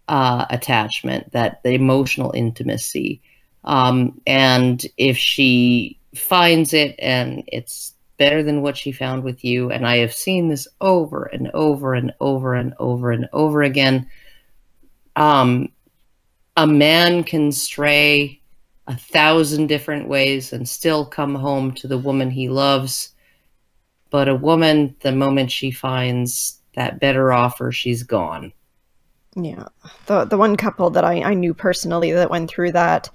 attachment, that the emotional intimacy. And if she finds it and it's better than what she found with you, and I have seen this over and over and over and over and over again, a man can stray 1,000 different ways and still come home to the woman he loves. But a woman, the moment she finds that better offer, she's gone. Yeah. The one couple that I knew personally that went through that,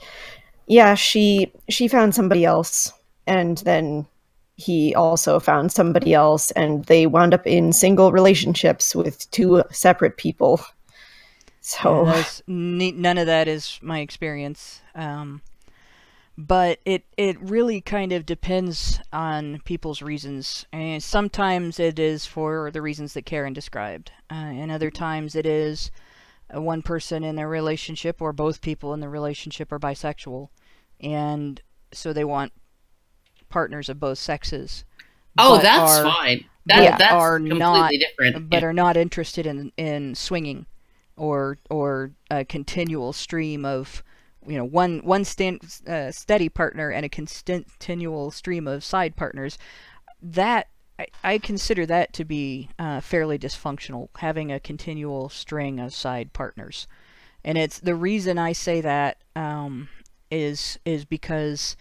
yeah, she found somebody else, and then he also found somebody else, and they wound up in single relationships with two separate people. So yeah, none of that is my experience. But it really kind of depends on people's reasons. And sometimes it is for the reasons that Karen described. And other times it is one person in their relationship, or both people in the relationship are bisexual. And so they want partners of both sexes. Oh, that's fine. That's completely different. But are not interested in swinging or a continual stream of, one steady partner and a continual stream of side partners. That I consider that to be fairly dysfunctional, having a continual string of side partners. And it's the reason I say that is because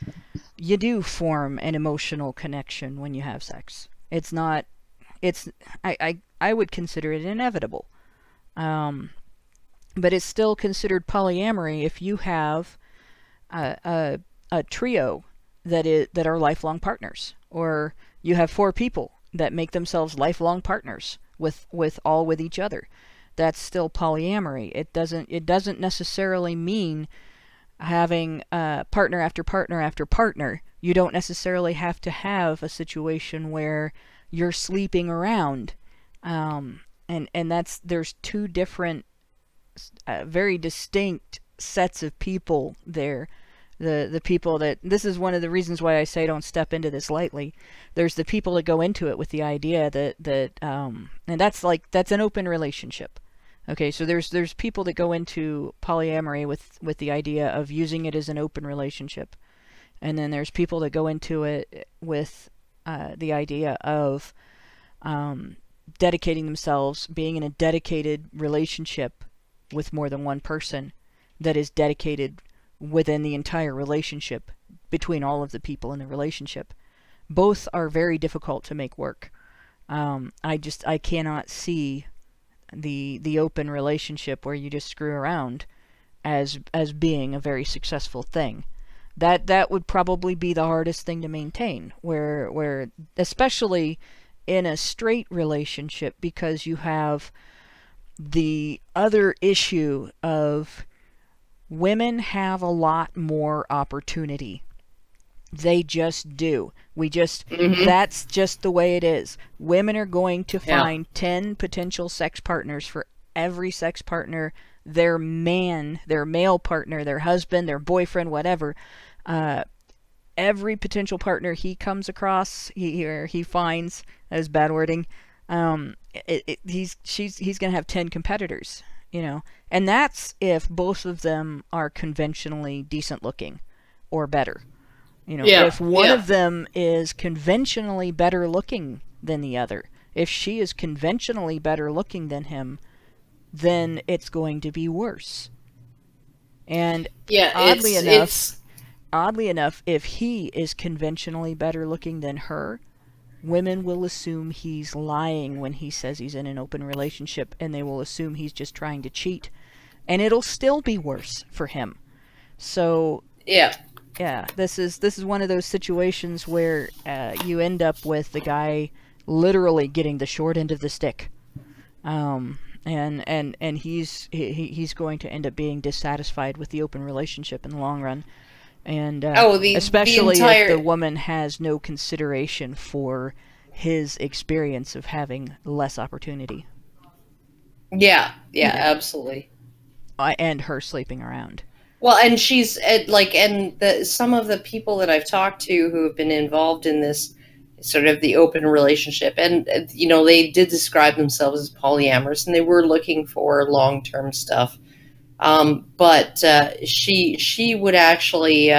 you do form an emotional connection when you have sex. I would consider it inevitable. But it's still considered polyamory if you have a trio that are lifelong partners, or you have 4 people that make themselves lifelong partners with each other. That's still polyamory. It doesn't necessarily mean having partner after partner after partner. You don't necessarily have to have a situation where you're sleeping around, and there's 2 different very distinct sets of people there. The people that, this is one of the reasons why I say don't step into this lightly. There's the people that go into it with the idea that and that's an open relationship. Okay, so there's people that go into polyamory with the idea of using it as an open relationship. And then there's people that go into it with the idea of dedicating themselves, being in a dedicated relationship with more than one person that is dedicated within the entire relationship between all of the people in the relationship. Both are very difficult to make work. I cannot see the open relationship where you just screw around as being a very successful thing. That would probably be the hardest thing to maintain, where especially in a straight relationship, because you have the other issue of women have a lot more opportunity. They just do. That's just the way it is. Women are going to find 10 potential sex partners for every sex partner, their male partner, their husband, their boyfriend, whatever. Every potential partner he comes across, he finds, that is bad wording, he's going to have 10 competitors, and that's if both of them are conventionally decent looking or better. If one of them is conventionally better looking than the other, if she is conventionally better looking than him, then it's going to be worse. And Yeah, oddly enough, if he is conventionally better looking than her, women will assume he's lying when he says he's in an open relationship, and they will assume he's just trying to cheat. And it'll still be worse for him. So yeah, this is one of those situations where you end up with the guy literally getting the short end of the stick. And he's going to end up being dissatisfied with the open relationship in the long run, and especially if the woman has no consideration for his experience of having less opportunity. Yeah, absolutely. And her sleeping around. Well, and she's some of the people that I've talked to who have been involved in this sort of the open relationship, and they did describe themselves as polyamorous, and they were looking for long-term stuff, but she would actually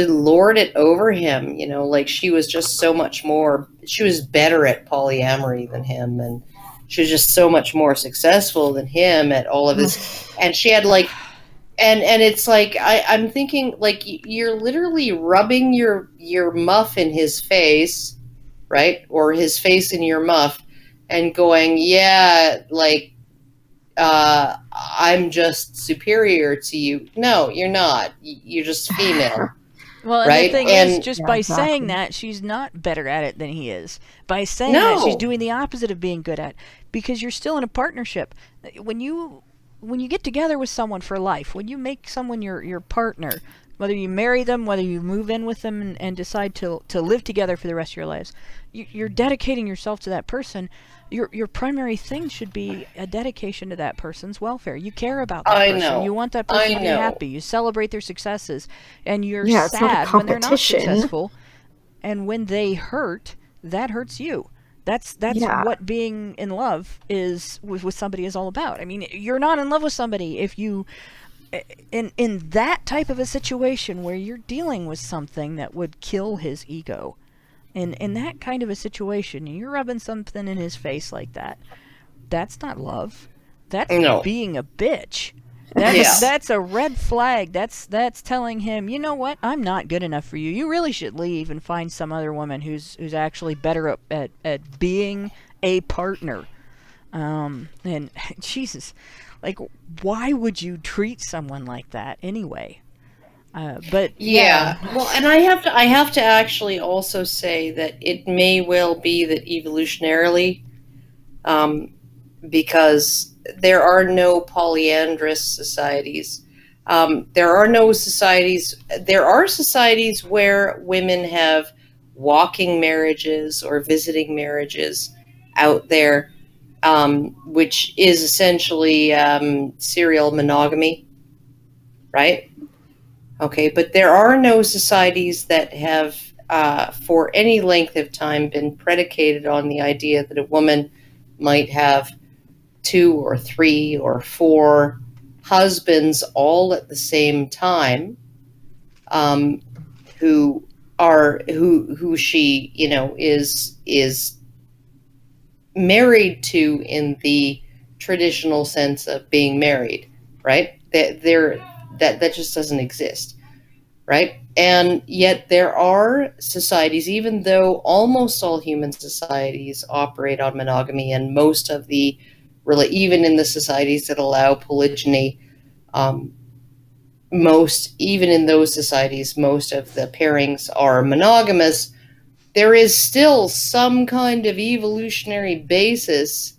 lord it over him, like she was just so much more, she was better at polyamory than him, and she was just so much more successful than him at all of this. And she had and it's like, I'm thinking, like, you're literally rubbing your muff in his face, right? Or his face in your muff, and going, yeah, like, I'm just superior to you. No, you're not. You're just female. Well, and right? the thing is, just by saying that, she's not better at it than he is. By saying that, she's doing the opposite of being good at it, because you're still in a partnership. When you get together with someone for life, when you make someone your partner, whether you marry them, whether you move in with them and decide to live together for the rest of your lives, you're dedicating yourself to that person. Your primary thing should be a dedication to that person's welfare. You care about that person. Know. You want that person to be happy. You celebrate their successes, and you're it's sad not a when they're not successful. And when they hurt, that hurts you. That's what being in love is with somebody is all about. I mean, you're not in love with somebody if you, in that type of a situation where you're dealing with something that would kill his ego. In that kind of a situation, you're rubbing something in his face like that. That's not love. That's being a bitch. That's a red flag. That's telling him, you know what? I'm not good enough for you. You really should leave and find some other woman who's actually better at being a partner. And Jesus, like, why would you treat someone like that anyway? But well, and I have to actually also say that it may well be that evolutionarily, because there are no polyandrous societies. There are societies where women have walking marriages or visiting marriages out there, which is essentially serial monogamy, right? Okay, but there are no societies that have, for any length of time, been predicated on the idea that a woman might have 2 or 3 or 4 husbands all at the same time, who she is married to in the traditional sense of being married, right? That just doesn't exist, right? And yet there are societies, even though almost all human societies operate on monogamy, and most of the, even in the societies that allow polygyny, even in those societies, most of the pairings are monogamous. There is still some kind of evolutionary basis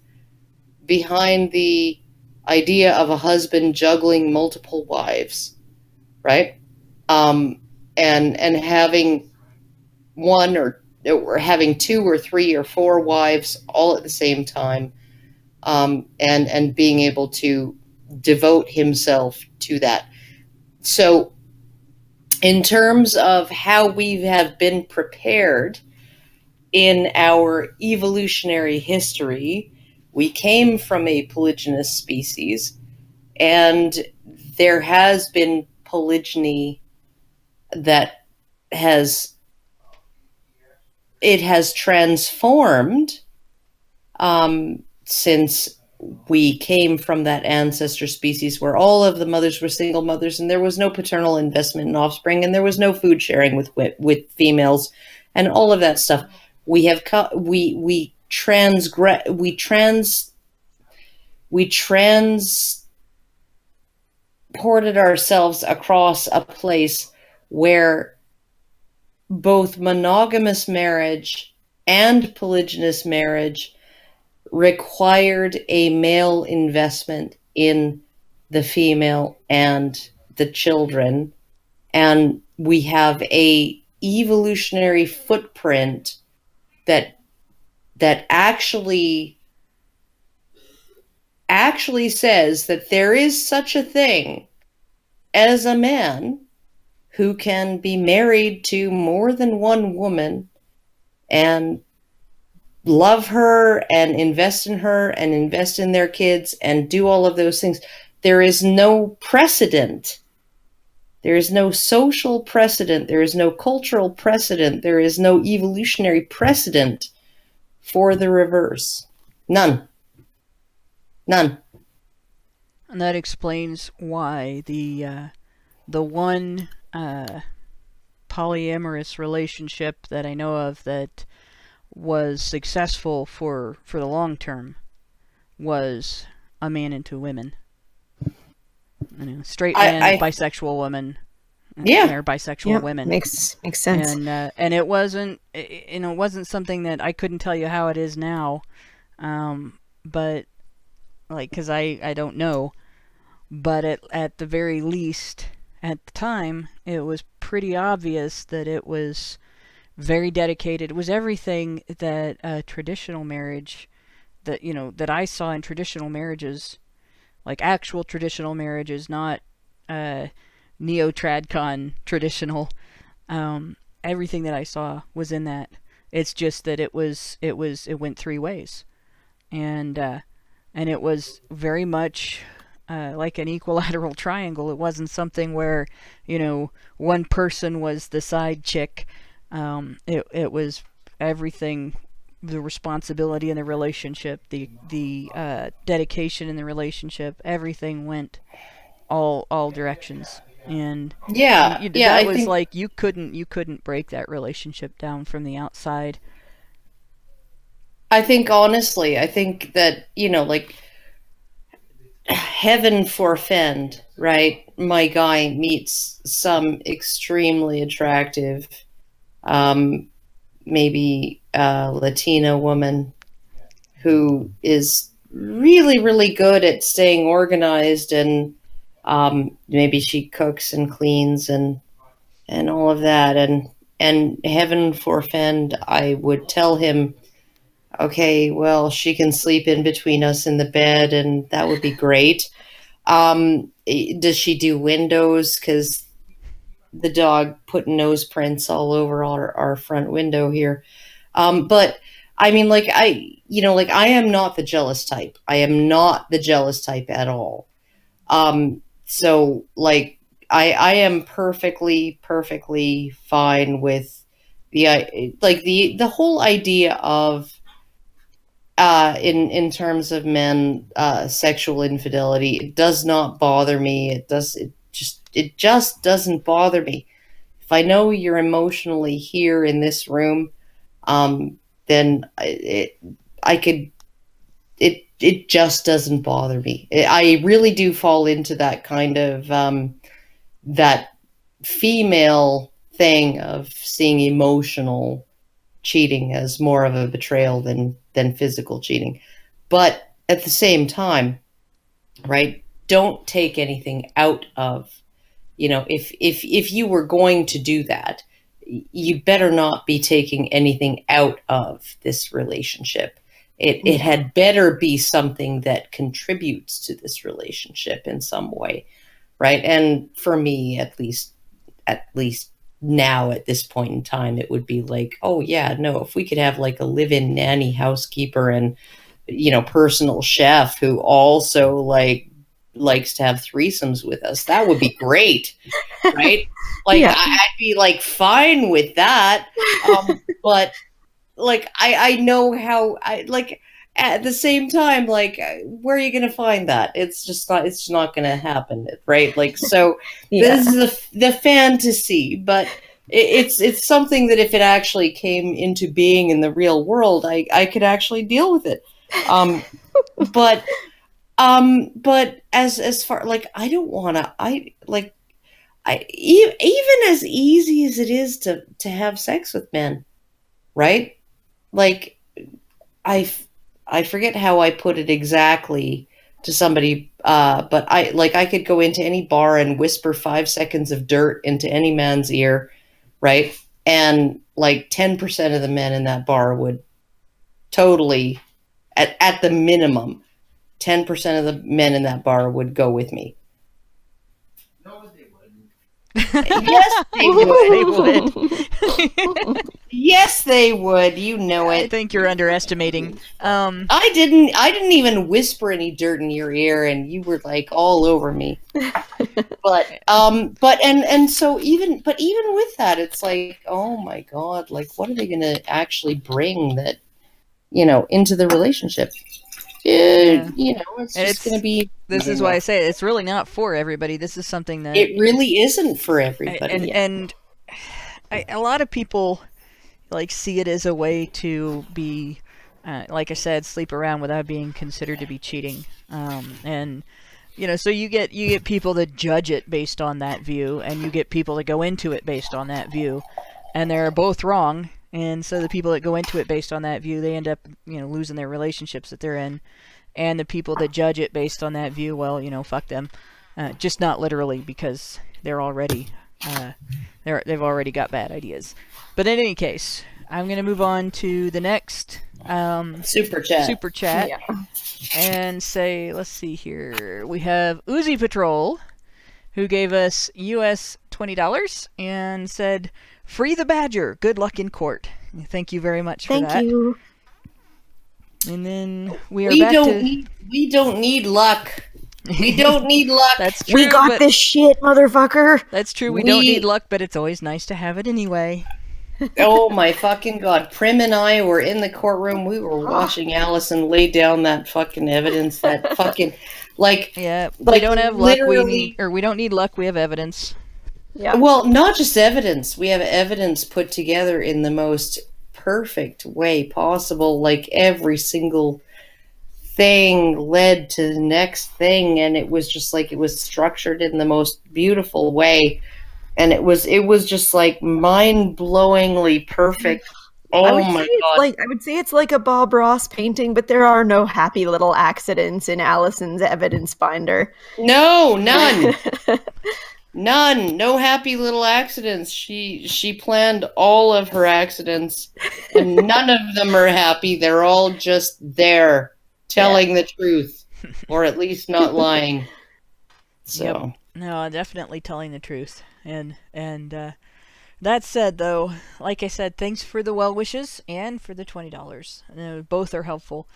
behind the idea of a husband juggling multiple wives, right? And having one or having 2 or 3 or 4 wives all at the same time, and being able to devote himself to that. So in terms of how we have been prepared in our evolutionary history, we came from a polygynous species, and there has been polygyny that has transformed since we came from that ancestor species where all of the mothers were single mothers, and there was no paternal investment in offspring, and there was no food sharing with females, and all of that stuff. We have we transported ourselves across a place where both monogamous marriage and polygynous marriage required a male investment in the female and the children. And we have a evolutionary footprint that actually says that there is such a thing as a man who can be married to more than one woman and love her and invest in her and invest in their kids and do all of those things. There is no precedent. There is no social precedent. There is no cultural precedent. There is no evolutionary precedent for the reverse. None. None. And that explains why the one polyamorous relationship that I know of that was successful for the long term was a man and two women. You know, straight man, bisexual woman, or bisexual women. Makes sense. And it wasn't, you know, it wasn't something that I couldn't tell you how it is now, but like, because I don't know, but at the very least at the time it was pretty obvious that it was very dedicated. It was everything that traditional marriage, that, you know, that I saw in traditional marriages, like actual traditional marriages, not neo-tradcon traditional. Everything that I saw was in that. It's just that it went three ways, and it was very much like an equilateral triangle. It wasn't something where, you know, one person was the side chick. It was everything, the responsibility in the relationship, the dedication in the relationship, everything went all directions. And that was like, you couldn't break that relationship down from the outside. I think, honestly, that, you know, like, heaven forfend, right? My guy meets some extremely attractive, maybe Latina woman who is really, really good at staying organized, and maybe she cooks and cleans and all of that. And heaven forfend, I would tell him, okay, well, she can sleep in between us in the bed, and that would be great. Does she do windows? Because the dog put nose prints all over our front window here. But I mean, like, I am not the jealous type. I am not the jealous type at all. So, like, I am perfectly fine with the whole idea of, in terms of men, sexual infidelity. It does not bother me. It just doesn't bother me. If I know you're emotionally here in this room, then it just doesn't bother me. I really do fall into that kind of, that female thing of seeing emotional cheating as more of a betrayal than physical cheating. But at the same time, right, don't take anything out of, you know, if you were going to do that, you better not be taking anything out of this relationship. It had better be something that contributes to this relationship in some way, right? And for me, at least now at this point in time, it would be like, oh yeah, no, if we could have like a live-in nanny, housekeeper, and, you know, personal chef who also like likes to have threesomes with us, that would be great. Right? Like, yeah. I'd be like fine with that. But like, I know how, at the same time, like, where are you going to find that? It's just not. It's not going to happen, right? Like, so this is the fantasy, but it's something that if it actually came into being in the real world, I could actually deal with it. But as far, like, I don't want to. Even as easy as it is to have sex with men, right? Like, I forget how I put it exactly to somebody, but I could go into any bar and whisper 5 seconds of dirt into any man's ear, right? And like 10% of the men in that bar would totally, at the minimum, 10% of the men in that bar would go with me. Yes, they would. They would. Yes, they would. You know it. I think you're underestimating. I didn't even whisper any dirt in your ear, and you were like all over me. So even with that, it's like, oh my God, like, what are they going to actually bring that, into the relationship? It's just going to be. This is why I say it's really not for everybody. This is something that it really isn't for everybody. And a lot of people like see it as a way to be, like I said, sleep around without being considered to be cheating. And so you get people that judge it based on that view, and you get people that go into it based on that view, and they're both wrong. And so the people that go into it based on that view, they end up, losing their relationships that they're in. And the people that judge it based on that view, well, fuck them. Just not literally, because they're already, they've already got bad ideas. But in any case, I'm going to move on to the next Super chat. Yeah. And say, let's see here. We have Uzi Patrol, who gave us US $20 and said, "Free the badger. Good luck in court." Thank you very much for that. Thank you. And then we don't need luck. We don't need luck. That's true. We got this shit, motherfucker. That's true. We don't need luck, but it's always nice to have it anyway. Oh my fucking God. Prim and I were in the courtroom. We were watching Allison lay down that fucking evidence, that fucking, like... Yeah, like, we don't have luck, we don't need luck, we have evidence. Yeah. Well, not just evidence. We have evidence put together in the most perfect way possible. Like, every single thing led to the next thing, and it was just like, it was structured in the most beautiful way. And it was just like mind-blowingly perfect. Oh my God. I would say it's like a Bob Ross painting, but there are no happy little accidents in Allison's evidence binder. No, none. None. No happy little accidents. She planned all of her accidents, and none of them are happy. They're all just there, telling the truth, or at least not lying. So. Yep. No, definitely telling the truth. And that said, though, like I said, thanks for the well wishes and for the $20. Both are helpful.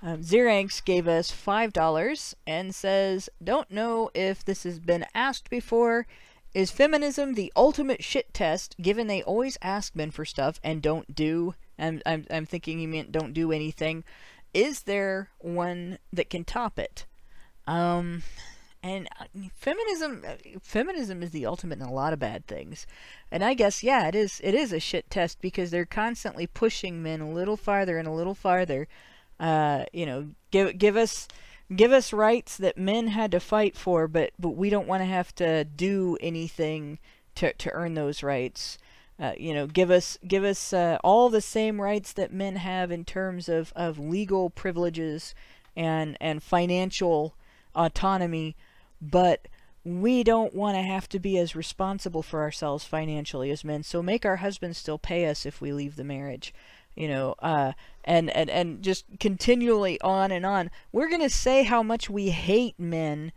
Ziranx gave us $5 and says, "Don't know if this has been asked before. Is feminism the ultimate shit test, given they always ask men for stuff and don't do?" And I'm thinking he meant don't do anything. Is there one that can top it? And feminism is the ultimate in a lot of bad things. And I guess, yeah, it is a shit test, because they're constantly pushing men a little farther and a little farther. Give us rights that men had to fight for, but we don't want to have to do anything to earn those rights. Give us all the same rights that men have in terms of legal privileges and financial autonomy, but we don't want to have to be as responsible for ourselves financially as men, so make our husbands still pay us if we leave the marriage. And just continually on and on. We're going to say how much we hate men,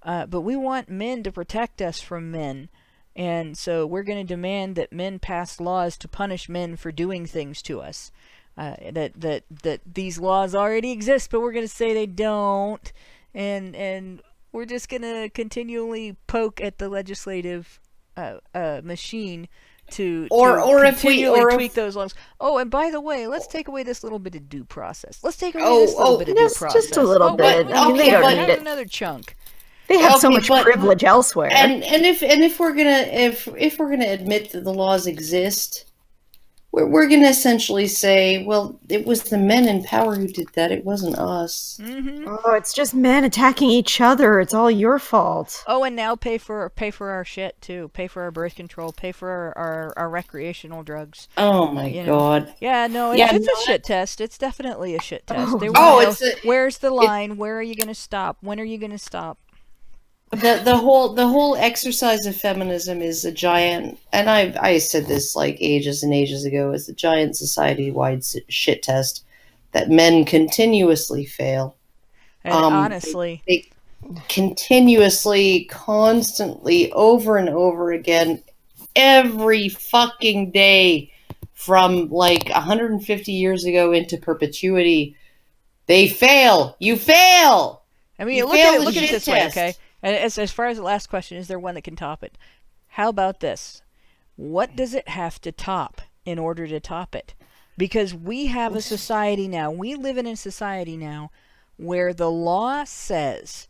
but we want men to protect us from men. And so we're going to demand that men pass laws to punish men for doing things to us. That these laws already exist, but we're going to say they don't. And we're just going to continually poke at the legislative machine or if we continually tweak those laws. Oh, and by the way, let's take away this little bit of due process. Let's take away this little bit of due process. Just a little bit. I mean, they don't need it. Another chunk. They have so much privilege elsewhere. And if we're gonna admit that the laws exist, we're gonna essentially say, well, it was the men in power who did that. It wasn't us. Mm-hmm. Oh, it's just men attacking each other. It's all your fault. Oh, and now pay for our shit too. Pay for our birth control. Pay for our recreational drugs. Oh my God. Yeah, no, it's a shit test. It's definitely a shit test. Where's the line? Where are you gonna stop? When are you gonna stop? The whole exercise of feminism is a giant, and I said this like ages and ages ago, is a giant society-wide shit test that men continuously fail. And honestly, they continuously, constantly, over and over again, every fucking day, from like 150 years ago into perpetuity, they fail. You fail. I mean, look at it this way, okay? And as far as the last question, is there one that can top it? How about this? What does it have to top in order to top it? Because we have a society now, we live in a society now where the law says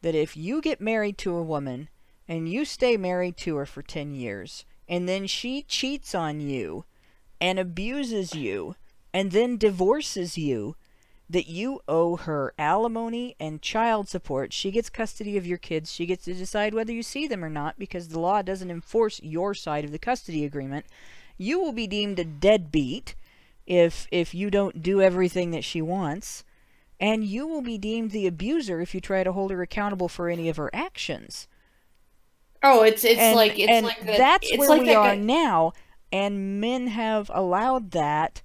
that if you get married to a woman and you stay married to her for 10 years and then she cheats on you and abuses you and then divorces you, that you owe her alimony and child support. She gets custody of your kids. She gets to decide whether you see them or not because the law doesn't enforce your side of the custody agreement. You will be deemed a deadbeat if you don't do everything that she wants. And you will be deemed the abuser if you try to hold her accountable for any of her actions. Oh, that's where we are now. And men have allowed that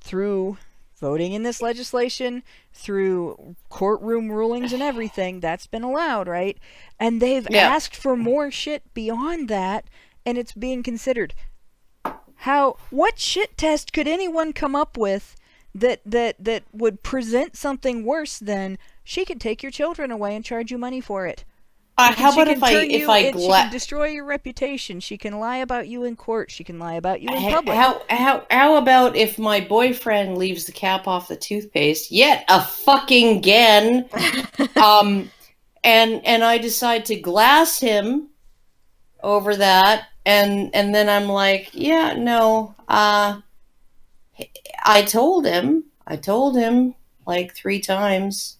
through voting in this legislation, through courtroom rulings and everything. That's been allowed, right? And they've asked for more shit beyond that, and it's being considered. What shit test could anyone come up with that would present something worse than she could take your children away and charge you money for it? How about she can destroy your reputation. She can lie about you in court. She can lie about you in public. How about if my boyfriend leaves the cap off the toothpaste yet a fucking again, and I decide to glass him over that, and then I'm like, yeah, no, I told him like 3 times.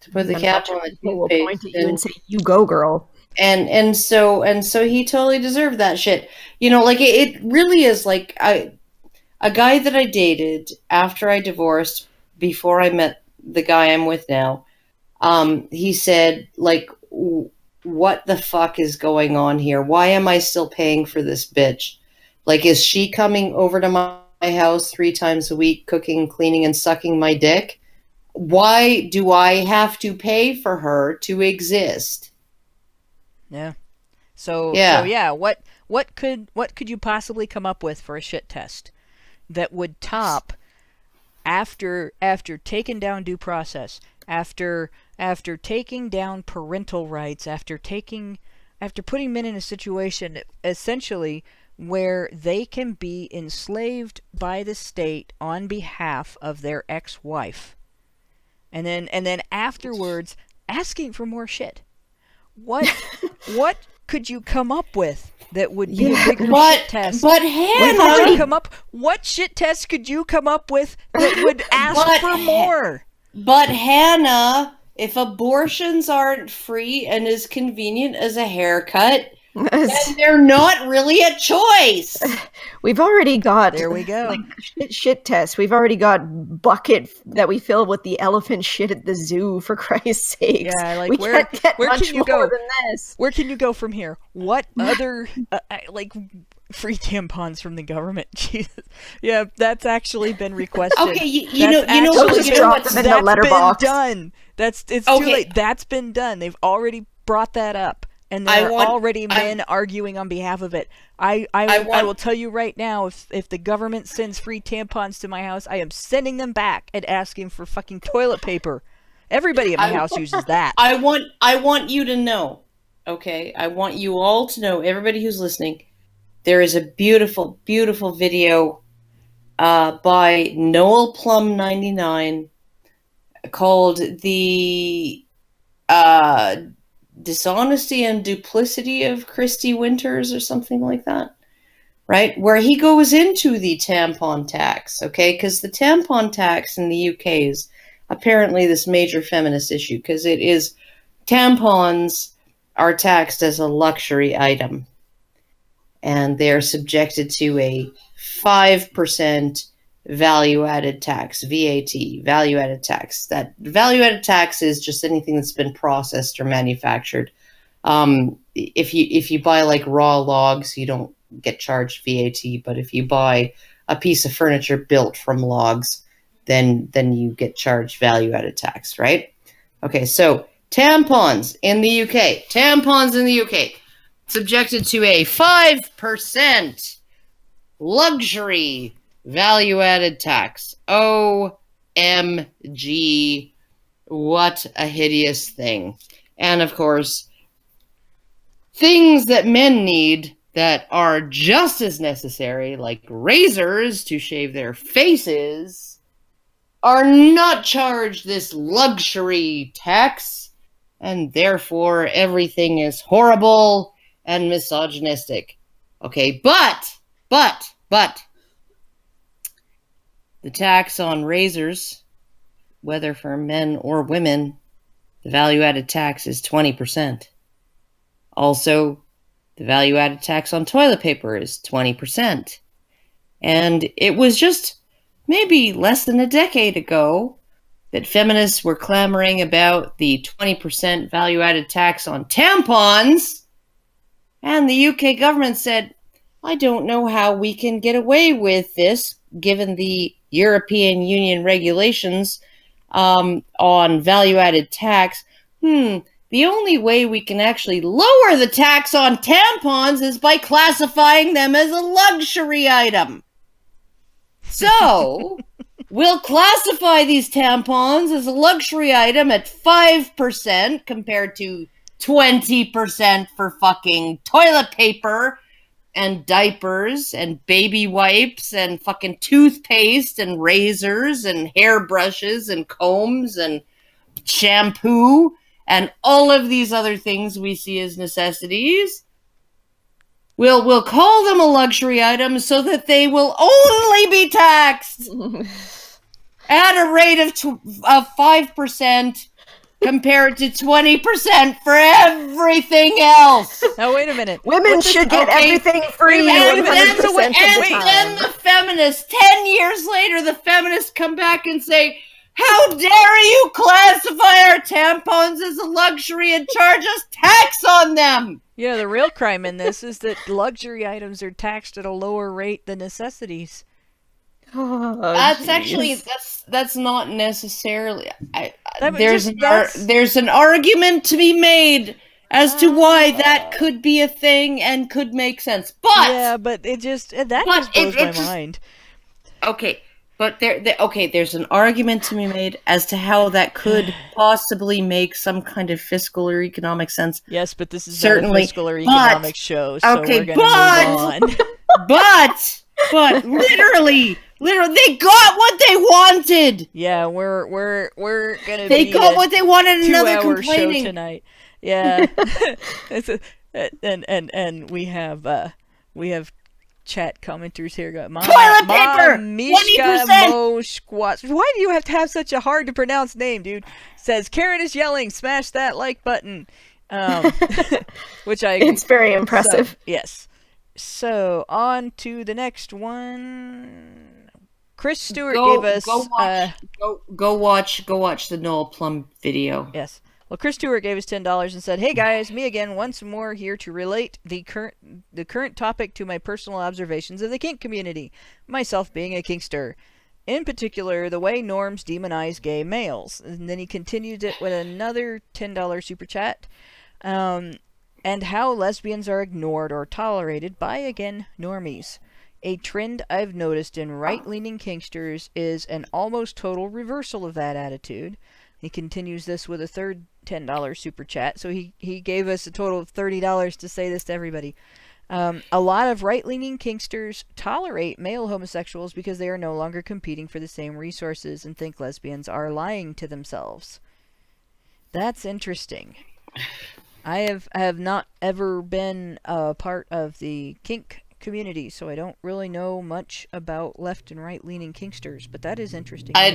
To put the cap on the people will point at you and say, "You go, girl." And so he totally deserved that shit. You know, like it really is like a guy that I dated after I divorced, before I met the guy I'm with now. He said, like, what the fuck is going on here? Why am I still paying for this bitch? Like, is she coming over to my house 3 times a week, cooking, cleaning, and sucking my dick? Why do I have to pay for her to exist? Yeah. So what could you possibly come up with for a shit test that would top after taking down due process, after taking down parental rights, after putting men in a situation essentially where they can be enslaved by the state on behalf of their ex-wife? And then afterwards asking for more shit. What could you come up with that would be a bigger shit test? But Hannah, what shit test could you come up with that would ask for more? But Hannah, if abortions aren't free and as convenient as a haircut, then they're not really a choice. We've already got, there we go, like shit test. We've already got bucket that we fill with the elephant shit at the zoo, for Christ's sakes. Yeah, like where can you go? Than this. Where can you go from here? What other like free tampons from the government? Jesus. Yeah, that's actually been requested. Okay, you know what's in the letterbox. Done. It's too late. That's been done. They've already brought that up. And there are already men arguing on behalf of it. I will tell you right now, if the government sends free tampons to my house, I am sending them back and asking for fucking toilet paper. Everybody at my house uses that. I want you to know, okay? I want you all to know, everybody who's listening, there is a beautiful, beautiful video by Noel Plum 99 called The Dishonesty and Duplicity of Christy Winters or something like that, right? Where he goes into the tampon tax, okay? Because the tampon tax in the UK is apparently this major feminist issue, because it is, tampons are taxed as a luxury item, and they're subjected to a 5% value-added tax, VAT, value-added tax. That value-added tax is just anything that's been processed or manufactured. If you buy like raw logs, you don't get charged VAT, but if you buy a piece of furniture built from logs, then you get charged value-added tax, right? Okay, so tampons in the UK, subjected to a 5% luxury value-added tax. OMG, what a hideous thing. And of course, things that men need that are just as necessary, like razors to shave their faces, are not charged this luxury tax, and therefore everything is horrible and misogynistic. Okay, but the tax on razors, whether for men or women, the value-added tax is 20%. Also, the value-added tax on toilet paper is 20%. And it was just maybe less than a decade ago that feminists were clamoring about the 20% value-added tax on tampons, and the UK government said, I don't know how we can get away with this, given the European Union regulations on value-added tax. The only way we can actually lower the tax on tampons is by classifying them as a luxury item. So, we'll classify these tampons as a luxury item at 5% compared to 20% for fucking toilet paper and diapers and baby wipes and fucking toothpaste and razors and hairbrushes and combs and shampoo and all of these other things we see as necessities. We'll call them a luxury item so that they will only be taxed at a rate of 5% compared to 20% for everything else. Now, wait a minute. Women should get everything free. And then the feminists, 10 years later, the feminists come back and say, how dare you classify our tampons as a luxury and charge us tax on them? Yeah, the real crime in this is that luxury items are taxed at a lower rate than necessities. Oh, that's geez. actually that's not necessarily. There's an argument to be made as to why that could be a thing and could make sense. But yeah, but it just blows my mind. Okay, but there's an argument to be made as to how that could possibly make some kind of fiscal or economic sense. Yes, but this is certainly not a fiscal or economic show, so we're going to move on. But literally, they got what they wanted. Yeah, we're gonna. They got what they wanted. Another 2-hour complaining show tonight. Yeah, and we have chat commenters here. Got toilet paper. 20%. Why do you have to have such a hard to pronounce name, dude? Says Karen is yelling. Smash that like button. Which it's very impressive. So, yes. So, on to the next one. Chris Stewart gave us... Go watch the Noel Plum video. Yes. Well, Chris Stewart gave us $10 and said, hey guys, me again, once more here to relate the current topic to my personal observations of the kink community, myself being a kinkster. In particular, the way norms demonize gay males. And then he continued it with another $10 super chat. And how lesbians are ignored or tolerated by, again, normies. A trend I've noticed in right-leaning kinksters is an almost total reversal of that attitude. He continues this with a third $10 super chat, so he gave us a total of $30 to say this to everybody. A lot of right-leaning kinksters tolerate male homosexuals because they are no longer competing for the same resources and think lesbians are lying to themselves. That's interesting. I have not ever been a part of the kink community, so I don't really know much about left and right-leaning kinksters, but that is interesting. I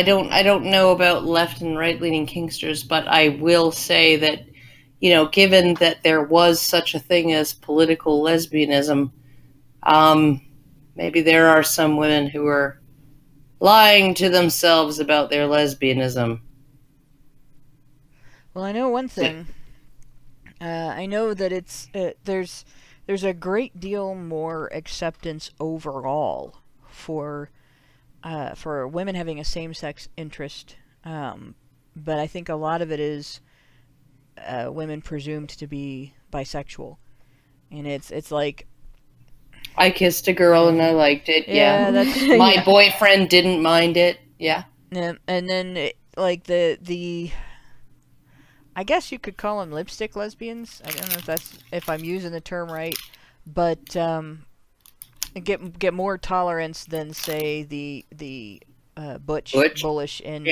don't know about left and right-leaning kinksters, but I will say that, you know, given that there was such a thing as political lesbianism, maybe there are some women who are lying to themselves about their lesbianism. Well, I know one thing. I know that it's there's a great deal more acceptance overall for women having a same-sex interest, but I think a lot of it is women presumed to be bisexual, and it's like, I kissed a girl and I liked it. Yeah, that's, my boyfriend didn't mind it. Yeah, and then like the I guess you could call them lipstick lesbians. I don't know if I'm using the term right, but get more tolerance than, say, the butch, bullish, and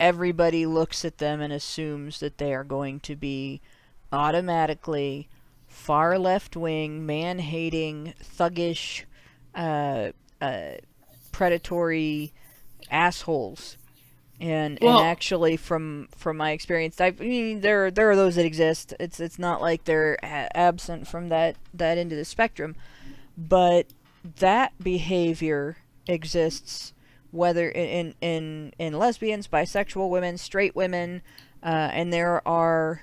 everybody looks at them and assumes that they are going to be automatically far left-wing, man-hating, thuggish, predatory assholes. And actually, from my experience, I mean, there are those that exist. It's not like they're absent from that end of the spectrum, but that behavior exists whether in lesbians, bisexual women, straight women, and there are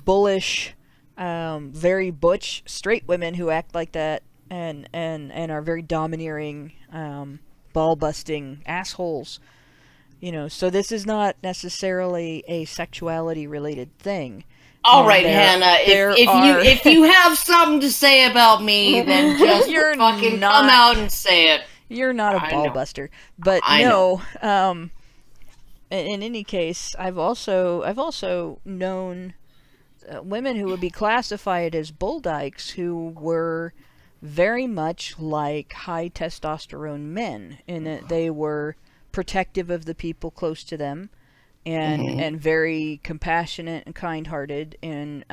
bullish, very butch straight women who act like that and are very domineering, ball-busting assholes. You know, so this is not necessarily a sexuality-related thing. All right, Hannah. If you have something to say about me, then just fucking come out and say it. You're not a ballbuster, but no. In any case, I've also known women who would be classified as bull dykes who were very much like high testosterone men, in that they were protective of the people close to them, and very compassionate and kind-hearted, and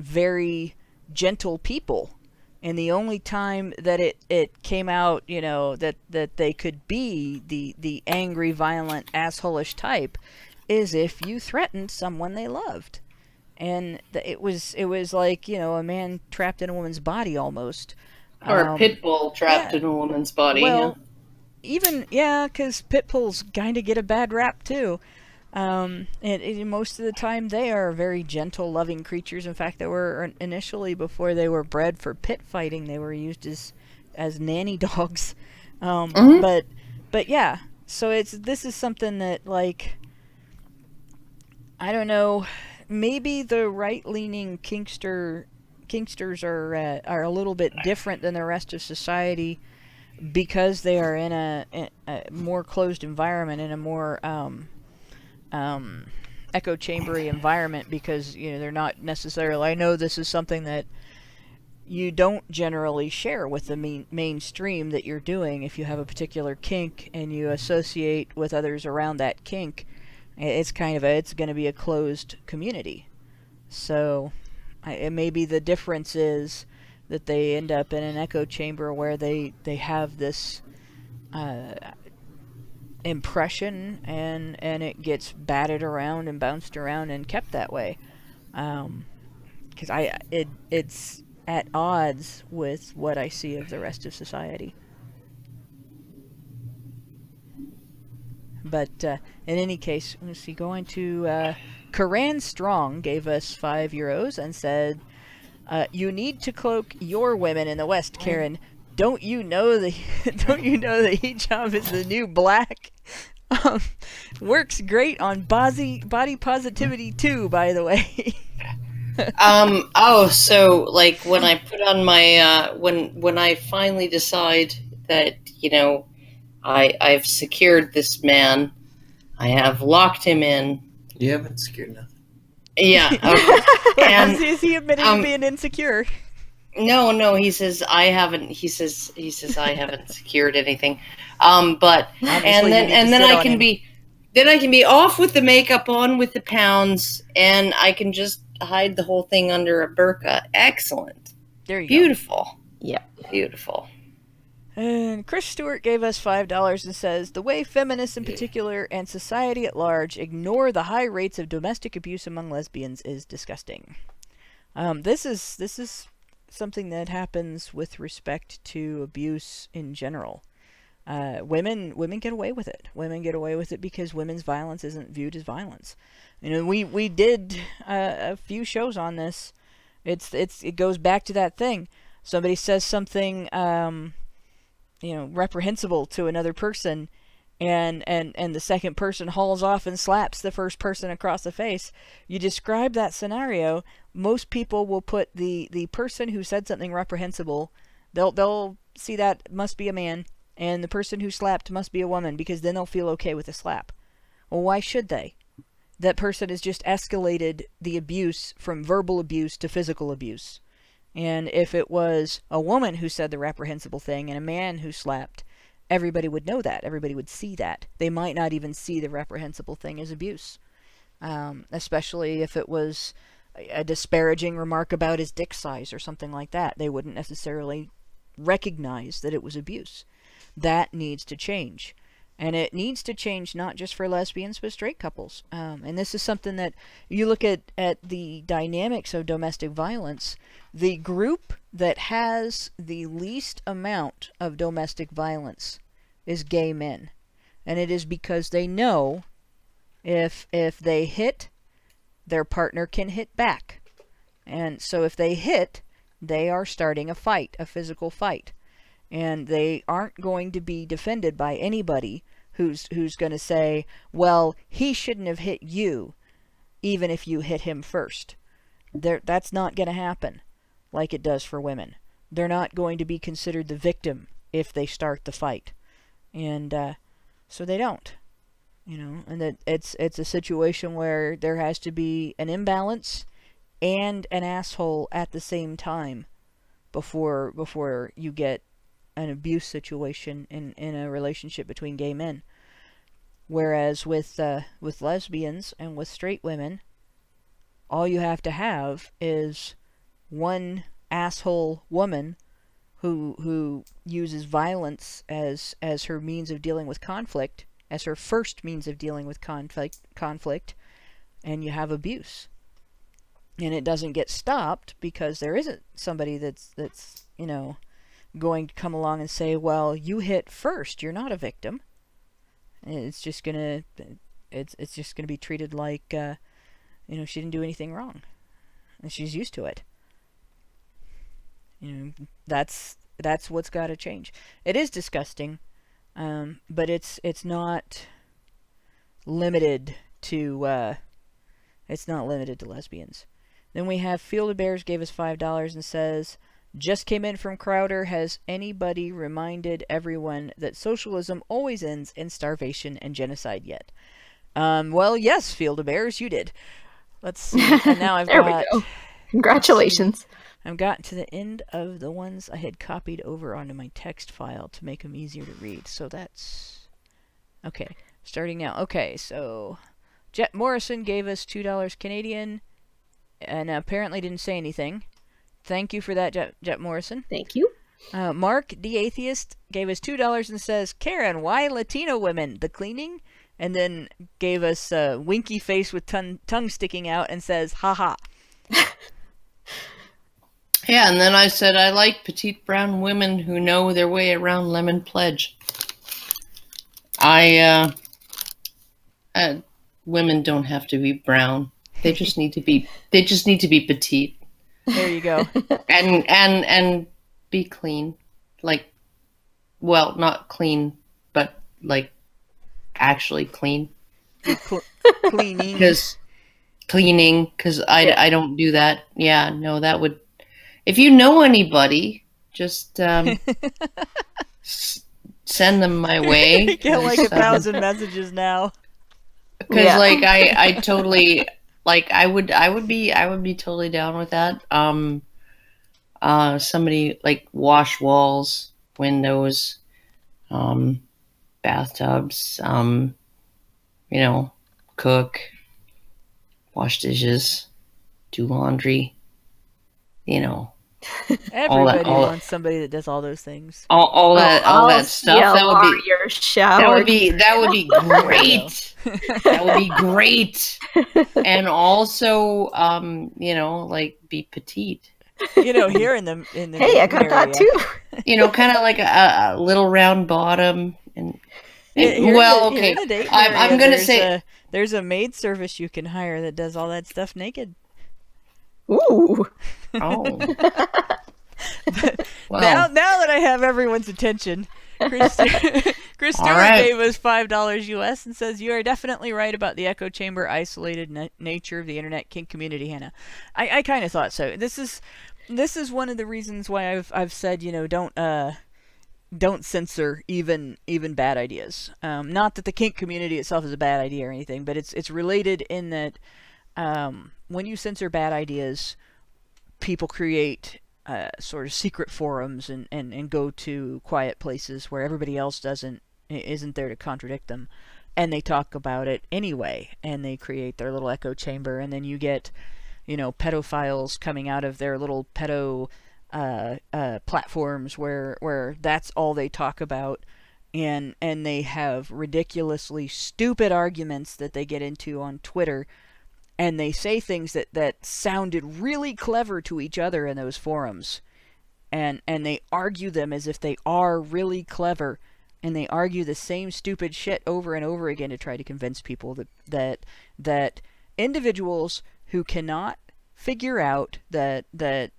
very gentle people. And the only time that it came out, you know, that they could be the angry, violent, asshole-ish type is if you threatened someone they loved. And it was like, you know, a man trapped in a woman's body almost. Or a pit bull trapped in a woman's body. Well, because pit bulls kind of get a bad rap too. And most of the time they are very gentle, loving creatures. In fact, they were initially, before they were bred for pit fighting, they were used as nanny dogs. But yeah, so this is something that, like, I don't know, maybe the right-leaning kinksters are a little bit different than the rest of society, because they are in a more closed environment, in a more echo chambery environment, because, you know, they're not necessarily, I know this is something that you don't generally share with the mainstream that you're doing. If you have a particular kink and you associate with others around that kink, it's going to be a closed community. So maybe the difference is that they end up in an echo chamber where they have this impression, and it gets batted around and bounced around and kept that way, because it's at odds with what I see of the rest of society. But in any case, let's see, going to Karan Strong gave us €5 and said, you need to cloak your women in the West, Karen. Don't you know the hijab is the new black? Works great on body positivity too, by the way. So like when I put on my when I finally decide that, you know, I've secured this man, I have locked him in. You haven't secured nothing. Yeah. Okay. And is he admitting to being insecure? No. He says I haven't. He says I haven't secured anything. But Obviously then I can be. Then I can be off with the makeup on with the pounds, and I can just hide the whole thing under a burqa. Excellent. There you Beautiful. go. Yeah. Beautiful. And Chris Stewart gave us $5 and says, the way feminists in particular and society at large ignore the high rates of domestic abuse among lesbians is disgusting. This is something that happens with respect to abuse in general. Women get away with it. Women get away with it because women's violence isn't viewed as violence. You know, we did a few shows on this. It goes back to that thing. Somebody says something reprehensible to another person, and the second person hauls off and slaps the first person across the face. You describe that scenario, most people will put the person who said something reprehensible, they'll see that must be a man, and the person who slapped must be a woman, because then they'll feel okay with the slap. Well, why should they? That person has just escalated the abuse from verbal abuse to physical abuse. And if it was a woman who said the reprehensible thing and a man who slapped, everybody would know that. Everybody would see that. They might not even see the reprehensible thing as abuse. Especially if it was a disparaging remark about his dick size or something like that. They wouldn't necessarily recognize that it was abuse. That needs to change. And it needs to change not just for lesbians, but straight couples. And this is something that you look at the dynamics of domestic violence. The group that has the least amount of domestic violence is gay men. And it is because they know if they hit, their partner can hit back. And so if they hit, they are starting a fight, a physical fight. And they aren't going to be defended by anybody who's going to say, well, he shouldn't have hit you, even if you hit him first. That's not going to happen like it does for women. They're not going to be considered the victim if they start the fight. And so they don't. You know, and that it's a situation where there has to be an imbalance and an asshole at the same time before you get an abuse situation in a relationship between gay men. Whereas with lesbians and with straight women, all you have to have is one asshole woman who uses violence as her means of dealing with conflict, as her first means of dealing with conflict, and you have abuse. And it doesn't get stopped because there isn't somebody that's going to come along and say, well, you hit first, you're not a victim. It's just gonna be treated like she didn't do anything wrong, and she's used to it. That's what's got to change. It is disgusting, but it's not limited to lesbians. Then we have Field of Bears gave us $5 and says, just came in from Crowder. Has anybody reminded everyone that socialism always ends in starvation and genocide yet? Well, yes, Field of Bears, you did. Let's see. And now I've there we go. Congratulations. I've gotten to the end of the ones I had copied over onto my text file to make them easier to read. So that's... Okay, starting now. Okay, so Jet Morrison gave us $2 Canadian and apparently didn't say anything. Thank you for that, Jet Morrison. Thank you. Mark, the Atheist, gave us $2 and says, Karen, why Latino women? The cleaning? And then gave us a winky face with tongue sticking out and says, haha. Yeah, and then I said, I like petite brown women who know their way around Lemon Pledge. Women don't have to be brown. They just need to be petite. There you go. and be clean. Like, well, not clean, but like actually clean. Cleaning. Because I don't do that. Yeah, no, that would... If you know anybody, just send them my way. You get like 1,000 messages now. Because like I Like I would be totally down with that. Somebody like wash walls, windows, bathtubs, you know, cook, wash dishes, do laundry, you know. Everybody wants somebody that does all those things. All that stuff. That would be your shower. That would be great. That would be great. And also, you know, like be petite. You know, here in the Hey, I got that too. You know, kind of like a little round bottom and well, okay. I'm gonna say there's a maid service you can hire that does all that stuff naked. Ooh. Oh. Now that I have everyone's attention, Chris Stewart gave us $5 US and says, "You are definitely right about the echo chamber isolated nature of the internet kink community, Hannah." I kind of thought so. This is one of the reasons why I've said, you know, don't censor even bad ideas. Not that the kink community itself is a bad idea or anything, but it's related in that when you censor bad ideas, people create sort of secret forums and go to quiet places where everybody else isn't there to contradict them, and they talk about it anyway, and they create their little echo chamber, and then you get, you know, pedophiles coming out of their little pedo platforms where that's all they talk about, and they have ridiculously stupid arguments that they get into on Twitter, and they say things that sounded really clever to each other in those forums, and they argue them as if they are really clever, and they argue the same stupid shit over and over again to try to convince people that individuals who cannot figure out that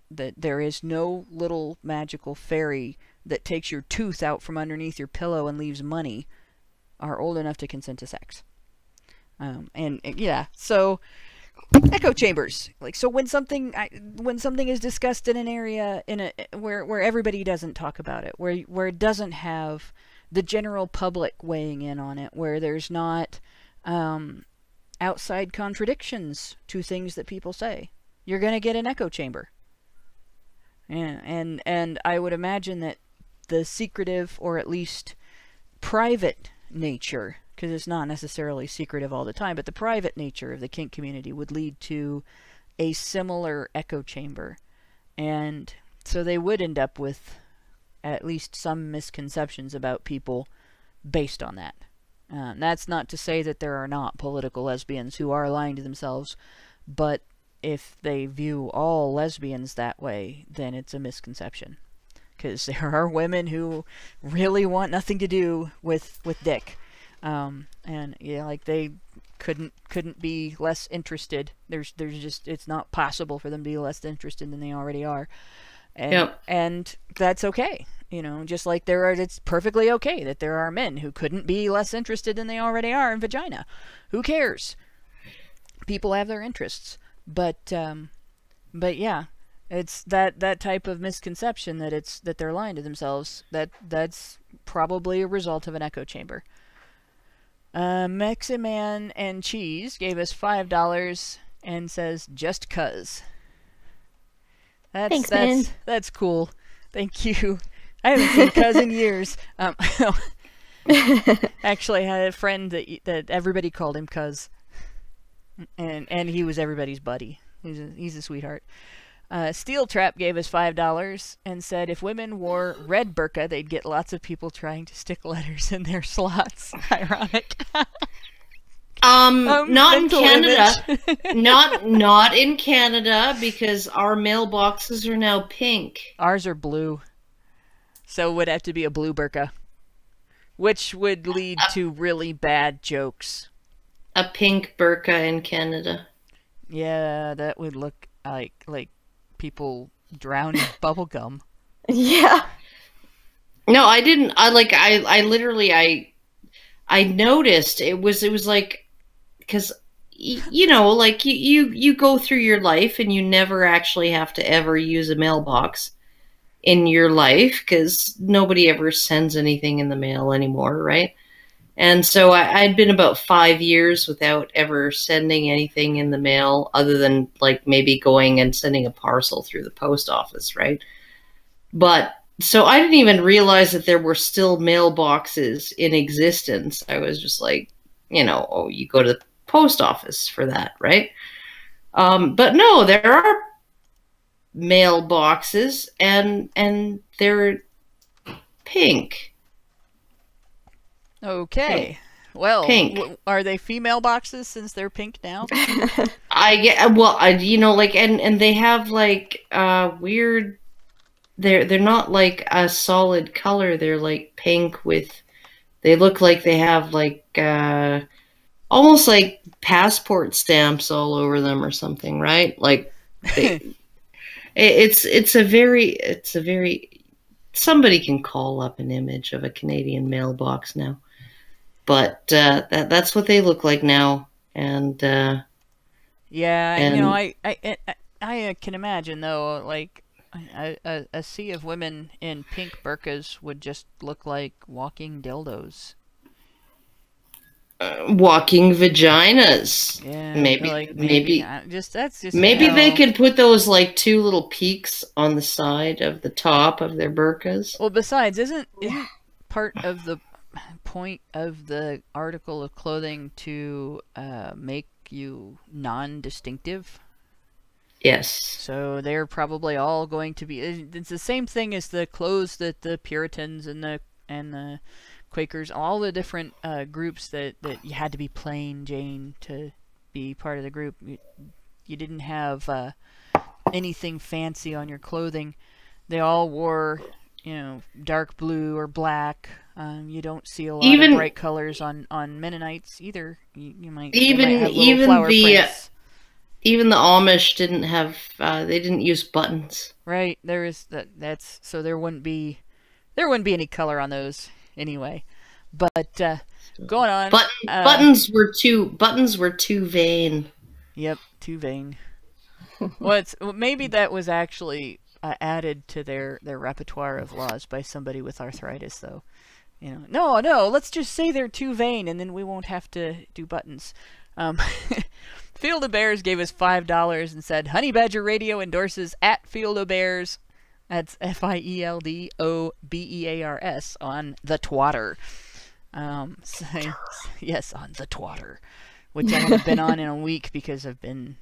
there is no little magical fairy that takes your tooth out from underneath your pillow and leaves money are old enough to consent to sex. And yeah, so echo chambers, like, so when something is discussed in an area where everybody doesn't talk about it, where it doesn't have the general public weighing in on it, where there's not outside contradictions to things that people say, you're going to get an echo chamber. And I would imagine that the secretive, or at least private nature, because it's not necessarily secretive all the time, but the private nature of the kink community would lead to a similar echo chamber. And so they would end up with at least some misconceptions about people based on that. That's not to say that there are not political lesbians who are lying to themselves, but if they view all lesbians that way, then it's a misconception. Because there are women who really want nothing to do with dick. And yeah, like, they couldn't be less interested. There's just, it's not possible for them to be less interested than they already are. And, yep. And that's okay. You know, just like it's perfectly okay that there are men who couldn't be less interested than they already are in vagina. Who cares? People have their interests. But yeah, it's that type of misconception that they're lying to themselves. That's probably a result of an echo chamber. Meximan and Cheese gave us $5 and says, "Just 'cause." Thanks, man. That's cool. Thank you. I haven't seen Cuz in years. Actually, I had a friend that everybody called him Cuz, and he was everybody's buddy. He's a sweetheart. Steel Trap gave us $5 and said, "If women wore red burqa, they'd get lots of people trying to stick letters in their slots." Ironic. Not in Canada. not in Canada, because our mailboxes are now pink. Ours are blue. So it would have to be a blue burqa, which would lead to really bad jokes. A pink burqa in Canada. Yeah, that would look like people drowning bubble gum. Yeah. No, I didn't. I literally noticed it was like, because you know, like you go through your life and you never actually have to ever use a mailbox in your life, because nobody ever sends anything in the mail anymore, right? And so I'd been about 5 years without ever sending anything in the mail other than like maybe going and sending a parcel through the post office, right? But so I didn't even realize that there were still mailboxes in existence. I was just like, oh, you go to the post office for that, right? But no, there are mailboxes and they're pink. Okay. Well, Pink. Are they female boxes since they're pink now? And they have like weird. They're not like a solid color. They're like pink with. They look like they have like almost like passport stamps all over them or something, right? Like it's a very. Somebody can call up an image of a Canadian mailbox now. But that's what they look like now, and yeah, and I can imagine though, like a sea of women in pink burqas would just look like walking dildos, walking vaginas. Yeah, maybe that's just maybe they could put those like two little peaks on the side of the top of their burqas. Well, besides, isn't part of the point of the article of clothing to make you non-distinctive? Yes. So they're probably all going to be. It's the same thing as the clothes that the Puritans and the Quakers, all the different groups that you had to be plain Jane to be part of the group. You didn't have anything fancy on your clothing. They all wore, dark blue or black. You don't see a lot of bright colors on Mennonites either. You might have little flower prints. Even the Amish didn't have. They didn't use buttons. Right. There is that's so there wouldn't be any color on those anyway. But going on. Buttons were too vain. Yep, too vain. Well, maybe that was actually added to their repertoire of laws by somebody with arthritis, though. No, let's just say they're too vain, and then we won't have to do buttons. Field of Bears gave us $5 and said, Honey Badger Radio endorses at Field of Bears. That's FIELDOBEARS on the Twatter. Yes, on the Twatter, which I haven't been on in a week because I've been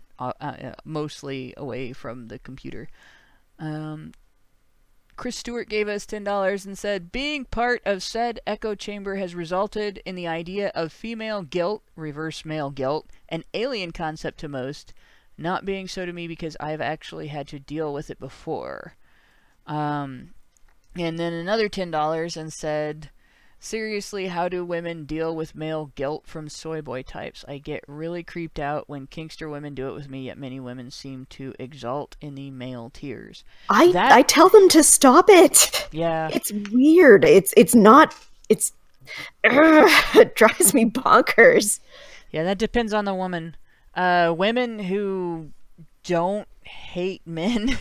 mostly away from the computer. Chris Stewart gave us $10 and said, being part of said echo chamber has resulted in the idea of female guilt, reverse male guilt, an alien concept to most, not being so to me because I've actually had to deal with it before. And then another $10 and said, seriously, how do women deal with male guilt from soy boy types? I get really creeped out when kinkster women do it with me, yet many women seem to exult in the male tears. I tell them to stop it. Yeah. It's weird. It drives me bonkers. Yeah, that depends on the woman. Women who don't hate men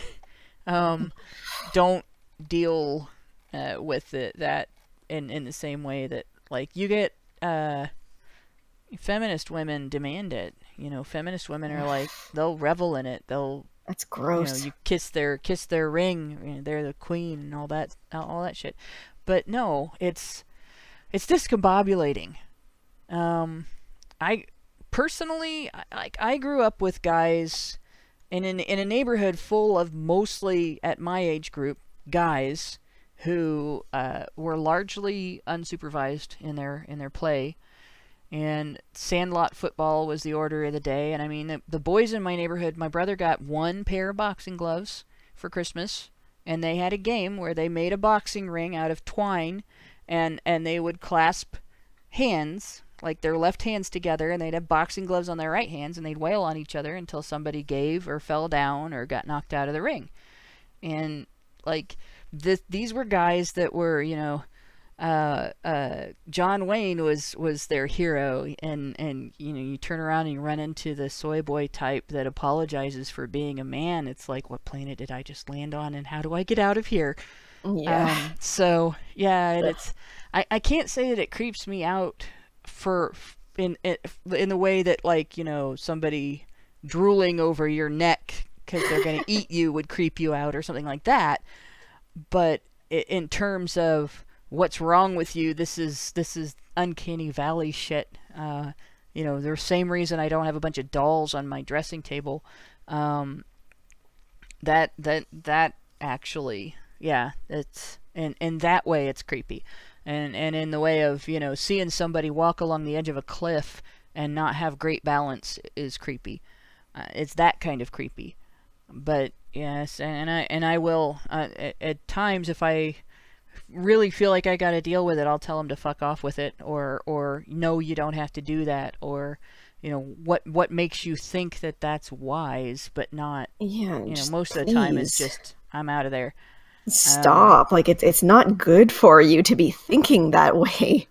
don't deal with that in the same way that, like, you get feminist women demand it. Feminist women are like, they'll revel in it. That's gross. You kiss their ring. They're the queen and all that shit. But no, it's discombobulating. I personally, I grew up with guys in a neighborhood full of mostly, at my age group, guys who were largely unsupervised in their play, and sandlot football was the order of the day. And I mean, the boys in my neighborhood, my brother got one pair of boxing gloves for Christmas, and they had a game where they made a boxing ring out of twine, and they would clasp hands, like their left hands together, and they'd have boxing gloves on their right hands, and they'd wail on each other until somebody gave or fell down or got knocked out of the ring. And like, these were guys that were, John Wayne was their hero, and you turn around and you run into the soy boy type that apologizes for being a man. It's like, what planet did I just land on, and how do I get out of here? Yeah. So yeah, I can't say that it creeps me out in the way that, like, you know, somebody drooling over your neck because they're going to eat you would creep you out or something like that. But in terms of what's wrong with you, this is uncanny valley shit. You know, the same reason I don't have a bunch of dolls on my dressing table. That actually, yeah, it's in that way it's creepy. And in the way of, you know, seeing somebody walk along the edge of a cliff and not have great balance is creepy. It's that kind of creepy. But yes, and I will at times, if I really feel like I got to deal with it, I'll tell them to fuck off with it, or no, you don't have to do that, or, you know, what makes you think that that's wise, but not. Yeah, you know, most of the time it's just, I'm out of there. Stop! Like, it's not good for you to be thinking that way.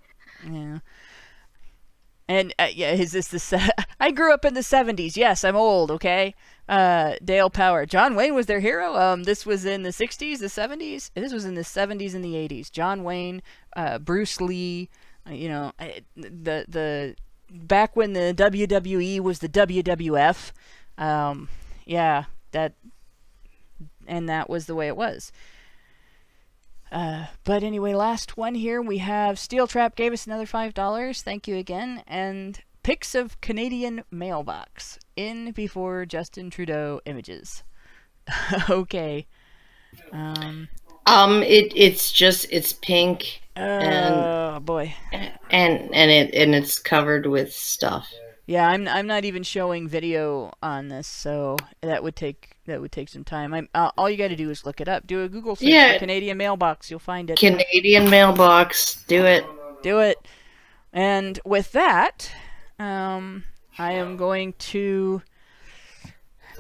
Yeah. And yeah, is this the? I grew up in the 70s. Yes, I'm old. Okay. Dale Power. John Wayne was their hero. This was in the 60s, the 70s. This was in the 70s and the 80s. John Wayne, Bruce Lee. You know, the back when the WWE was the WWF. Yeah, that was the way it was. But anyway, last one here, we have Steel Trap gave us another $5. Thank you again. And pics of Canadian mailbox in before Justin Trudeau images. Okay. It's pink. Oh boy. And it's covered with stuff. Yeah, I'm not even showing video on this, so that would take some time. All you got to do is look it up. Do a Google search for Canadian mailbox. You'll find it. Canadian mailbox. Do it. Do it. And with that, I am going to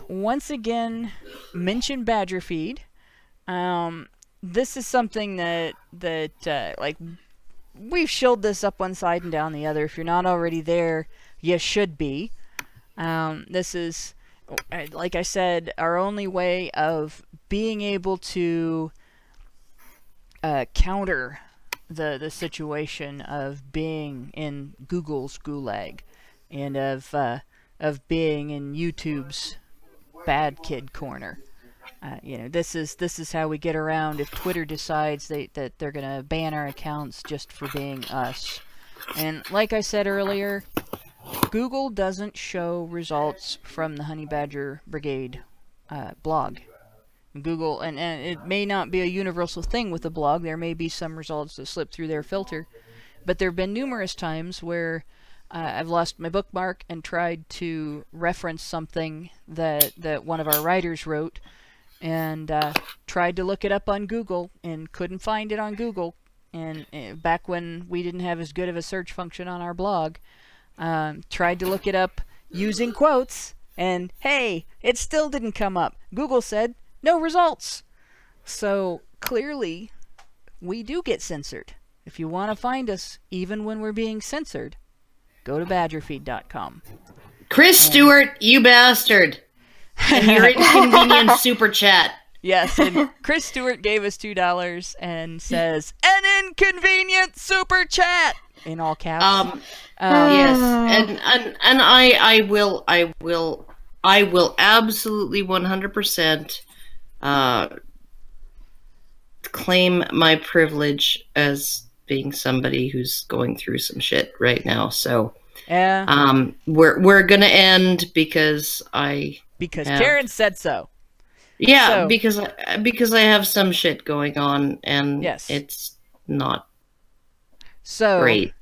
once again mention Badger Feed. This is something that like, we've shilled this up one side and down the other. If you're not already there, you should be. This is, like I said, our only way of being able to counter the situation of being in Google's gulag and of being in YouTube's bad kid corner. You know, this is how we get around if Twitter decides that they're gonna ban our accounts just for being us. And like I said earlier, Google doesn't show results from the Honey Badger Brigade blog. Google, and it may not be a universal thing with the blog. There may be some results that slip through their filter, but there have been numerous times where I've lost my bookmark and tried to reference something that one of our writers wrote, and tried to look it up on Google and couldn't find it on Google. And back when we didn't have as good of a search function on our blog, tried to look it up using quotes, and hey, it still didn't come up. Google said no results. So clearly we do get censored. If you want to find us even when we're being censored, go to badgerfeed.com. Chris Stewart, you bastard. And your inconvenient super chat. Yes, and Chris Stewart gave us $2 and says, an inconvenient super chat in all caps. Yes, and I will absolutely 100% claim my privilege as being somebody who's going through some shit right now. So yeah, we're gonna end because Karen said so. Yeah, so, because I have some shit going on, and yes, it's not so great.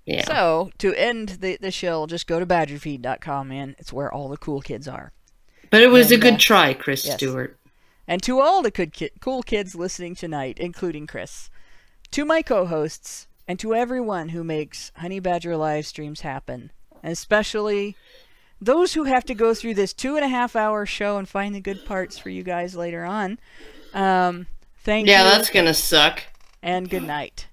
Yeah. So to end the shill, just go to badgerfeed.com, man. It's where all the cool kids are. But it was a good try, Chris Stewart. And to all the cool kids listening tonight, including Chris, to my co-hosts, and to everyone who makes Honey Badger live streams happen, and especially those who have to go through this 2.5-hour show and find the good parts for you guys later on. Thank you. Yeah, that's gonna suck. And good night.